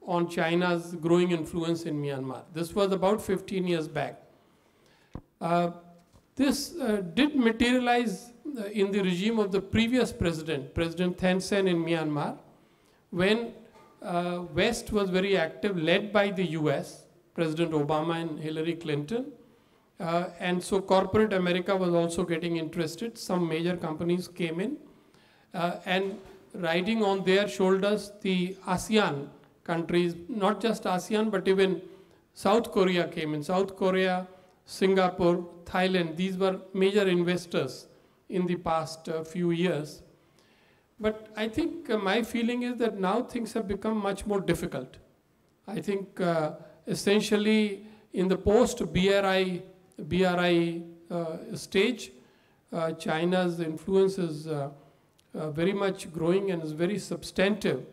on China's growing influence in Myanmar. This was about 15 years back. This did materialize in the regime of the previous president, President Thein Sein in Myanmar, when West was very active, led by the US, President Obama and Hillary Clinton. And so corporate America was also getting interested. Some major companies came in. And riding on their shoulders, the ASEAN countries, not just ASEAN, but even South Korea came in. South Korea, Singapore, Thailand, these were major investors in the past few years. But I think my feeling is that now things have become much more difficult. I think essentially in the post-BRI stage, China's influence is very much growing and is very substantive.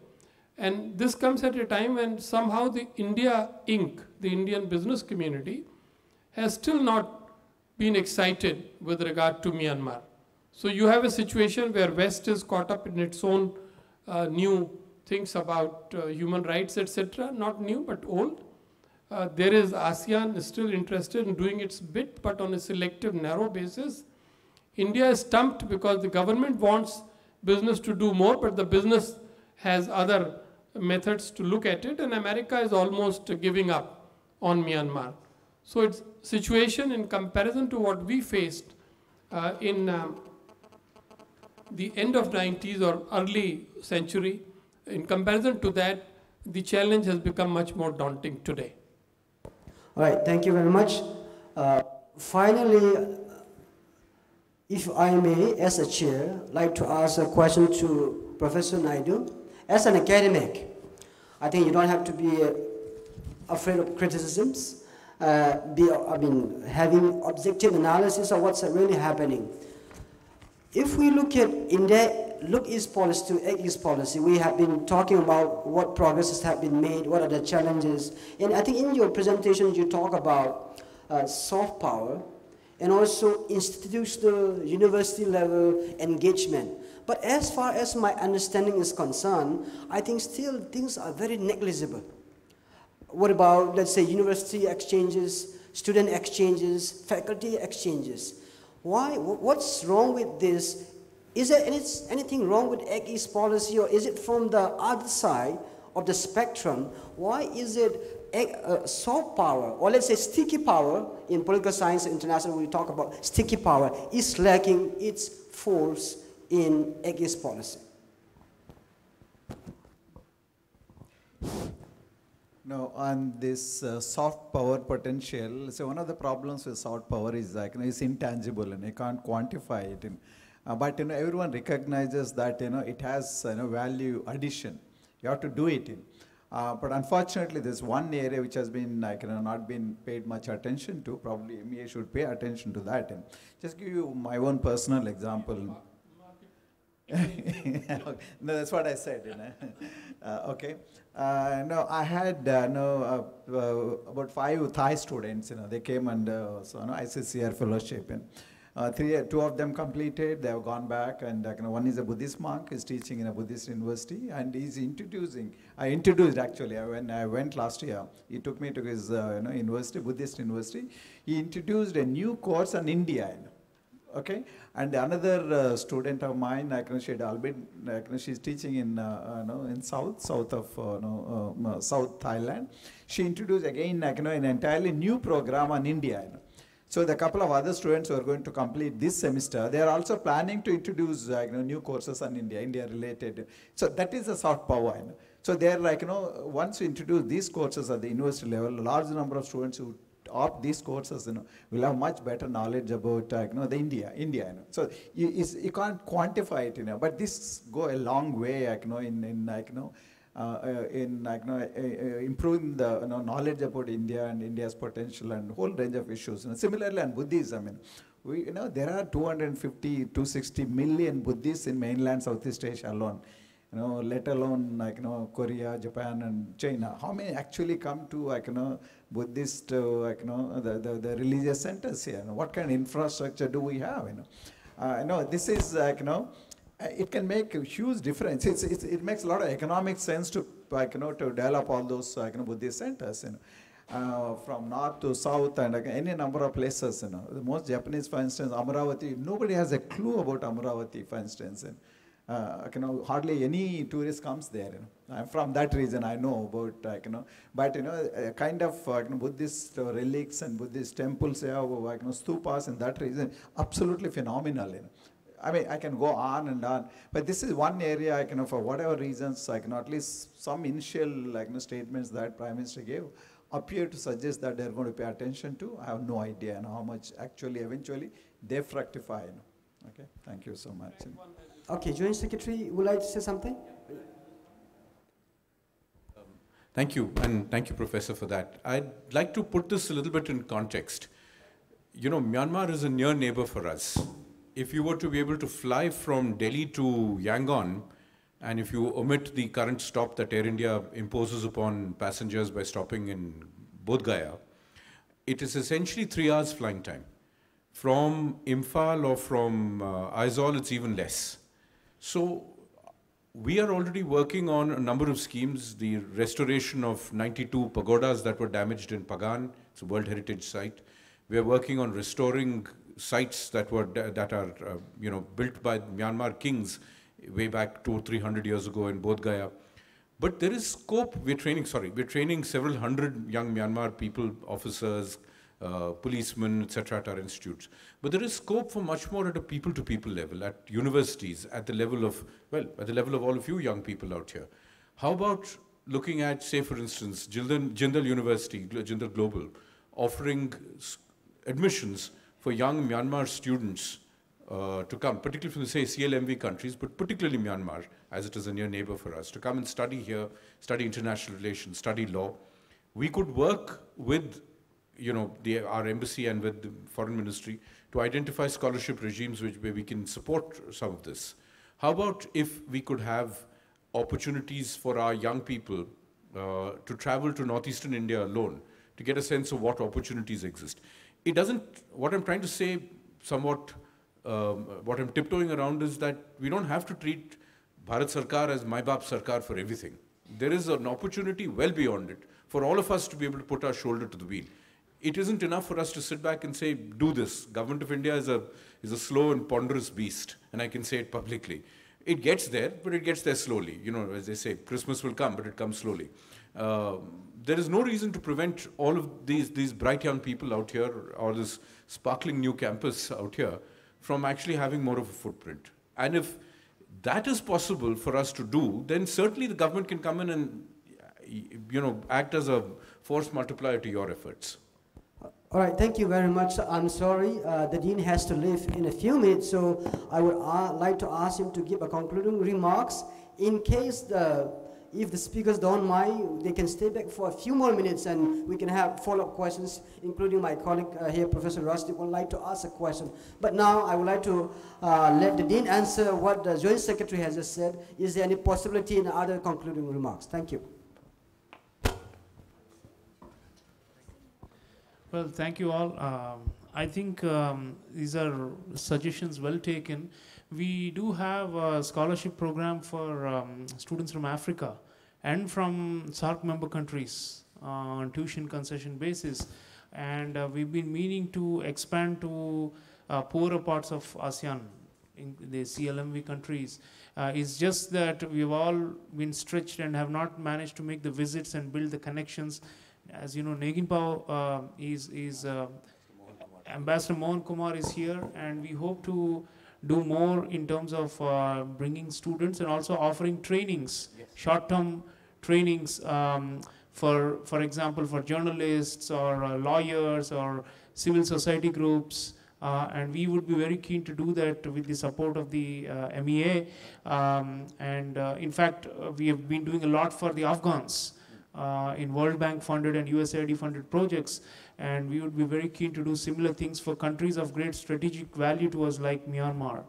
And this comes at a time when somehow the India Inc., the Indian business community, has still not been excited with regard to Myanmar. So you have a situation where West is caught up in its own new things about human rights, etc. Not new, but old. There is ASEAN is still interested in doing its bit, but on a selective, narrow basis. India is stumped because the government wants business to do more, but the business has other methods to look at it, and America is almost giving up on Myanmar. So its situation in comparison to what we faced in the end of 90s or early century, in comparison to that, the challenge has become much more daunting today. All right, thank you very much. Finally, if I may, as a chair, like to ask a question to Professor Naidu. As an academic, I think you don't have to be afraid of criticisms, having objective analysis of what's really happening. If we look at Look East policy to Act East policy, we have been talking about what progresses have been made, what are the challenges. And I think in your presentation you talk about soft power and also institutional, university level engagement. But as far as my understanding is concerned, I think still things are very negligible. What about, let's say, university exchanges, student exchanges, faculty exchanges? Why? What's wrong with this? Is there anything wrong with Act East policy, or is it from the other side of the spectrum? Why is it soft power, or let's say sticky power, in political science international we talk about sticky power, is lacking its force in Act East policy? No, on this soft power potential, so one of the problems with soft power is like, it's intangible and you can't quantify it. But everyone recognizes that it has value addition. You have to do it. But unfortunately, there's one area which has been not been paid much attention to. Probably MEA should pay attention to that. Just give you my own personal example. No, that's what I said. Okay. No, I had about 5 Thai students. They came under ICCR fellowship. Two of them completed, they have gone back, and one is a Buddhist monk, is teaching in a Buddhist university, and he's I introduced actually, when I went last year, he took me to his university, Buddhist university. He introduced a new course on India, okay? And another student of mine, she's teaching in south of South Thailand. She introduced again an entirely new program on India. So the couple of other students who are going to complete this semester, they are also planning to introduce new courses on India related. So that is a soft power. So they are once you introduce these courses at the university level, a large number of students who opt these courses will have much better knowledge about the India. So you can't quantify it, but this go a long way improving the knowledge about India and India's potential and whole range of issues. Similarly, on Buddhism, there are 250, 260 million Buddhists in mainland Southeast Asia alone. let alone Korea, Japan, and China. How many actually come to Buddhist, the religious centers here? What kind of infrastructure do we have? This is it can make a huge difference. It makes a lot of economic sense to to develop all those Buddhist centers. From north to south and any number of places. The most Japanese, for instance, Amaravati. Nobody has a clue about Amaravati, for instance. Hardly any tourist comes there. I'm from that region. I know about but a kind of Buddhist relics and Buddhist temples, stupas in that region, absolutely phenomenal. I mean, I can go on and on, but this is one area for whatever reasons, at least some initial statements that Prime Minister gave appear to suggest that they're going to pay attention to. I have no idea how much actually eventually they fructify. Okay, thank you so much. Okay, Joint Secretary, would like to say something? Thank you, and thank you, Professor, for that. I'd like to put this a little bit in context. Myanmar is a near neighbor for us. If you were to be able to fly from Delhi to Yangon, and if you omit the current stop that Air India imposes upon passengers by stopping in Bodh Gaya, it is essentially 3 hours flying time. From Imphal or from Aizawl, it's even less. So we are already working on a number of schemes, the restoration of 92 pagodas that were damaged in Pagan. It's a World Heritage Site. We are working on restoring sites that are built by Myanmar kings way back 200 or 300 years ago in Bodh Gaya. But there is scope. We're training several hundred young Myanmar people, officers, policemen, etc. at our institutes. But there is scope for much more at a people-to-people level, at universities, at the level of all of you young people out here. How about looking at, say, for instance, Jindal University, Jindal Global, offering admissions for young Myanmar students to come, particularly from the, say, CLMV countries, but particularly Myanmar, as it is a near neighbor for us, to come and study here, study international relations, study law. We could work with our embassy and with the foreign ministry to identify scholarship regimes where we can support some of this. How about if we could have opportunities for our young people to travel to northeastern India alone to get a sense of what opportunities exist? It doesn't, what I'm trying to say somewhat, what I'm tiptoeing around is that we don't have to treat Bharat Sarkar as Mai Baap Sarkar for everything. There is an opportunity well beyond it for all of us to be able to put our shoulder to the wheel. It isn't enough for us to sit back and say, do this. Government of India is a slow and ponderous beast, and I can say it publicly. It gets there, but it gets there slowly. As they say, Christmas will come, but it comes slowly. There is no reason to prevent all of these bright young people out here, or this sparkling new campus out here, from actually having more of a footprint. And if that is possible for us to do, then certainly the government can come in and act as a force multiplier to your efforts. All right, thank you very much. I'm sorry, the Dean has to leave in a few minutes, so I would like to ask him to give a concluding remarks. In case if the speakers don't mind, they can stay back for a few more minutes and we can have follow-up questions, including my colleague here, Professor Rusty, would like to ask a question. But now I would like to let the Dean answer what the Joint Secretary has just said. Is there any possibility in other concluding remarks? Thank you. Well, thank you all. I think these are suggestions well taken. We do have a scholarship program for students from Africa and from SAARC member countries on tuition concession basis. And we've been meaning to expand to poorer parts of ASEAN, in the CLMV countries. It's just that we've all been stretched and have not managed to make the visits and build the connections. As you know, Neginpao Ambassador Mohan Kumar is here, and we hope to do more in terms of bringing students and also offering trainings, short-term trainings for example, for journalists or lawyers or civil society groups. And we would be very keen to do that with the support of the MEA. In fact, we have been doing a lot for the Afghans in World Bank funded and USAID funded projects, and we would be very keen to do similar things for countries of great strategic value to us like Myanmar.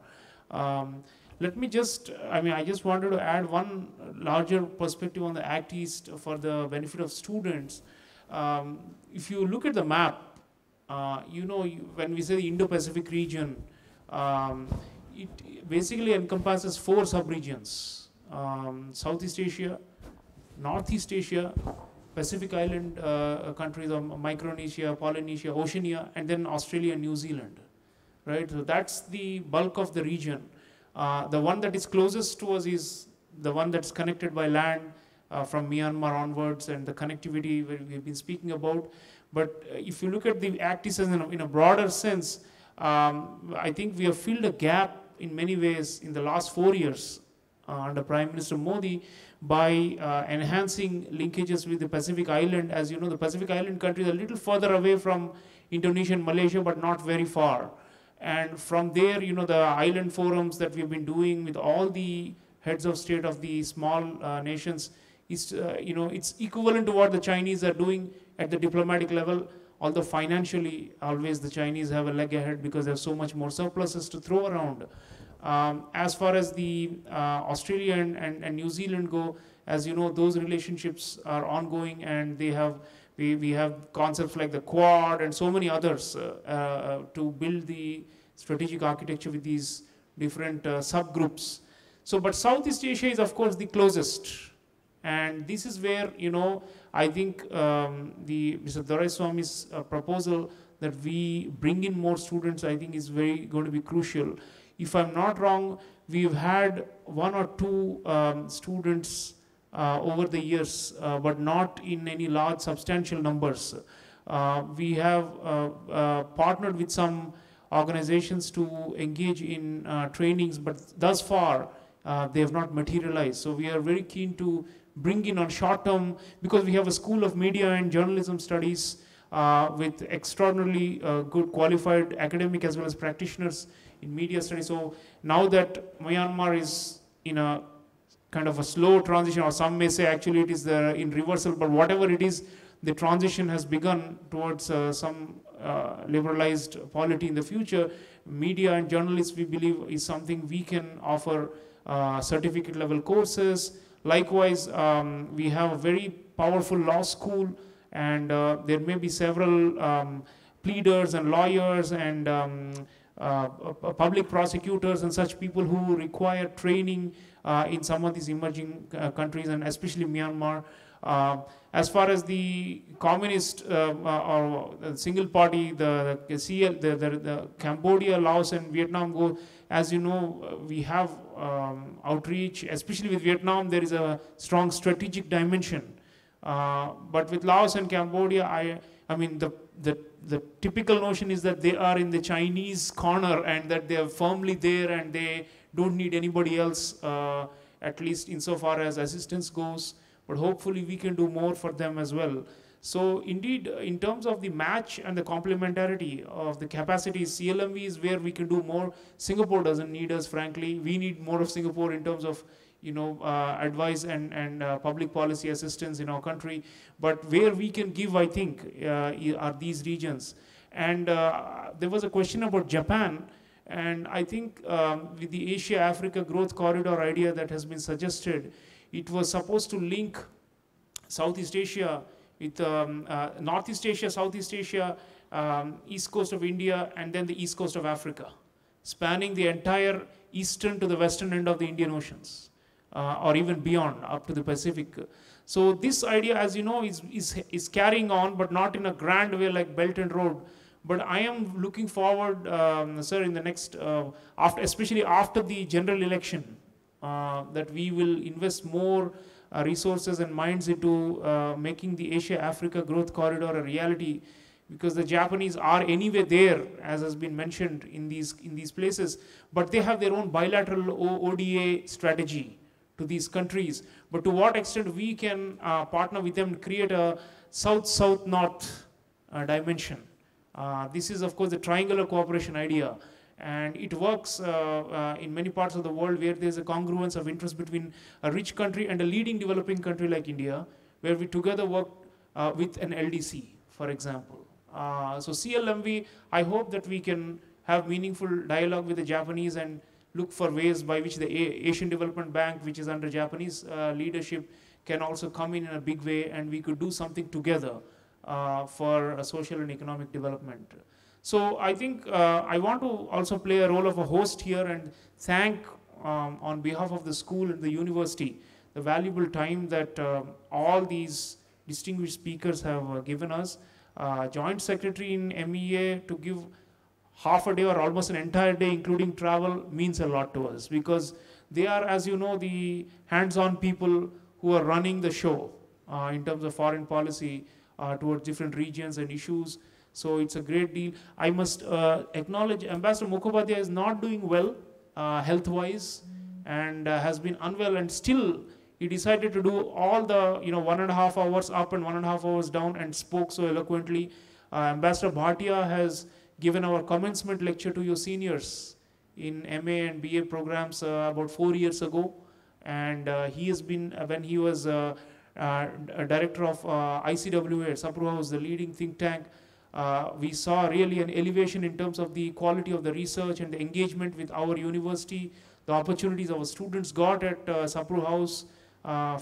Let me just, I just wanted to add one larger perspective on the Act East for the benefit of students. If you look at the map, when we say the Indo-Pacific region, it basically encompasses 4 sub-regions: Southeast Asia, Northeast Asia, Pacific Island countries of Micronesia, Polynesia, Oceania, and then Australia and New Zealand, right? So that's the bulk of the region. The one that is closest to us is the one that's connected by land from Myanmar onwards, and the connectivity we've been speaking about. But if you look at the Act East in a broader sense, I think we have filled a gap in many ways in the last 4 years under Prime Minister Modi by enhancing linkages with the Pacific Island. As you know, the Pacific Island countries are a little further away from Indonesia and Malaysia, but not very far. And from there, the island forums that we've been doing with all the heads of state of the small nations, is, it's equivalent to what the Chinese are doing at the diplomatic level, although financially, always the Chinese have a leg ahead because they have so much more surpluses to throw around. As far as the Australia and New Zealand go, as you know, those relationships are ongoing, and they have we have concepts like the Quad and so many others to build the strategic architecture with these different subgroups. So, but Southeast Asia is of course the closest, and this is where I think Mr. Doraiswamy's proposal that we bring in more students, I think is going to be crucial. If I'm not wrong, we've had 1 or 2 students over the years, but not in any large substantial numbers. We have partnered with some organizations to engage in trainings, but thus far they have not materialized. So we are very keen to bring in on short term, because we have a School of Media and Journalism Studies with extraordinarily good qualified academic as well as practitioners in media studies. So now that Myanmar is in a kind of a slow transition, or some may say actually it is in reversal, but whatever it is, the transition has begun towards some liberalized polity in the future. Media and journalists, we believe, is something we can offer certificate level courses. Likewise, we have a very powerful law school, and there may be several pleaders and lawyers and public prosecutors and such people who require training in some of these emerging countries, and especially Myanmar. As far as the communist or single party, the Cambodia, Laos and Vietnam go, as you know, we have outreach, especially with Vietnam. There is a strong strategic dimension. But with Laos and Cambodia, I mean, the typical notion is that they are in the Chinese corner and that they are firmly there and they don't need anybody else, at least insofar as assistance goes. But hopefully we can do more for them as well. So indeed, in terms of the match and the complementarity of the capacities, CLMV is where we can do more. Singapore doesn't need us, frankly. We need more of Singapore in terms of advice and public policy assistance in our country. But where we can give, I think, are these regions. And there was a question about Japan. And I think with the Asia-Africa growth corridor idea that has been suggested, it was supposed to link Southeast Asia with Northeast Asia, Southeast Asia, east coast of India, and then the east coast of Africa, spanning the entire eastern to the western end of the Indian Oceans, or even beyond, up to the Pacific. So this idea, as you know, is carrying on, but not in a grand way like Belt and Road. But I am looking forward, sir, in the next, especially after the general election, that we will invest more resources and minds into making the Asia-Africa growth corridor a reality, because the Japanese are anyway there, as has been mentioned in these places, but they have their own bilateral ODA strategy to these countries. But to what extent we can partner with them to create a South-South-North dimension. This is, of course, the triangular cooperation idea. And it works in many parts of the world where there's a congruence of interest between a rich country and a leading developing country like India, where we together work with an LDC, for example. So CLMV, I hope that we can have meaningful dialogue with the Japanese and look for ways by which the Asian Development Bank, which is under Japanese leadership, can also come in a big way, and we could do something together for social and economic development. So I think I want to also play a role of a host here and thank on behalf of the school and the university the valuable time that all these distinguished speakers have given us. Joint Secretary in MEA to give half a day or almost an entire day including travel means a lot to us, because they are, as you know, the hands-on people who are running the show in terms of foreign policy towards different regions and issues. So it's a great deal. I must acknowledge Ambassador Mukhopadhyay is not doing well health-wise and has been unwell, and still he decided to do all the 1.5 hours up and 1.5 hours down and spoke so eloquently. Ambassador Bhatia has given our commencement lecture to your seniors in MA and BA programs about 4 years ago, and he has been, when he was a director of ICWA, Sapru House, the leading think tank, we saw really an elevation in terms of the quality of the research and the engagement with our university, the opportunities our students got at Sapru House,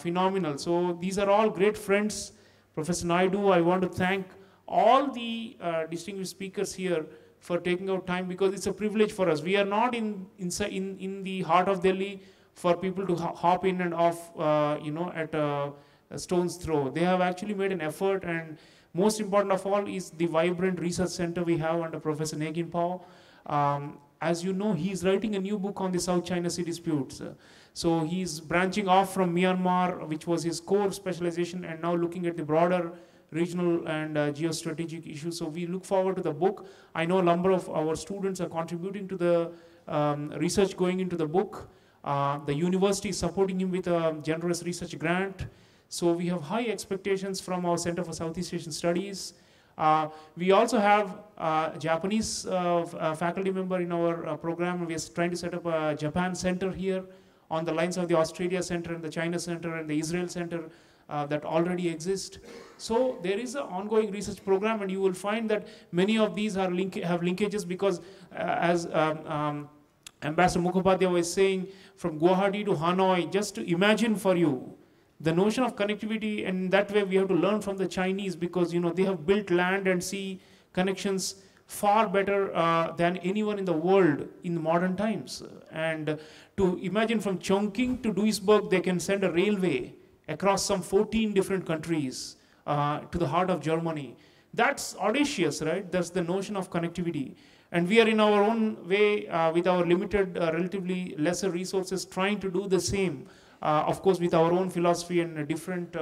phenomenal. So these are all great friends. Professor Naidu, I want to thank all the distinguished speakers here for taking out time, because it's a privilege for us. We are not in the heart of Delhi for people to hop in and off, at a stone's throw. They have actually made an effort, and most important of all is the vibrant research center we have under Professor Negin Pao. As you know, he's writing a new book on the South China Sea disputes. So he's branching off from Myanmar, which was his core specialization, and now looking at the broader regional and geostrategic issues. So we look forward to the book. I know a number of our students are contributing to the research going into the book. The university is supporting him with a generous research grant. So we have high expectations from our Center for Southeast Asian Studies. We also have Japanese faculty member in our program. We are trying to set up a Japan center here on the lines of the Australia Center and the China Center and the Israel Center that already exist. So there is an ongoing research program, and you will find that many of these are have linkages, because as Ambassador Mukhopadhyay was saying, from Guwahati to Hanoi, just to imagine for you, the notion of connectivity, and that way we have to learn from the Chinese, because they have built land and sea connections far better than anyone in the world in modern times. And to imagine from Chongqing to Duisburg, they can send a railway across some 14 different countries to the heart of Germany. That's audacious, right? That's the notion of connectivity. And we are in our own way, with our limited, relatively lesser resources, trying to do the same. Of course, with our own philosophy and a different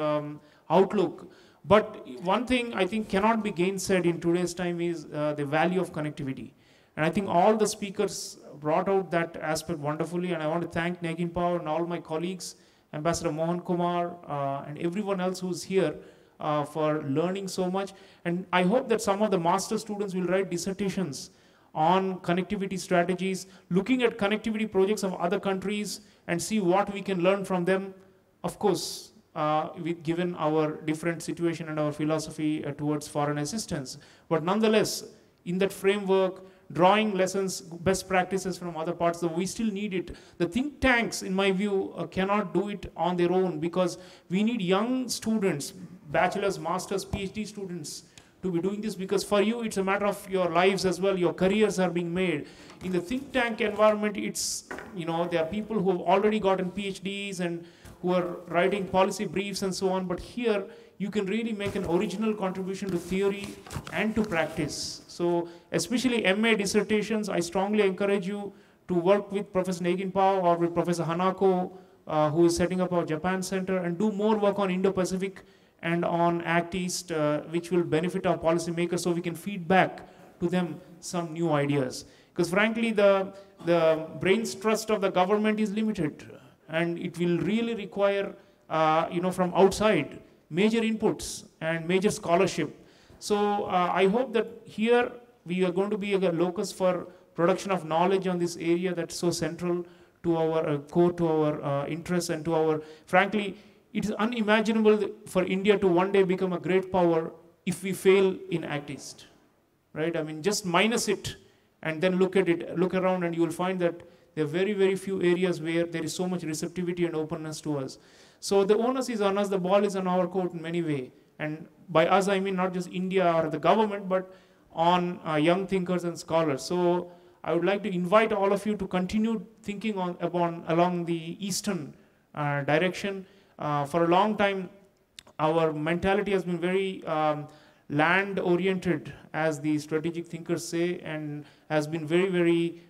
outlook. But one thing I think cannot be gainsaid in today's time is the value of connectivity. And I think all the speakers brought out that aspect wonderfully, and I want to thank Negin Pao and all my colleagues, Ambassador Mohan Kumar, and everyone else who's here for learning so much. And I hope that some of the master students will write dissertations on connectivity strategies, looking at connectivity projects of other countries and see what we can learn from them. Of course, given our different situation and our philosophy towards foreign assistance. But nonetheless, in that framework, drawing lessons, best practices from other parts, though we still need it. The think tanks, in my view, cannot do it on their own, because we need young students, bachelor's, master's, PhD students, to be doing this, because for you it's a matter of your lives as well. Your careers are being made. In the think tank environment, it's, there are people who have already gotten PhDs and who are writing policy briefs and so on, but here you can really make an original contribution to theory and to practice. So especially MA dissertations, I strongly encourage you to work with Professor Negin Pao or with Professor Hanako, who is setting up our Japan Center, and do more work on Indo-Pacific and on Act East, which will benefit our policymakers, so we can feed back to them some new ideas. Because frankly, the brain's trust of the government is limited, and it will really require, from outside, major inputs and major scholarship. So I hope that here we are going to be a locus for production of knowledge on this area that's so central to our core, to our interests, and to our, frankly, it is unimaginable for India to one day become a great power if we fail in Act East, right? I mean, just minus it and then look at it, look around, and you will find that there are very, very few areas where there is so much receptivity and openness to us. So the onus is on us, the ball is on our court in many ways. And by us, I mean not just India or the government, but on young thinkers and scholars. So I would like to invite all of you to continue thinking along the eastern direction. For a long time, our mentality has been very land-oriented, as the strategic thinkers say, and has been very, very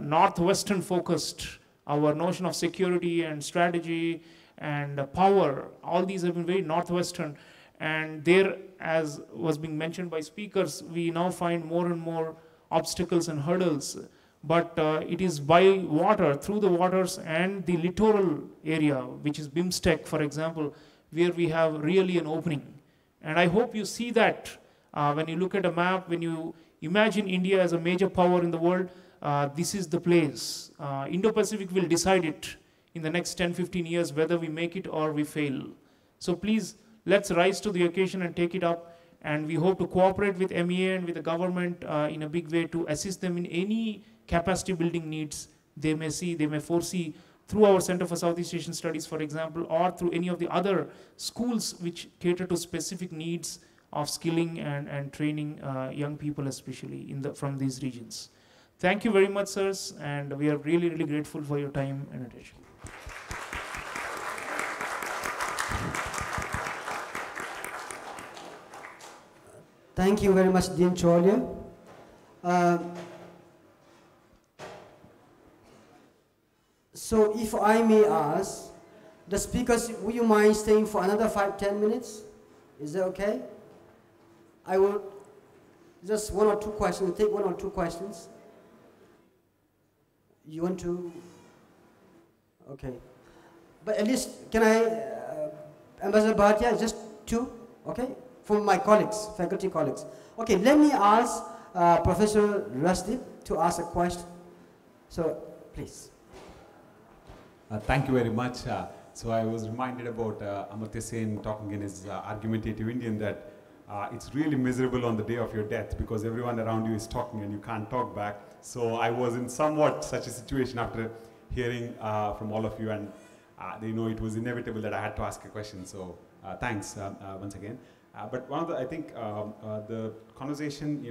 northwestern focused. Our notion of security and strategy and power, all these have been very northwestern. And there, as was being mentioned by speakers, we now find more and more obstacles and hurdles. But it is by water, through the waters and the littoral area, which is BIMSTEC, for example, where we have really an opening. And I hope you see that when you look at a map, when you imagine India as a major power in the world, this is the place. Indo-Pacific will decide it in the next 10-15 years, whether we make it or we fail. So please, let's rise to the occasion and take it up. And we hope to cooperate with MEA and with the government in a big way to assist them in any capacity building needs they may see, they may foresee through our Center for Southeast Asian Studies, for example, or through any of the other schools which cater to specific needs of skilling and training young people, especially from these regions. Thank you very much, sirs, and we are really, really grateful for your time and attention. Thank you very much, Dean Cholia. So if I may ask, the speakers, would you mind staying for another 5-10 minutes? Is that okay? I will just one or two questions, take one or two questions. You want to? Okay. But at least, can I, Ambassador Bhatia, just two, okay? From my colleagues, faculty colleagues. Okay, let me ask Professor Rasdeep to ask a question. So, please. Thank you very much. So I was reminded about Amartya Sen talking in his argumentative Indian that it's really miserable on the day of your death because everyone around you is talking and you can't talk back. So I was in somewhat such a situation after hearing from all of you, and it was inevitable that I had to ask a question. So thanks once again. But one of the, I think, the conversation,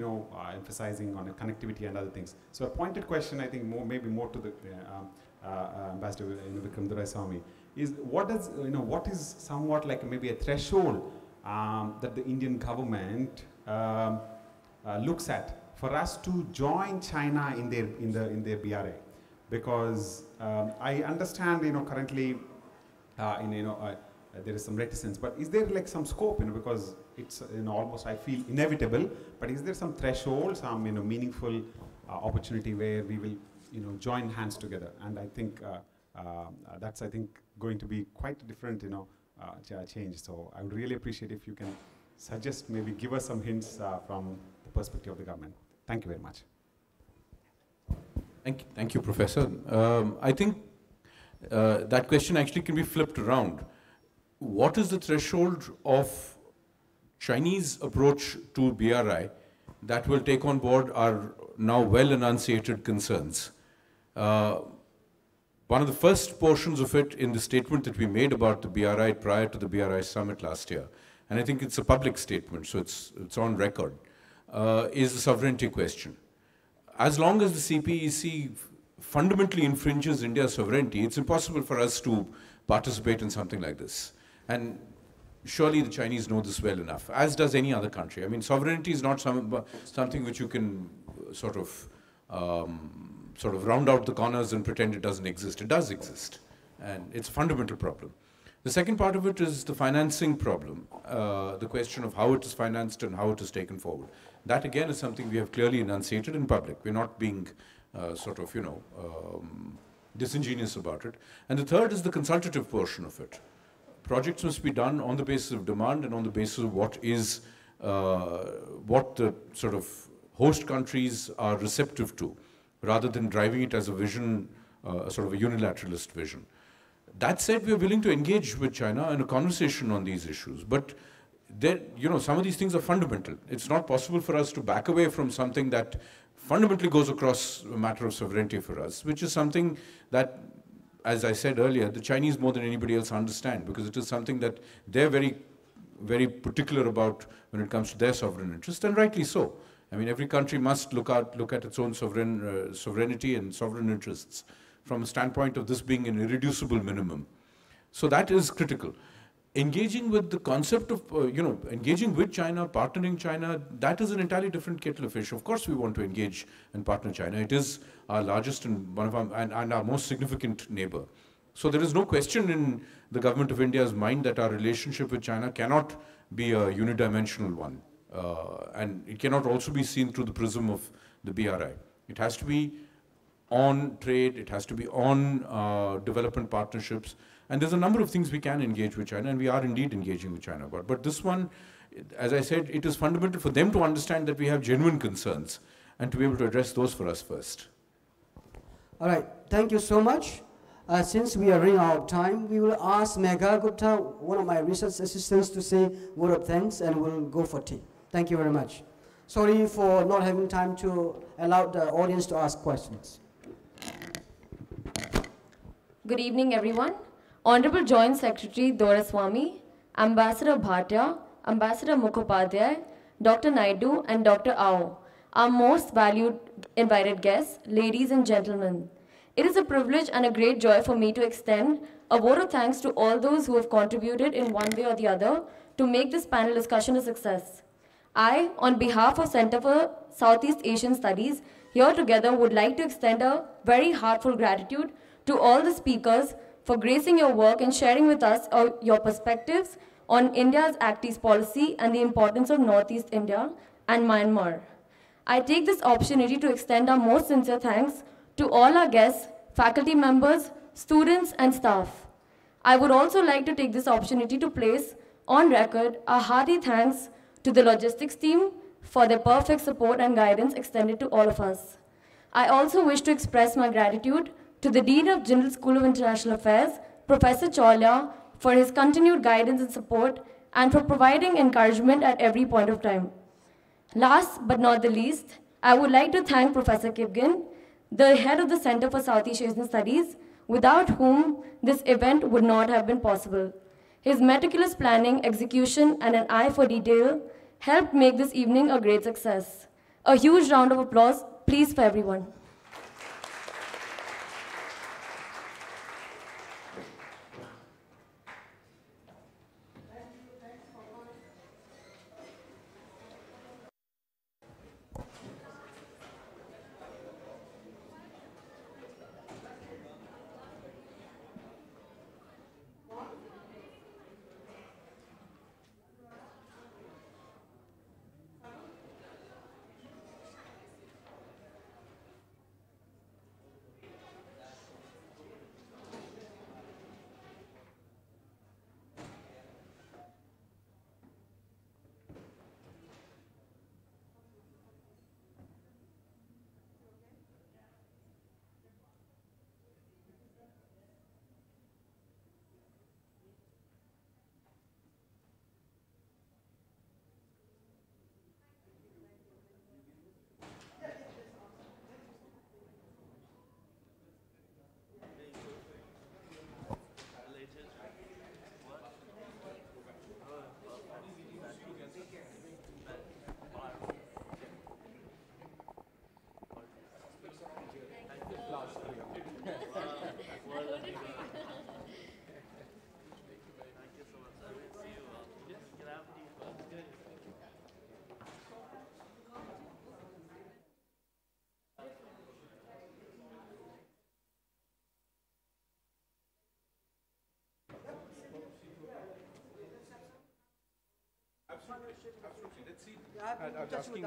emphasizing on connectivity and other things. So a pointed question, I think, maybe more to the Ambassador Vikram Doraiswamy, is what is somewhat like maybe a threshold that the Indian government looks at for us to join China in their BRI, because I understand, currently, there is some reticence, but is there like some scope, because it's almost I feel inevitable, but is there some threshold, some meaningful opportunity where we will join hands together? And I think that's going to be quite a different change. So I would really appreciate if you can suggest, maybe give us some hints from the perspective of the government. Thank you very much. Thank you, Professor. I think that question actually can be flipped around. What is the threshold of Chinese approach to BRI that will take on board our now well enunciated concerns? One of the first portions of it in the statement that we made about the BRI prior to the BRI summit last year, and I think it's a public statement, so it's on record, is the sovereignty question. As long as the CPEC fundamentally infringes India's sovereignty, it's impossible for us to participate in something like this. And surely the Chinese know this well enough, as does any other country. I mean, sovereignty is not something which you can sort of round out the corners and pretend it doesn't exist. It does exist, and it's a fundamental problem. The second part of it is the financing problem, the question of how it is financed and how it is taken forward. That again is something we have clearly enunciated in public. We're not being disingenuous about it. And the third is the consultative portion of it. Projects must be done on the basis of demand and on the basis of what the sort of host countries are receptive to, rather than driving it as a vision, sort of a unilateralist vision. That said, we are willing to engage with China in a conversation on these issues, but there, some of these things are fundamental. It's not possible for us to back away from something that fundamentally goes across a matter of sovereignty for us, which is something that, as I said earlier, the Chinese more than anybody else understand, because it is something that they're very, very particular about when it comes to their sovereign interest, and rightly so. I mean, every country must look at its own sovereignty and sovereign interests from a standpoint of this being an irreducible minimum. So that is critical. Engaging with the concept of, engaging with China, partnering China, that is an entirely different kettle of fish. Of course, we want to engage and partner China. It is our largest and one of our, and our most significant neighbor. So there is no question in the government of India's mind that our relationship with China cannot be a unidimensional one. And it cannot also be seen through the prism of the BRI. It has to be on trade, it has to be on development partnerships. And there's a number of things we can engage with China, and we are indeed engaging with China about. But this one, as I said, it is fundamental for them to understand that we have genuine concerns and to be able to address those for us first. All right, thank you so much. Since we are running out of time, we will ask Megha Gupta, one of my research assistants, to say a word of thanks, and we'll go for tea. Thank you very much. Sorry for not having time to allow the audience to ask questions. Good evening, everyone. Honorable Joint Secretary Doraswamy, Ambassador Bhatia, Ambassador Mukhopadhyay, Dr. Naidu, and Dr. Ao, our most valued invited guests, ladies and gentlemen. It is a privilege and a great joy for me to extend a vote of thanks to all those who have contributed in one way or the other to make this panel discussion a success. I, on behalf of Center for Southeast Asian Studies, here together would like to extend a very heartfelt gratitude to all the speakers for gracing your work and sharing with us your perspectives on India's Act East policy and the importance of Northeast India and Myanmar. I take this opportunity to extend our most sincere thanks to all our guests, faculty members, students, and staff. I would also like to take this opportunity to place on record a hearty thanks to the logistics team for their perfect support and guidance extended to all of us. I also wish to express my gratitude to the Dean of Jindal School of International Affairs, Professor Chawla, for his continued guidance and support and for providing encouragement at every point of time. Last but not the least, I would like to thank Professor Kipgen, the head of the Center for Southeast Asian Studies, without whom this event would not have been possible. His meticulous planning, execution, and an eye for detail helped make this evening a great success. A huge round of applause, please, for everyone. Absolutely. Let's see. I was asking.